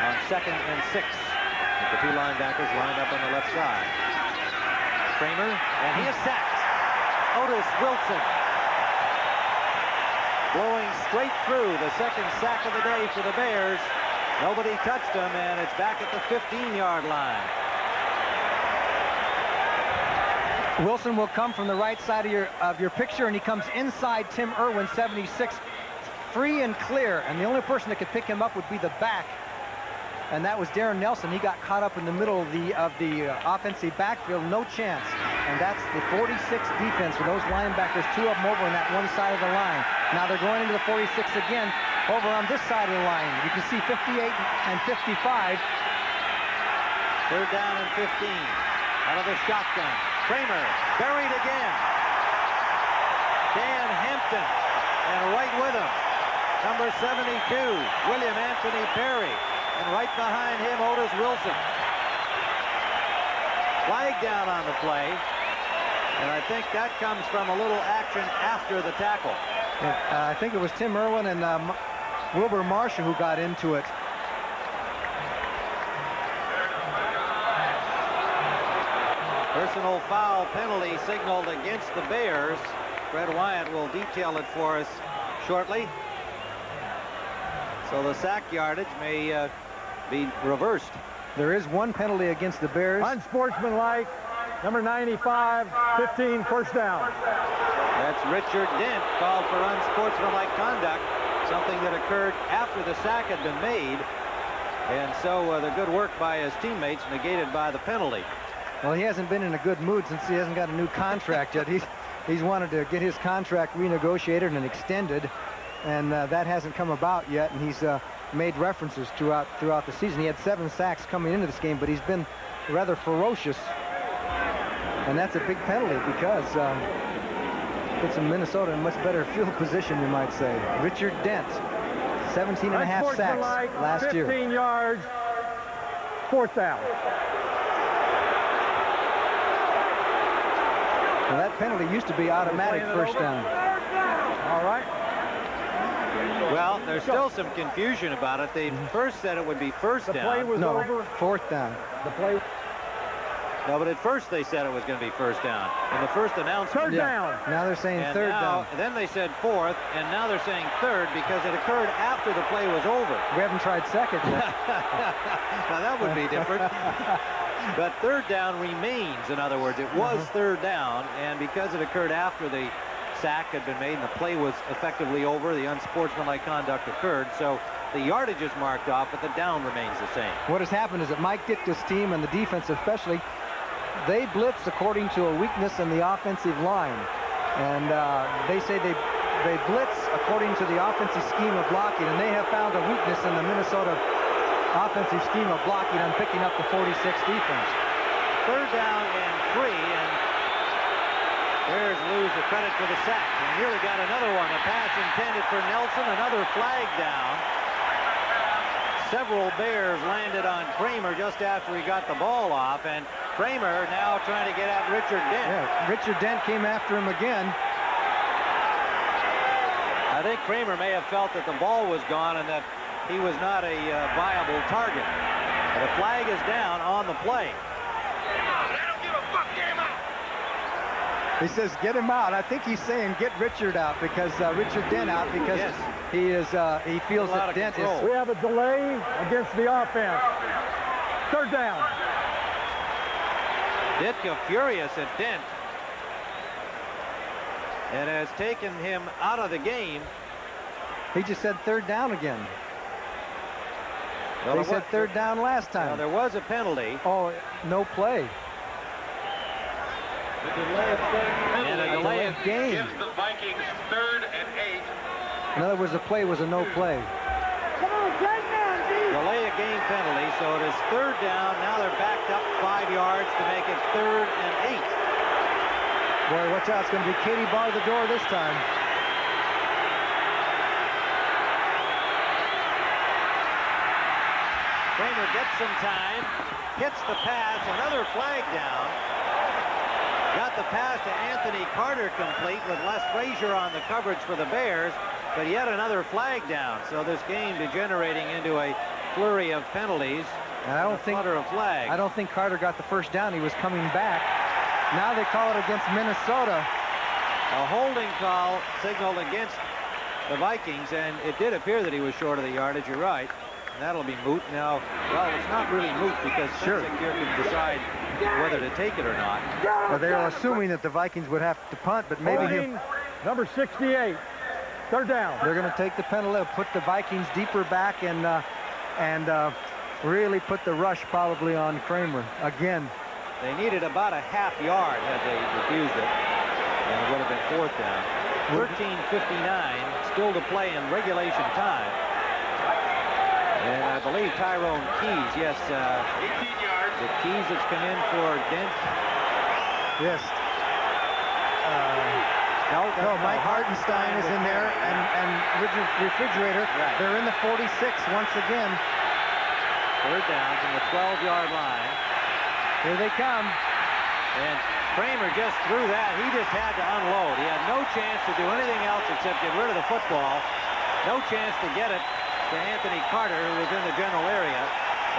on 2nd and 6. With the 2 linebackers lined up on the left side. Kramer, and he is sacked. Otis Wilson blowing straight through, the 2nd sack of the day for the Bears. Nobody touched him, and it's back at the 15-yard line. Wilson will come from the right side of your picture, and he comes inside Tim Irwin, 76, free and clear. And the only person that could pick him up would be the back, and that was Darren Nelson. He got caught up in the middle of the offensive backfield, no chance. And that's the 46 defense for those linebackers, 2 of them over on that one side of the line. Now they're going into the 46 again over on this side of the line. You can see 58 and 55. 3rd down and 15. Out of the shotgun. Kramer buried again. Dan Hampton, and right with him, number 72, William Anthony Perry, and right behind him, Otis Wilson. Flag down on the play, and I think that comes from a little action after the tackle. I think it was Tim Irwin and Wilbur Marshall who got into it. Personal foul penalty signaled against the Bears. Fred Wyatt will detail it for us shortly. So the sack yardage may be reversed. There is 1 penalty against the Bears. Unsportsmanlike, number 95, 15, first down. That's Richard Dent, called for unsportsmanlike conduct, something that occurred after the sack had been made. And so the good work by his teammates negated by the penalty. Well, he hasn't been in a good mood since he hasn't got a new contract yet. He's wanted to get his contract renegotiated and extended, and that hasn't come about yet. And he's made references throughout the season. He had 7 sacks coming into this game, but he's been rather ferocious, and that's a big penalty because puts Minnesota in much better field position, you might say. Richard Dent, 17 and a half sacks last year. 15 yards, 4th down. Well, that penalty used to be automatic first down. All right. Well, there's still some confusion about it. They first said it would be first down. The play was over. 4th down. The play. No, but at first they said it was going to be first down. In the first announcement. 3rd down. Now they're saying And 3rd now, down. then they said 4th, and now they're saying 3rd because it occurred after the play was over. We haven't tried 2nd yet. Now that would be different. But 3rd down remains. In other words, it was 3rd down, and because it occurred after the sack had been made and the play was effectively over, the unsportsmanlike conduct occurred. So the yardage is marked off, but the down remains the same. What has happened is that Mike Ditka's team, and the defense especially, they blitz according to a weakness in the offensive line. And they say they blitz according to the offensive scheme of blocking, and they have found a weakness in the Minnesota offensive scheme of blocking on picking up the 46 defense. 3rd down and 3, and Bears lose the credit for the sack. And nearly got another one. A pass intended for Nelson, another flag down. Several Bears landed on Kramer just after he got the ball off, and Kramer now trying to get at Richard Dent. Yeah, Richard Dent came after him again. I think Kramer may have felt that the ball was gone and that he was not a viable target. But a flag is down on the play. He says, get him out. I think he's saying get Richard out because Richard Dent out because Yes. he feels that Dent is. We have a delay against the offense. Third down. Ditka furious at Dent. It has taken him out of the game. He just said third down again. Well, They it said was- third down last Well, time. there was a penalty. Oh, no play. And a delay of game. Gives the Vikings 3rd and 8. In other words, the play was a no play. delay of game penalty, so it is third down. Now they're backed up 5 yards to make it 3rd and 8. Boy, watch out. It's going to be Katie bar the door this time. Kramer gets some time, hits the pass, another flag down. Got the pass to Anthony Carter complete with Les Frazier on the coverage for the Bears, but yet another flag down. So this game degenerating into a flurry of penalties. And I don't think flutter of flags. I don't think Carter got the first down. He was coming back. Now they call it against Minnesota. A holding call signaled against the Vikings, and it did appear that he was short of the yardage. You're right. And that'll be moot. Now, well, it's not really moot because Sensik here can decide whether to take it or not. Well, they are assuming that the Vikings would have to punt, but maybe Holding, number 68. Third down. they're going to take the penalty, put the Vikings deeper back, and really put the rush probably on Kramer again. They needed about a half yard had they refused it, and it would have been 4th down. 13:59 still to play in regulation time. And I believe Tyrone Keys, yes, 18 yards. the Keys that's come in for Dent. Yes. No, Mike Hartenstein is in there, and Richard Refrigerator. Right. They're in the 46 once again. 3rd down from the 12-yard line. Here they come. And Kramer just threw that. He just had to unload. He had no chance to do anything else except get rid of the football. No chance to get it to Anthony Carter, who was in the general area.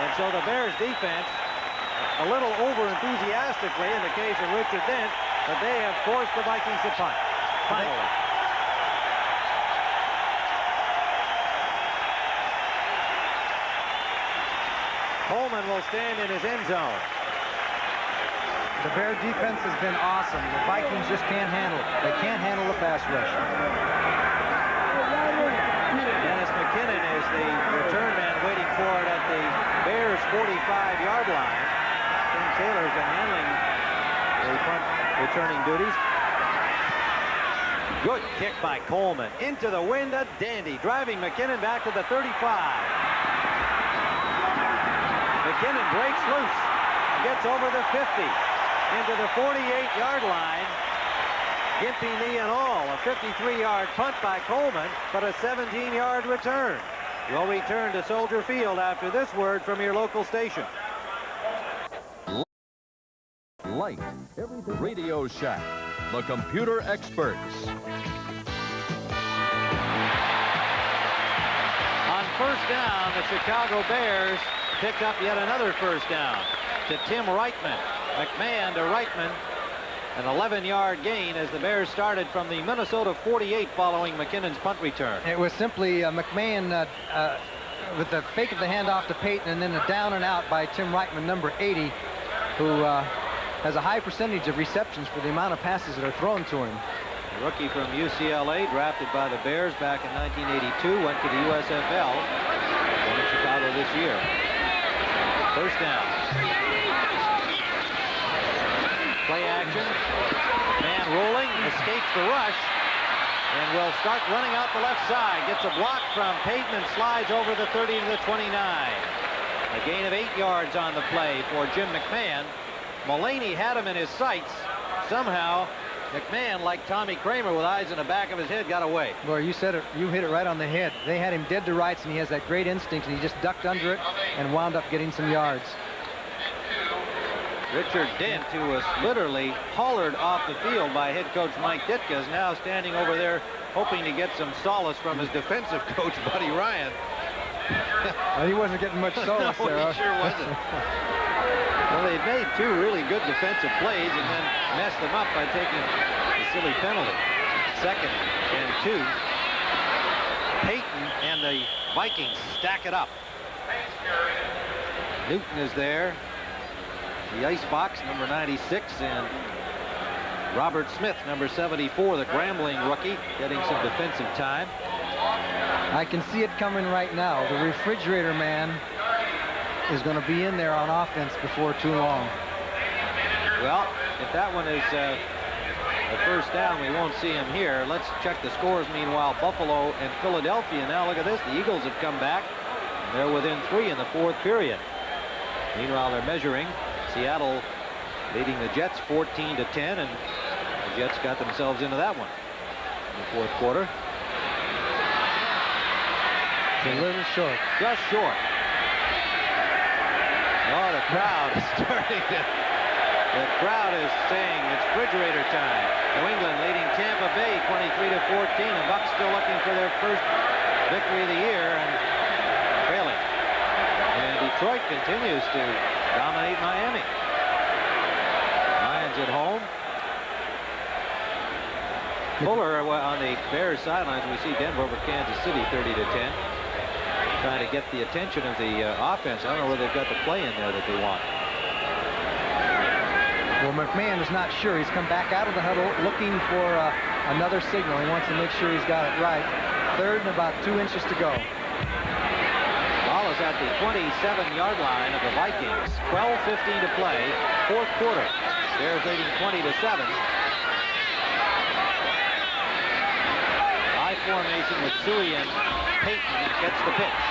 And so the Bears defense, a little over-enthusiastically in the case of Richard Dent, but they have forced the Vikings to punt. Finally. Coleman will stand in his end zone. The Bear defense has been awesome. The Vikings just can't handle it. They can't handle the pass rush. Dennis McKinnon is the return man waiting for it at the Bears' 45-yard line. Tim Taylor's been handling the punt returning duties. Good kick by Coleman. Into the wind, a dandy, driving McKinnon back to the 35. McKinnon breaks loose, gets over the 50, into the 48-yard line. Gimpy knee and all, a 53-yard punt by Coleman, but a 17-yard return. We'll return to Soldier Field after this word from your local station. Light, Radio Shack, the computer experts. On 1st down, the Chicago Bears pick up yet another 1st down to Tim Reitman. McMahon to Reitman. An 11-yard gain as the Bears started from the Minnesota 48 following McKinnon's punt return. It was simply McMahon with the fake of the handoff to Payton and then a down and out by Tim Reitman, number 80, who has a high percentage of receptions for the amount of passes that are thrown to him. A rookie from UCLA, drafted by the Bears back in 1982, went to the USFL in Chicago this year. 1st down. Play action. Man rolling, escapes the rush, and will start running out the left side. Gets a block from Payton and slides over the 30 to the 29. A gain of 8 yards on the play for Jim McMahon. Mullaney had him in his sights. Somehow, McMahon, like Tommy Kramer with eyes in the back of his head, got away. Boy, you said it. You hit it right on the head. They had him dead to rights, and he has that great instinct, and he just ducked under it and wound up getting some yards. Richard Dent, who was literally hollered off the field by head coach Mike Ditka, is now standing over there hoping to get some solace from his defensive coach, Buddy Ryan. He wasn't getting much solace No, there. he sure wasn't. Well, they'd made 2 really good defensive plays and then messed them up by taking a silly penalty. 2nd and 2. Peyton and the Vikings stack it up. Newton is there. The icebox, number 96, and Robert Smith, number 74, the Grambling rookie, getting some defensive time. I can see it coming right now. The refrigerator man is going to be in there on offense before too long. Well, if that one is a first down, we won't see him here. Let's check the scores. Meanwhile, Buffalo and Philadelphia. Now look at this. The Eagles have come back. And they're within 3 in the 4th period. Meanwhile, they're measuring. Seattle leading the Jets 14-10, and the Jets got themselves into that one in the 4th quarter. It's a little short. Just short. Oh, the crowd is starting to... The crowd is saying it's refrigerator time. New England leading Tampa Bay 23-14. The Bucs still looking for their first victory of the year and failing. And Detroit continues to dominate Miami. Lions at home. Fuller on the Bears sidelines. We see Denver over Kansas City 30-10. Trying to get the attention of the offense. I don't know whether they've got the play in there that they want. Well, McMahon is not sure. He's come back out of the huddle looking for another signal. He wants to make sure he's got it right. 3rd and about 2 inches to go. Ball is at the 27-yard line of the Vikings. 12:15 to play. 4th quarter. Bears leading 20-7. High formation with Suey and Peyton gets the pitch.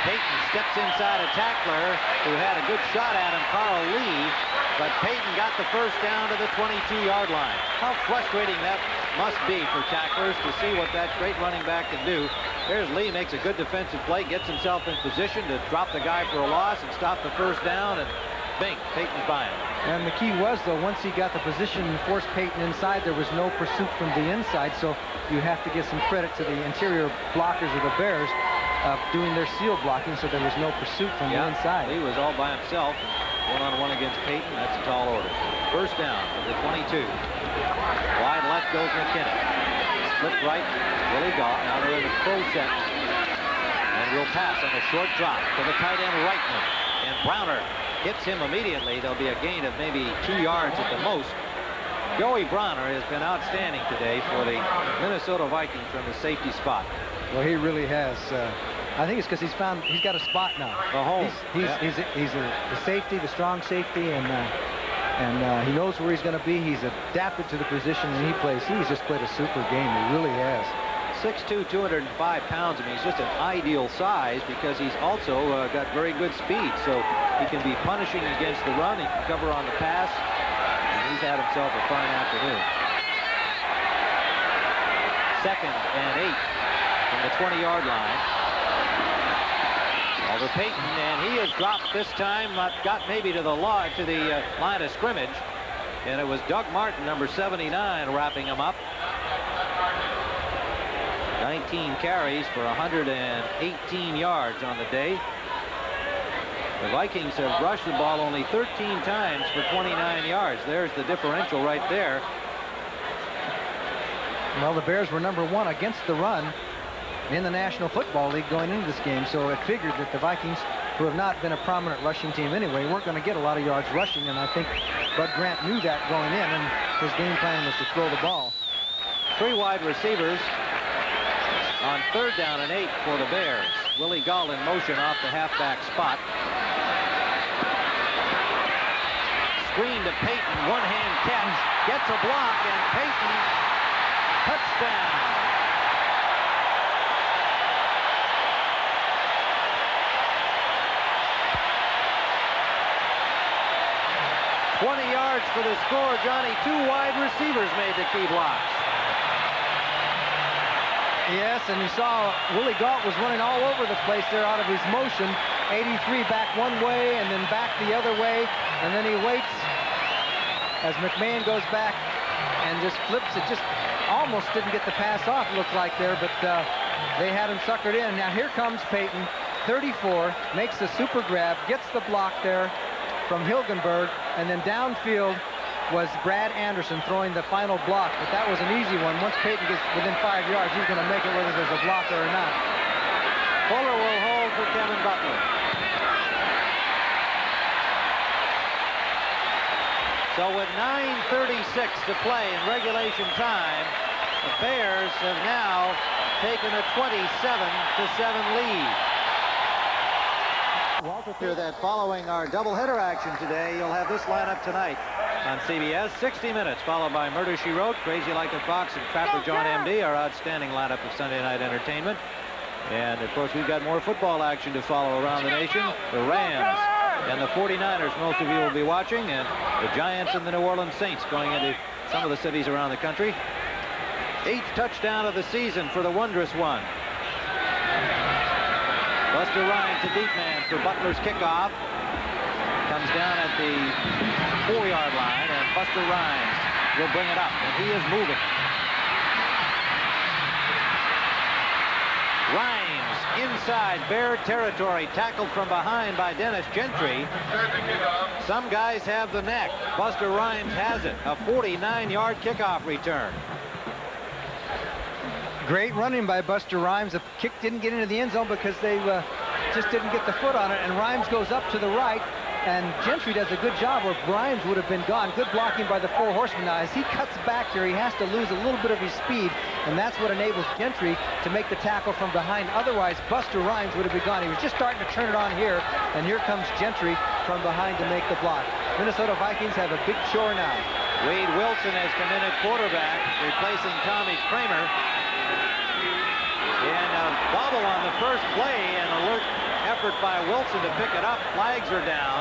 Peyton steps inside a tackler who had a good shot at him, Carl Lee, but Peyton got the first down to the 22-yard line. How frustrating that must be for tacklers to see what that great running back can do. There's Lee, makes a good defensive play, gets himself in position to drop the guy for a loss and stop the first down, and bing, Peyton's by him. And the key was, though, once he got the position and forced Peyton inside, there was no pursuit from the inside, so you have to give some credit to the interior blockers of the Bears doing their seal blocking, so there was no pursuit from the inside. Lee was all by himself. One-on-one against Peyton. That's a tall order. First down from the 22. Wide left goes McKinnon. Split right, Willie Gault. Now they're in the pro set. And will pass on a short drop to the tight end Reitman. And Browner hits him immediately. There'll be a gain of maybe 2 yards at the most. Joey Browner has been outstanding today for the Minnesota Vikings from the safety spot. Well, he really has. I think it's because he's got a spot now. A home. He's the safety, the strong safety, and he knows where he's going to be. He's adapted to the position and he plays. He's just played a super game. He really has. 6'2", 205 pounds. I mean, he's just an ideal size because he's also got very good speed. So he can be punishing against the run. He can cover on the pass. And he's had himself a fine afternoon. 2nd and 8 from the 20-yard line. Over Peyton, and he has dropped this time, got maybe to the line of scrimmage, and it was Doug Martin, number 79, wrapping him up. 19 carries for 118 yards on the day. The Vikings have rushed the ball only 13 times for 29 yards. There's the differential right there. Well, the Bears were number 1 against the run in the National Football League going into this game, so it figured that the Vikings, who have not been a prominent rushing team anyway, weren't going to get a lot of yards rushing, and I think Bud Grant knew that going in, and his game plan was to throw the ball. 3 wide receivers on 3rd down and 8 for the Bears. Willie Gault in motion off the halfback spot. Screen to Peyton, one-hand catch, gets a block, and Peyton, touchdown. 20 yards for the score, Johnny. 2 wide receivers made the key blocks. Yes, and you saw Willie Gault was running all over the place there out of his motion. 83 back one way and then back the other way, and then he waits as McMahon goes back and just flips it just almost didn't get the pass off, looked like there, but they had him suckered in. Now here comes Peyton, 34, makes the super grab, gets the block there from Hilgenberg, and then downfield was Brad Anderson throwing the final block, but that was an easy one. Once Peyton gets within 5 yards, he's going to make it whether there's a blocker or not. Fuller will hold for Kevin Butler. So with 9:36 to play in regulation time, the Bears have now taken a 27-7 lead. Here that following our doubleheader action today, you'll have this lineup tonight on CBS. 60 Minutes, followed by Murder, She Wrote, Crazy Like a Fox, and Trapper John M.D., our outstanding lineup of Sunday night entertainment. And, of course, we've got more football action to follow around the nation. The Rams and the 49ers, most of you will be watching, and the Giants and the New Orleans Saints going into some of the cities around the country. 8th touchdown of the season for the wondrous one. Buster Rhymes, a deep man for Butler's kickoff. Comes down at the 4-yard line, and Buster Rhymes will bring it up, and he is moving. Rhymes inside Bear territory, tackled from behind by Dennis Gentry. Some guys have the knack. Buster Rhymes has it. A 49-yard kickoff return. Great running by Buster Rhymes. The kick didn't get into the end zone because they just didn't get the foot on it, and Rhymes goes up to the right, and Gentry does a good job where Rhymes would have been gone. Good blocking by the Four Horsemen. Now, as he cuts back here, he has to lose a little bit of his speed, and that's what enables Gentry to make the tackle from behind. Otherwise, Buster Rhymes would have been gone. He was just starting to turn it on here, and here comes Gentry from behind to make the block. Minnesota Vikings have a big chore now. Wade Wilson has come in at quarterback, replacing Tommy Kramer. And a bobble on the first play, an alert effort by Wilson to pick it up. Flags are down.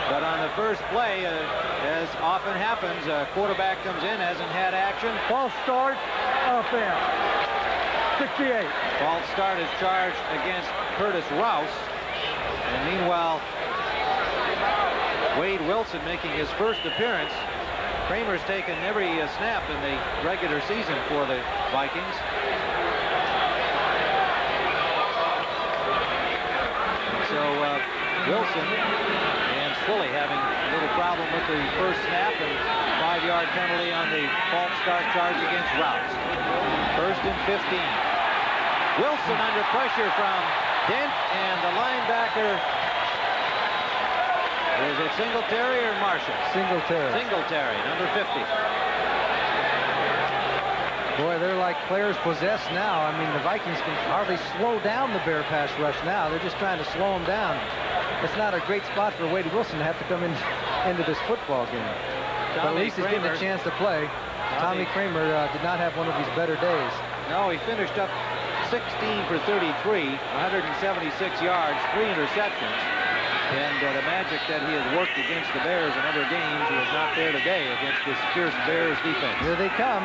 But on the first play, as often happens, a quarterback comes in, hasn't had action. False start, offense. 68. False start is charged against Curtis Rouse. And meanwhile, Wade Wilson making his first appearance. Kramer's taken every snap in the regular season for the Vikings. So Wilson and Swilly having a little problem with the first snap, and 5-yard penalty on the false start charge against Rouse. 1st and 15. Wilson under pressure from Dent, and the linebacker, is it Singletary or Marshall? Singletary. Singletary, number 50. Boy, they're like players possessed now. I mean, the Vikings can hardly slow down the Bear pass rush now. They're just trying to slow them down. It's not a great spot for Wade Wilson to have to come into this football game. But at least he's getting a chance to play. Tommy Kramer did not have one of his better days. No, he finished up 16 for 33, 176 yards, 3 interceptions. And the magic that he has worked against the Bears in other games was not there today against this fierce Bears defense. Here they come.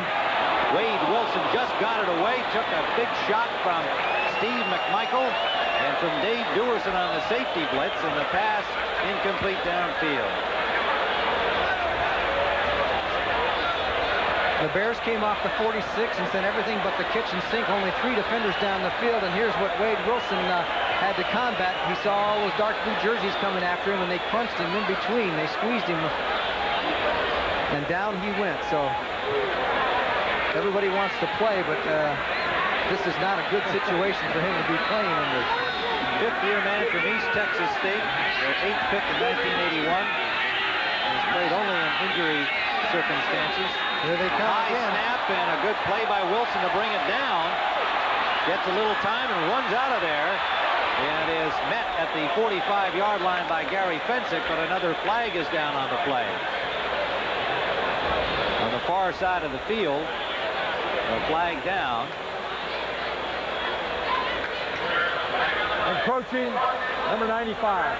Wade Wilson just got it away, took a big shot from Steve McMichael, and from Dave Dewerson on the safety blitz, and the pass incomplete downfield. The Bears came off the 46 and sent everything but the kitchen sink. Only 3 defenders down the field, and here's what Wade Wilson had to combat. He saw all those dark blue jerseys coming after him, and they crunched him in between. They squeezed him, and down he went. So everybody wants to play, but this is not a good situation for him to be playing under. 5th-year man from East Texas State, their 8th pick in 1981. Has played only in injury circumstances. Here they come High again. snap and a good play by Wilson to bring it down. Gets a little time and runs out of there. And is met at the 45-yard line by Gary Fensick, but another flag is down on the play. On the far side of the field, a flag down. Encroaching, number 95.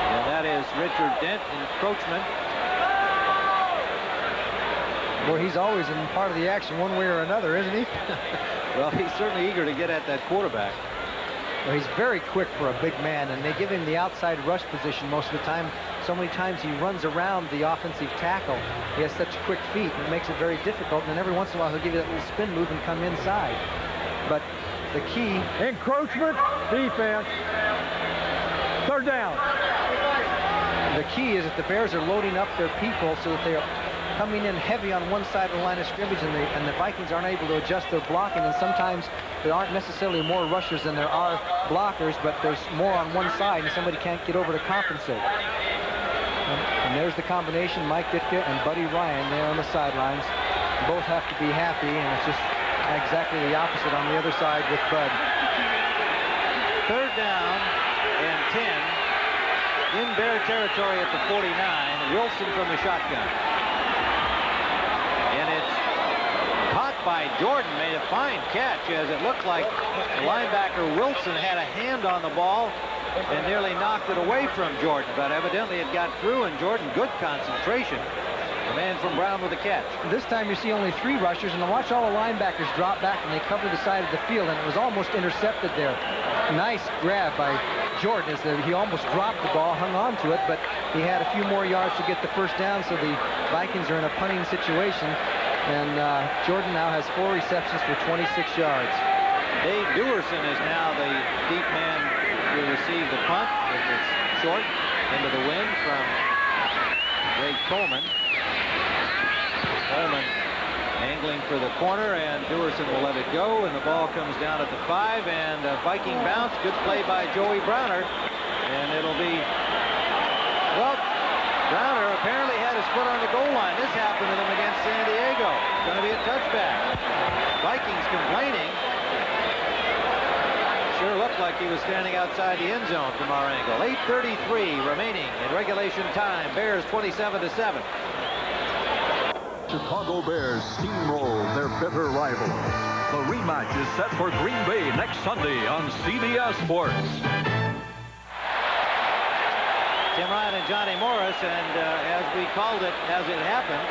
And that is Richard Dent, encroachment. Boy, he's always in part of the action one way or another, isn't he? Well, he's certainly eager to get at that quarterback. Well, he's very quick for a big man, and they give him the outside rush position most of the time so many times he runs around the offensive tackle. He has such quick feet, and it makes it very difficult. And then every once in a while, he'll give you that little spin move and come inside. But the key... Encroachment, defense. Third down. The key is that the Bears are loading up their people so that they are coming in heavy on one side of the line of scrimmage, and the Vikings aren't able to adjust their blocking. And sometimes there aren't necessarily more rushers than there are blockers, but there's more on one side, and somebody can't get over to compensate. And there's the combination, Mike Ditka and Buddy Ryan there on the sidelines. Both have to be happy, and it's just exactly the opposite on the other side with Bud. Third down and 10 in Bear territory at the 49. Wilson from the shotgun. And it's caught by Jordan, made a fine catch, as it looked like the linebacker Wilson had a hand on the ball and nearly knocked it away from Jordan, but evidently it got through, and Jordan, good concentration. The man from Brown with the catch. This time you see only 3 rushers, and watch all the linebackers drop back, and they cover the side of the field, and it was almost intercepted there. Nice grab by Jordan, as he almost dropped the ball, hung on to it, but he had a few more yards to get the first down, so the Vikings are in a punting situation, and Jordan now has 4 receptions for 26 yards. Dave Dewerson is now the deep man to receive the punt. It's short into the wind from Greg Coleman. Coleman angling for the corner, and Dewerson will let it go, and the ball comes down at the 5, and a Viking bounce. Good play by Joey Browner, and it'll be, well, Browner apparently had his foot on the goal line. This happened to them against San Diego. It's going to be a touchback. Vikings complaining. Sure looked like he was standing outside the end zone from our angle. 8:33 remaining in regulation time. Bears 27-7. Chicago Bears steamroll their bitter rivals. The rematch is set for Green Bay next Sunday on CBS Sports. Tim Ryan and Johnny Morris, and as we called it as it happened,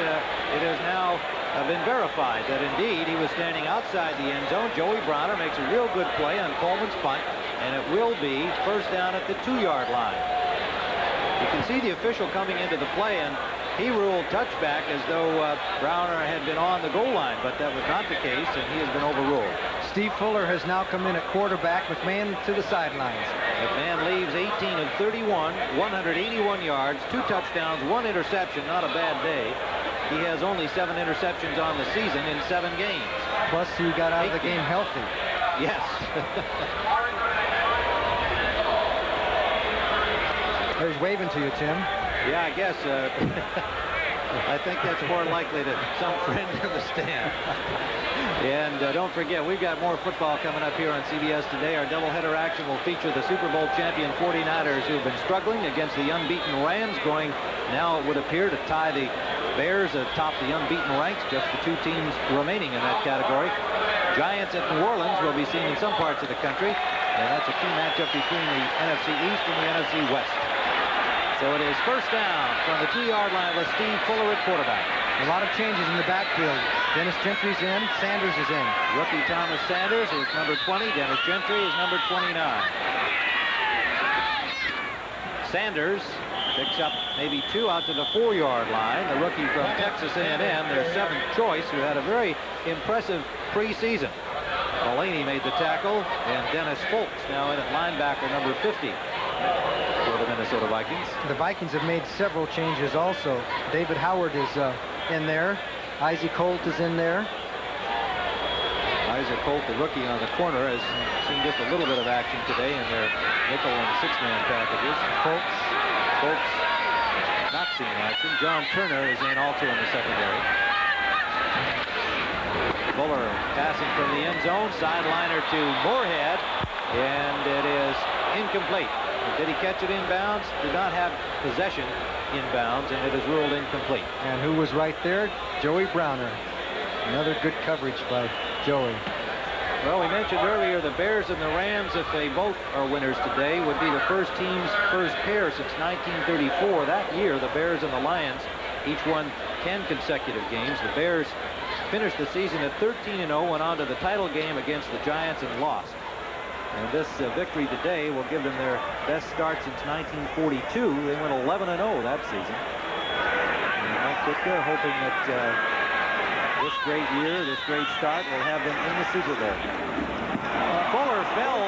it has now been verified that indeed he was standing outside the end zone. Joey Browner makes a real good play on Coleman's punt, and it will be first down at the 2-yard line. You can see the official coming into the play, and he ruled touchback as though Browner had been on the goal line, but that was not the case, and he has been overruled. Steve Fuller has now come in at quarterback. McMahon to the sidelines. McMahon leaves 18 of 31, 181 yards, 2 touchdowns, 1 interception. Not a bad day. He has only 7 interceptions on the season in 7 games. Plus, he got out of the game healthy. Yes. There's waving to you, Tim. Yeah, I guess. I think that's more likely to some friend in the stand. And don't forget, we've got more football coming up here on CBS today. Our doubleheader action will feature the Super Bowl champion 49ers, who have been struggling against the unbeaten Rams, going now, it would appear, to tie the Bears atop the unbeaten ranks. Just the 2 teams remaining in that category. Giants at New Orleans will be seen in some parts of the country, and that's a key matchup between the NFC East and the NFC West. So it is first down from the 2-yard line with Steve Fuller at quarterback. A lot of changes in the backfield. Dennis Gentry's in. Sanders is in. Rookie Thomas Sanders is number 20. Dennis Gentry is number 29. Sanders picks up maybe 2 out to the 4-yard line. The rookie from Texas A&M, their 7th choice, who had a very impressive preseason. Mulaney made the tackle, and Dennis Folks now in at linebacker number 50. For the Minnesota Vikings. The Vikings have made several changes also. David Howard is in there. Isaac Holt is in there. Isaac Holt, the rookie on the corner, has seen just a little bit of action today in their nickel and 6-man packages. Folks not seen action. John Turner is in also in the secondary. Fuller passing from the end zone. Sideliner to Moorhead, and it is incomplete. Did he catch it inbounds? Did not have possession inbounds, and it is ruled incomplete. And who was right there? Joey Browner. Another good coverage by Joey. Well, we mentioned earlier the Bears and the Rams, if they both are winners today, would be the first team's first pair since 1934. That year, the Bears and the Lions each won 10 consecutive games. The Bears finished the season at 13-0, went on to the title game against the Giants and lost. And this victory today will give them their best start since 1942. They went 11-0 that season. And Mike Ditka hoping that this great year, this great start, will have them in the Super Bowl. Fuller fell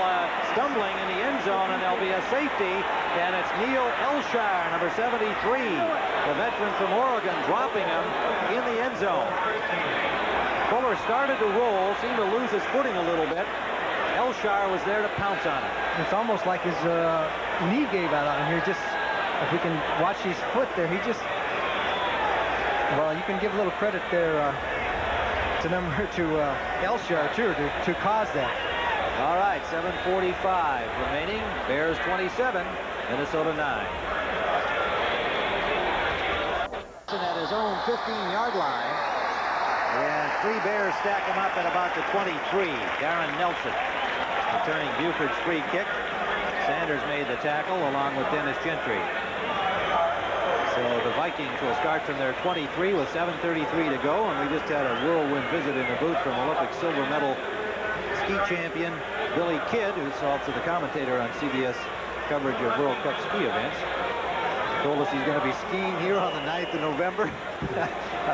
stumbling in the end zone, and there'll be a safety, and it's Neil Elshire, number 73, the veteran from Oregon, dropping him in the end zone. Fuller started to roll, seemed to lose his footing a little bit. Elshire was there to pounce on it. It's almost like his knee gave out on him here. Just, if we can watch his foot there, he just, well, you can give a little credit there to Elshire, too, to cause that. All right, 7:45 remaining. Bears 27, Minnesota 9. At his own 15-yard line. And 3 Bears stack him up at about the 23. Darren Nelson returning Buford's free kick. Sanders made the tackle along with Dennis Gentry. So the Vikings will start from their 23 with 7:33 to go, and we just had a whirlwind visit in the booth from Olympic silver medal ski champion Billy Kidd, who's also the commentator on CBS coverage of World Cup ski events. Told us he's going to be skiing here on the 9th of November.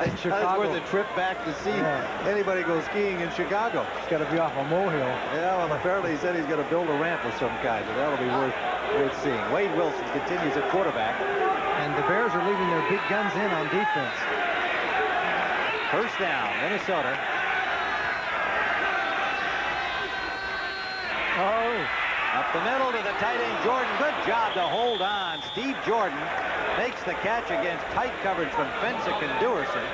In Chicago. That's worth a trip back to see anybody go skiing in Chicago. It's got to be off a molehill. Yeah, well, apparently he said he's going to build a ramp of some kind, so that'll be worth seeing. Wade Wilson continues at quarterback. And the Bears are leaving their big guns in on defense. First down, Minnesota. Oh. Up the middle to the tight end, Jordan. Good job to hold on. Steve Jordan makes the catch against tight coverage from Fensick and Dewerson.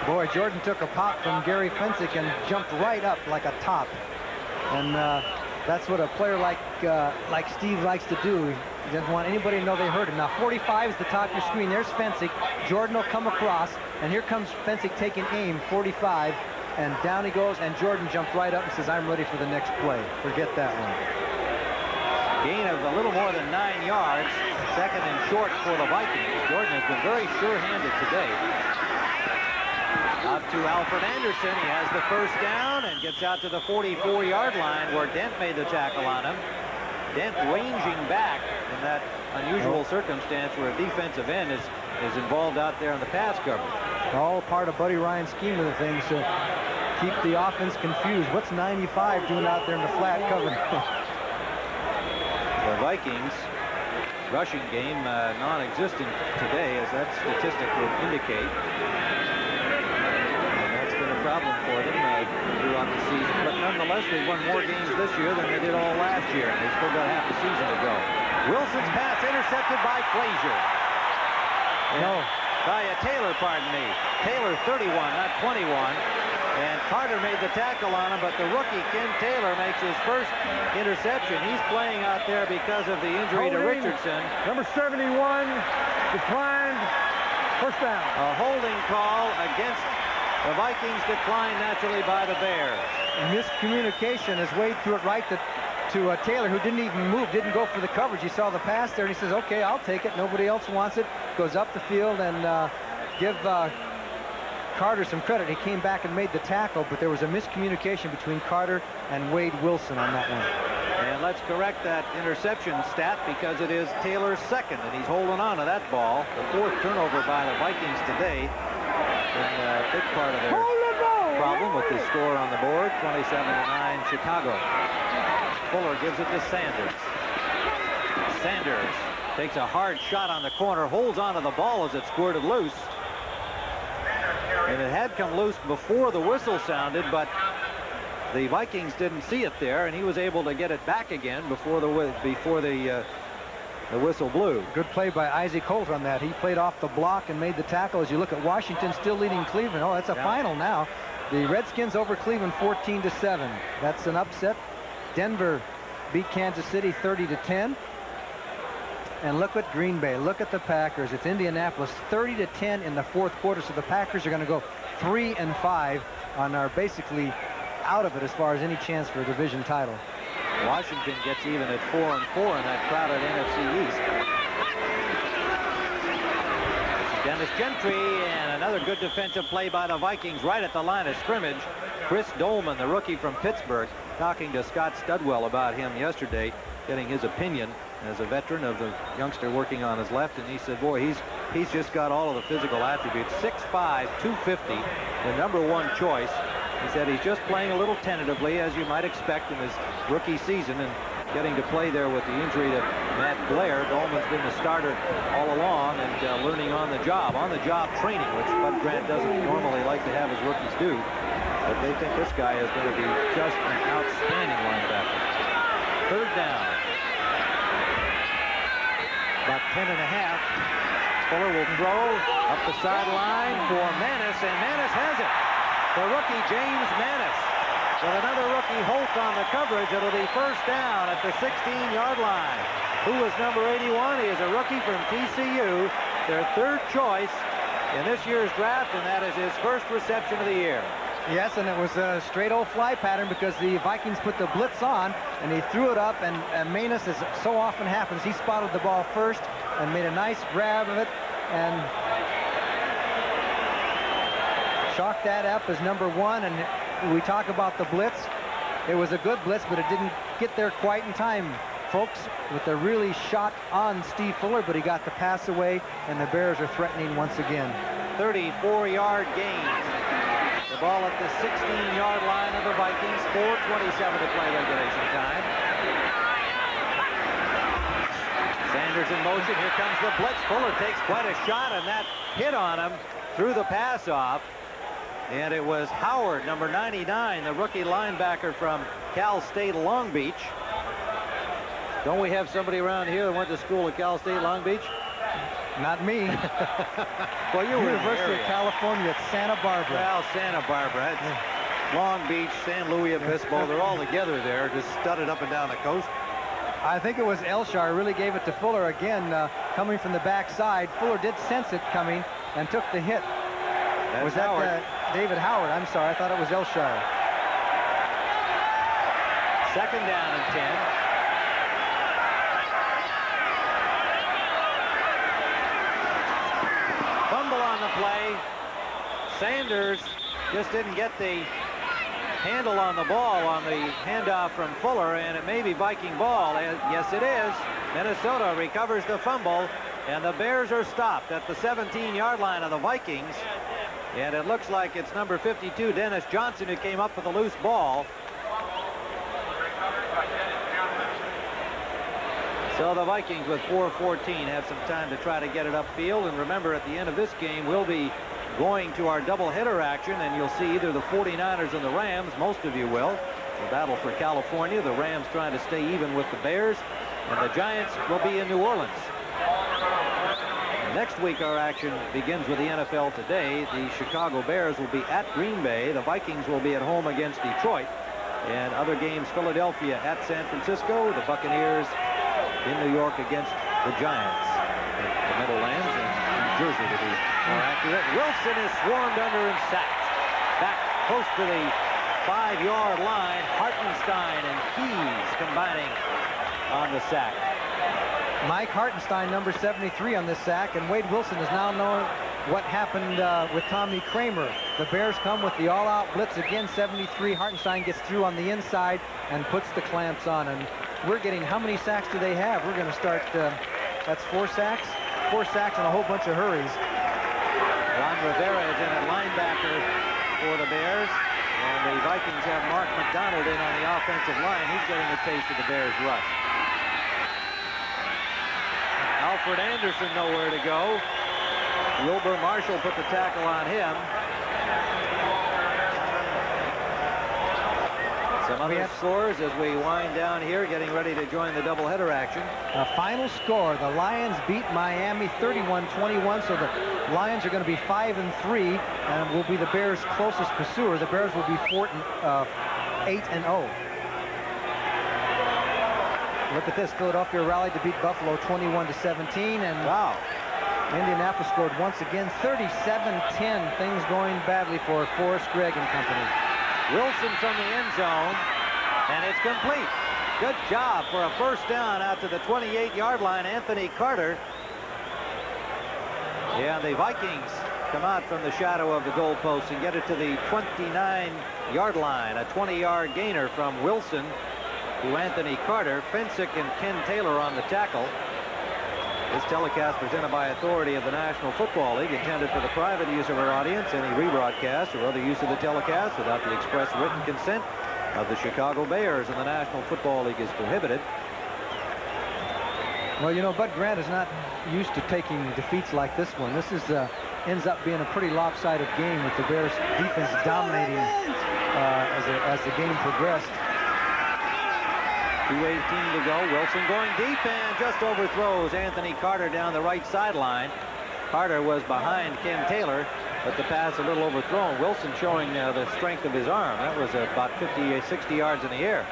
Boy, Jordan took a pop from Gary Fensick and jumped right up like a top. And that's what a player like Steve likes to do. He doesn't want anybody to know they hurt him. Now, 45 is the top of your screen. There's Fensick. Jordan will come across, and here comes Fensick taking aim, 45. And down he goes, and Jordan jumped right up and says, I'm ready for the next play. Forget that one. Gain of a little more than 9 yards. Second and short for the Vikings. Jordan has been very sure-handed today. Out to Alfred Anderson. He has the first down and gets out to the 44-yard line where Dent made the tackle on him. Dent ranging back in that unusual circumstance where a defensive end is involved out there in the pass coverage. All part of Buddy Ryan's scheme of the things to keep the offense confused. What's 95 doing out there in the flat cover? The Vikings rushing game non-existent today, as that statistic would indicate. And that's been a problem for them throughout the season. But nonetheless, they won more games this year than they did all last year. And they've still got half the season to go. Wilson's pass intercepted by Frazier. No. By Taylor, pardon me. Taylor 31, not 21. And Carter made the tackle on him, but the rookie, Ken Taylor, makes his first interception. He's playing out there because of the injury to Richardson. Number 71 declined. First down. A holding call against the Vikings, declined naturally by the Bears. Miscommunication as Wade threw it right to Taylor, who didn't even move, didn't go for the coverage. He saw the pass there, and he says, okay, I'll take it. Nobody else wants it. Goes up the field and give Carter some credit. He came back and made the tackle, but there was a miscommunication between Carter and Wade Wilson on that one. And let's correct that interception stat because it is Taylor's second, and he's holding on to that ball. The 4th turnover by the Vikings today. And a big part of their problem with the score on the board, 27-9 Chicago. Fuller gives it to Sanders. Sanders takes a hard shot on the corner, holds onto the ball as it squirted loose. And it had come loose before the whistle sounded, but the Vikings didn't see it there, and he was able to get it back again before the whistle blew. Good play by Isaac Holt on that. He played off the block and made the tackle. As you look at Washington still leading Cleveland. Oh, that's a final now. The Redskins over Cleveland 14-7. That's an upset. Denver beat Kansas City 30-10. And look at Green Bay. Look at the Packers. It's Indianapolis 30-10 in the 4th quarter. So the Packers are going to go 3-5 and are basically out of it as far as any chance for a division title. Washington gets even at 4-4 in that crowded NFC East. Dennis Gentry, and another good defensive play by the Vikings right at the line of scrimmage. Chris Dolman, the rookie from Pittsburgh, talking to Scott Studwell about him yesterday, getting his opinion as a veteran of the youngster working on his left, and he said, boy, he's just got all of the physical attributes. 6'5", 250, the #1 choice. He said he's just playing a little tentatively, as you might expect in his rookie season, and getting to play there with the injury to Matt Blair. Dolman's been the starter all along, and learning on the job training, which Bud Grant doesn't normally like to have his rookies do. But they think this guy is going to be just an outstanding linebacker. 3rd down. About 10 and a half. Fuller will throw up the sideline for Manis, and Manis has it. The rookie James Manis with another rookie Holt on the coverage. It'll be 1st down at the 16-yard line. Who is number 81? He is a rookie from TCU, their 3rd choice in this year's draft, and that is his 1st reception of the year. Yes, and it was a straight old fly pattern because the Vikings put the blitz on, and he threw it up, and Manis, as so often happens, he spotted the ball first and made a nice grab of it and chalked that up as number 1. And we talk about the blitz. It was a good blitz, but it didn't get there quite in time, folks, with the really shot on Steve Fuller, but he got the pass away, and the Bears are threatening once again. 34-yard gain. The ball at the 16-yard line of the Vikings. 4:27 to play regulation time. Sanders in motion. Here comes the blitz. Fuller takes quite a shot, and that hit on him. Threw the pass off. And it was Howard, number 99, the rookie linebacker from Cal State Long Beach. Don't we have somebody around here that went to school at Cal State Long Beach? Not me. Well, you were University of California at Santa Barbara. Well, Santa Barbara. It's Long Beach, San Luis Obispo. They're all together there, just studded up and down the coast. I think it was Elshire really gave it to Fuller again, coming from the backside. Fuller did sense it coming and took the hit. That's was that Howard. David Howard? I'm sorry, I thought it was Elshire. 2nd down and 10. Play. Sanders just didn't get the handle on the ball on the handoff from Fuller, and it may be Viking ball. Yes, it is. Minnesota recovers the fumble, and the Bears are stopped at the 17-yard line of the Vikings. And it looks like it's number 52, Dennis Johnson, who came up with a loose ball. So the Vikings, with 4:14, have some time to try to get it upfield. And remember, at the end of this game, we'll be going to our doubleheader action, and you'll see either the 49ers and the Rams. Most of you will. The battle for California. The Rams trying to stay even with the Bears, and the Giants will be in New Orleans. And next week, our action begins with the NFL today. The Chicago Bears will be at Green Bay. The Vikings will be at home against Detroit. And other games, Philadelphia at San Francisco. The Buccaneers in New York against the Giants. The Meadowlands and New Jersey, to be more accurate. Wilson is swarmed under and sacked. Back close to the 5-yard line. Hartenstein and Keys combining on the sack. Mike Hartenstein, number 73 on this sack, and Wade Wilson is now knowing what happened with Tommy Kramer. The Bears come with the all-out blitz again. 73. Hartenstein gets through on the inside and puts the clamps on. And we're getting, how many sacks do they have? We're going to start, that's 4 sacks? 4 sacks and a whole bunch of hurries. Ron Rivera is in at linebacker for the Bears. And the Vikings have Mark McDonald in on the offensive line. He's getting a taste of the Bears' rush. Alfred Anderson nowhere to go. Wilbur Marshall put the tackle on him. Some other scores as we wind down here, getting ready to join the doubleheader action. Final score, the Lions beat Miami 31-21, so the Lions are going to be 5-3 and will be the Bears' closest pursuer. The Bears will be 8-0. Look at this, Philadelphia rallied to beat Buffalo 21-17, and wow, Indianapolis scored once again 37-10. Things going badly for Forrest Gregg and company. Wilson from the end zone, and it's complete. Good job for a first down out to the 28-yard line, Anthony Carter. Yeah, the Vikings come out from the shadow of the goalpost and get it to the 29-yard line. A 20-yard gainer from Wilson to Anthony Carter. Fensick and Ken Taylor on the tackle. This telecast presented by authority of the National Football League, intended for the private use of our audience. Any rebroadcast or other use of the telecast without the express written consent of the Chicago Bears and the National Football League is prohibited. Well, you know, Bud Grant is not used to taking defeats like this one. This is ends up being a pretty lopsided game with the Bears defense dominating as the game progressed. 2:18 to go. Wilson going deep and just overthrows Anthony Carter down the right sideline. Carter was behind Ken Taylor, but the pass a little overthrown. Wilson showing the strength of his arm. That was about 50, 60 yards in the air.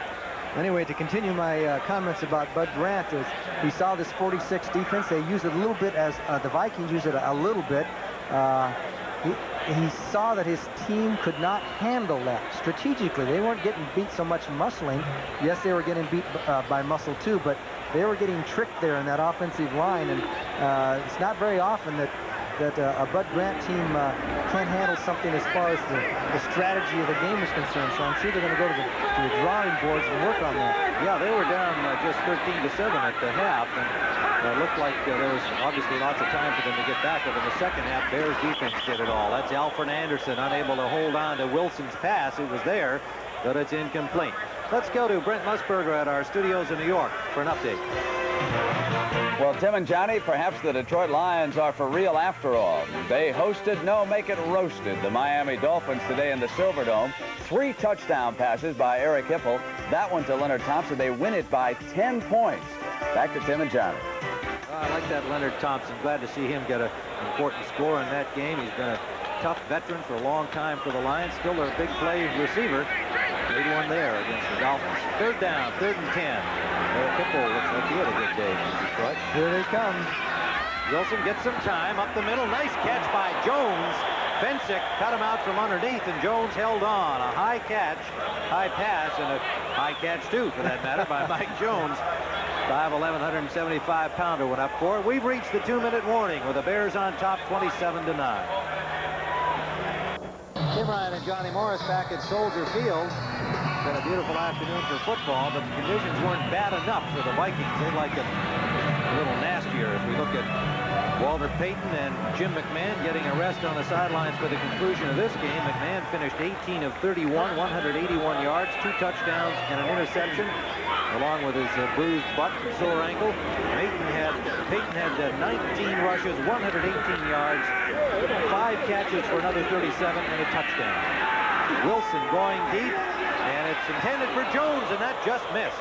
Anyway, to continue my comments about Bud Grant, is he saw this 46 defense. They use it a little bit as the Vikings use it a little bit. He saw that his team could not handle that strategically. They weren't getting beat so much muscling. Yes, they were getting beat by muscle too, but they were getting tricked there in that offensive line. And it's not very often that a Bud Grant team can't handle something as far as the strategy of the game is concerned. So I'm sure they're going to go to the drawing boards and work on that. Yeah, they were down just 13-7 at the half, and it looked like there was obviously lots of time for them to get back. But in the second half, Bears defense did it all. That's Alfred Anderson unable to hold on to Wilson's pass. It was there, but it's incomplete. Let's go to Brent Musburger at our studios in New York for an update. Well, Tim and Johnny, perhaps the Detroit Lions are for real after all. They hosted, no, make it roasted, the Miami Dolphins today in the Silverdome. 3 touchdown passes by Eric Hipple. That one to Leonard Thompson. They win it by 10 points. Back to Tim and Johnny. I like that Leonard Thompson. Glad to see him get an important score in that game. He's been a tough veteran for a long time for the Lions. Still their big play receiver. Made one there against the Dolphins. Third down, 3rd and 10. Eric Hipple looks like he had a good day in Detroit. Here they come. Wilson gets some time up the middle. Nice catch by Jones. Fensick cut him out from underneath, and Jones held on. A high catch, high pass, and a high catch, too, for that matter, by Mike Jones. 5'11", 175-pounder went up for it. We've reached the 2-minute warning with the Bears on top, 27-9. Tim Ryan and Johnny Morris back at Soldier Field. It's been a beautiful afternoon for football, but the conditions weren't bad enough for the Vikings. They'd like it a little nastier as we look at Walter Payton and Jim McMahon getting a rest on the sidelines for the conclusion of this game. McMahon finished 18 of 31, 181 yards, 2 touchdowns and an interception, along with his bruised butt and sore ankle. Payton had 19 rushes, 118 yards, 5 catches for another 37 and a touchdown. Wilson going deep, and it's intended for Jones, and that just missed.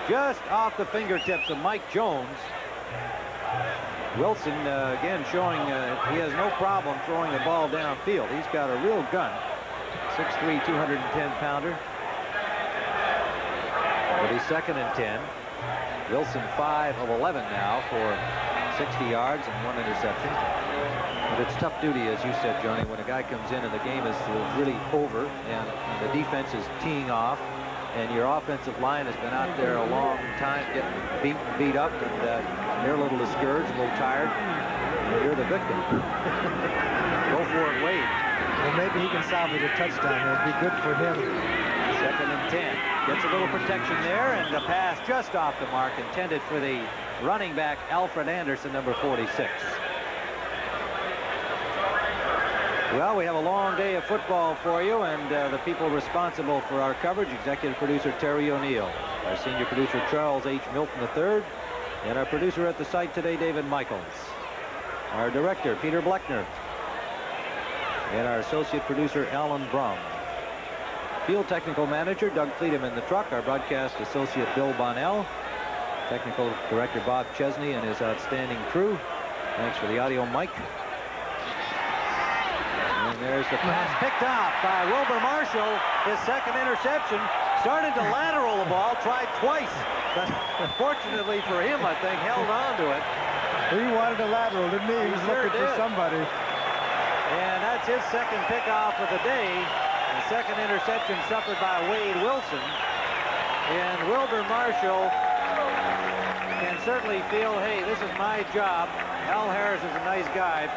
Just off the fingertips of Mike Jones. Wilson, again, showing he has no problem throwing the ball downfield. He's got a real gun. 6'3", 210-pounder. But he's 2nd and 10. Wilson 5 of 11 now for 60 yards and 1 interception. But it's tough duty, as you said, Johnny, when a guy comes in and the game is really over and the defense is teeing off, and your offensive line has been out there a long time getting beat up, and they're a little discouraged, a little tired. And you're the victim. Go for it, Wade. Well, maybe he can salvage a touchdown. It would be good for him. 2nd and 10. Gets a little protection there, and the pass just off the mark, intended for the running back, Alfred Anderson, number 46. Well, we have a long day of football for you, and the people responsible for our coverage, executive producer Terry O'Neill, our senior producer Charles H. Milton III, and our producer at the site today, David Michaels, our director, Peter Bleckner, and our associate producer, Alan Brum. Field technical manager, Doug Fleetum in the truck, our broadcast associate, Bill Bonnell, technical director, Bob Chesney, and his outstanding crew. Thanks for the audio, Mike. And there's the pass picked off by Wilbur Marshall. His 2nd interception. Started to lateral the ball, tried twice, but fortunately for him, I think, held on to it. He wanted a lateral, didn't he? He was looking for somebody. And that's his 2nd pickoff of the day. The 2nd interception suffered by Wade Wilson. And Wilbur Marshall can certainly feel, hey, this is my job. Al Harris is a nice guy.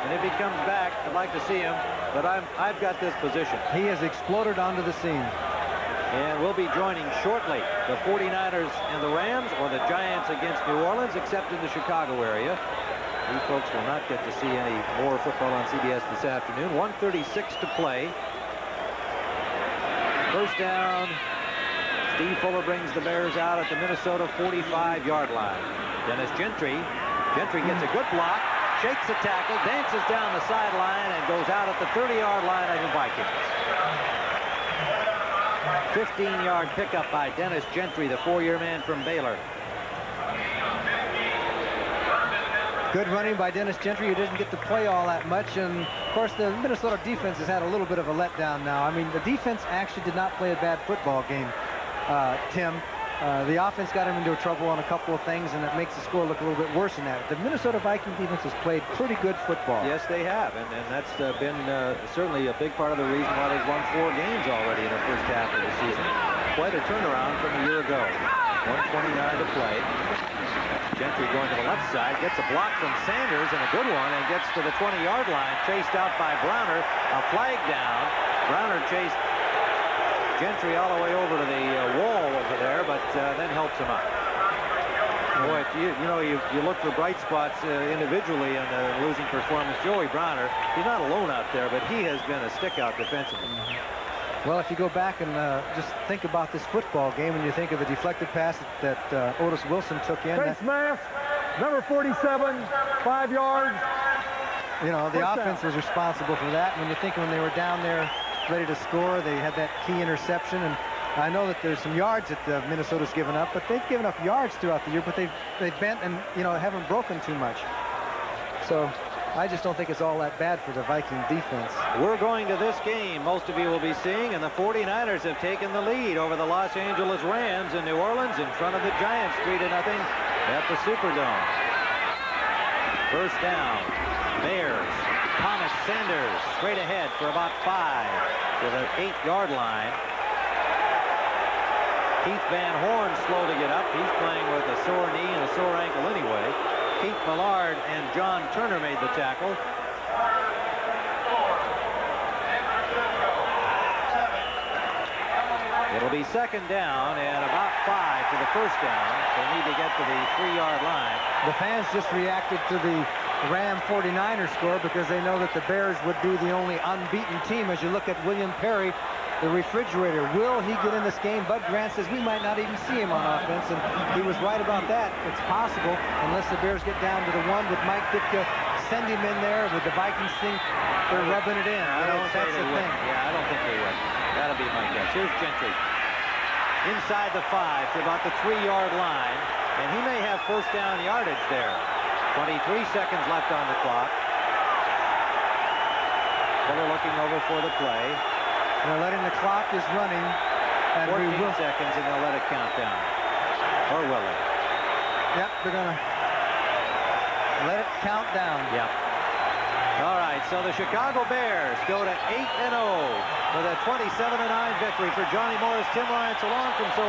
And if he comes back, I'd like to see him, but I've got this position. He has exploded onto the scene. And we'll be joining shortly the 49ers and the Rams, or the Giants against New Orleans, except in the Chicago area. You folks will not get to see any more football on CBS this afternoon. 1:36 to play. First down. Steve Fuller brings the Bears out at the Minnesota 45-yard line. Dennis Gentry. Gentry gets a good block, shakes a tackle, dances down the sideline, and goes out at the 30-yard line of the Vikings. 15-yard pickup by Dennis Gentry, the 4-year man from Baylor. Good running by Dennis Gentry, who didn't get to play all that much. And, of course, the Minnesota defense has had a little bit of a letdown now. I mean, the defense actually did not play a bad football game, Tim. The offense got him into trouble on a couple of things, and it makes the score look a little bit worse than that. The Minnesota Vikings defense has played pretty good football. Yes, they have, and that's been certainly a big part of the reason why they've won 4 games already in the first half of the season. Quite a turnaround from a year ago. 1:29 to play. Gentry going to the left side, gets a block from Sanders, and a good one, and gets to the 20-yard line, chased out by Browner. A flag down. Browner chased Gentry all the way over to the wall over there, but then helps him out. Boy, you look for bright spots individually in the losing performance. Joey Browner, he's not alone out there, but he has been a stick-out defensively. Well, if you go back and just think about this football game, and you think of the deflected pass that Otis Wilson took in. Face mask, number 47, 5 yards. You know, the offense was responsible for that. When you think when they were down there ready to score, they had that key interception. And I know that there's some yards that Minnesota's given up, but they've given up yards throughout the year, but they've bent and, haven't broken too much. So I just don't think it's all that bad for the Viking defense. We're going to this game most of you will be seeing, and the 49ers have taken the lead over the Los Angeles Rams in New Orleans in front of the Giants 3-0 at the Superdome. First down, Bears. Thomas Sanders straight ahead for about 5 to the 8-yard line. Keith Van Horn slow to get up. He's playing with a sore knee and a sore ankle anyway. Keith Millard and John Turner made the tackle. It'll be second down and about 5 to the first down. They need to get to the 3-yard line. The fans just reacted to the Ram 49er score because they know that the Bears would be the only unbeaten team. As you look at William Perry, the refrigerator, will he get in this game? Bud Grant says we might not even see him on offense, and he was right about that. It's possible, unless the Bears get down to the 1 with Mike Ditka, send him in there with the Vikings think they're rubbing it in. That's the thing. Yeah, I don't think they would. That'll be my guess. Here's Gentry. Inside the 5 to about the 3-yard line, and he may have first down yardage there. 23 seconds left on the clock. Fuller looking over for the play. They're letting the clock is running. And 14 seconds, and they'll let it count down. Or will they? Yep, they're going to let it count down. Yep. All right, so the Chicago Bears go to 8-0 with a 27-9 victory for Johnny Morris. Tim Ryan, so long from so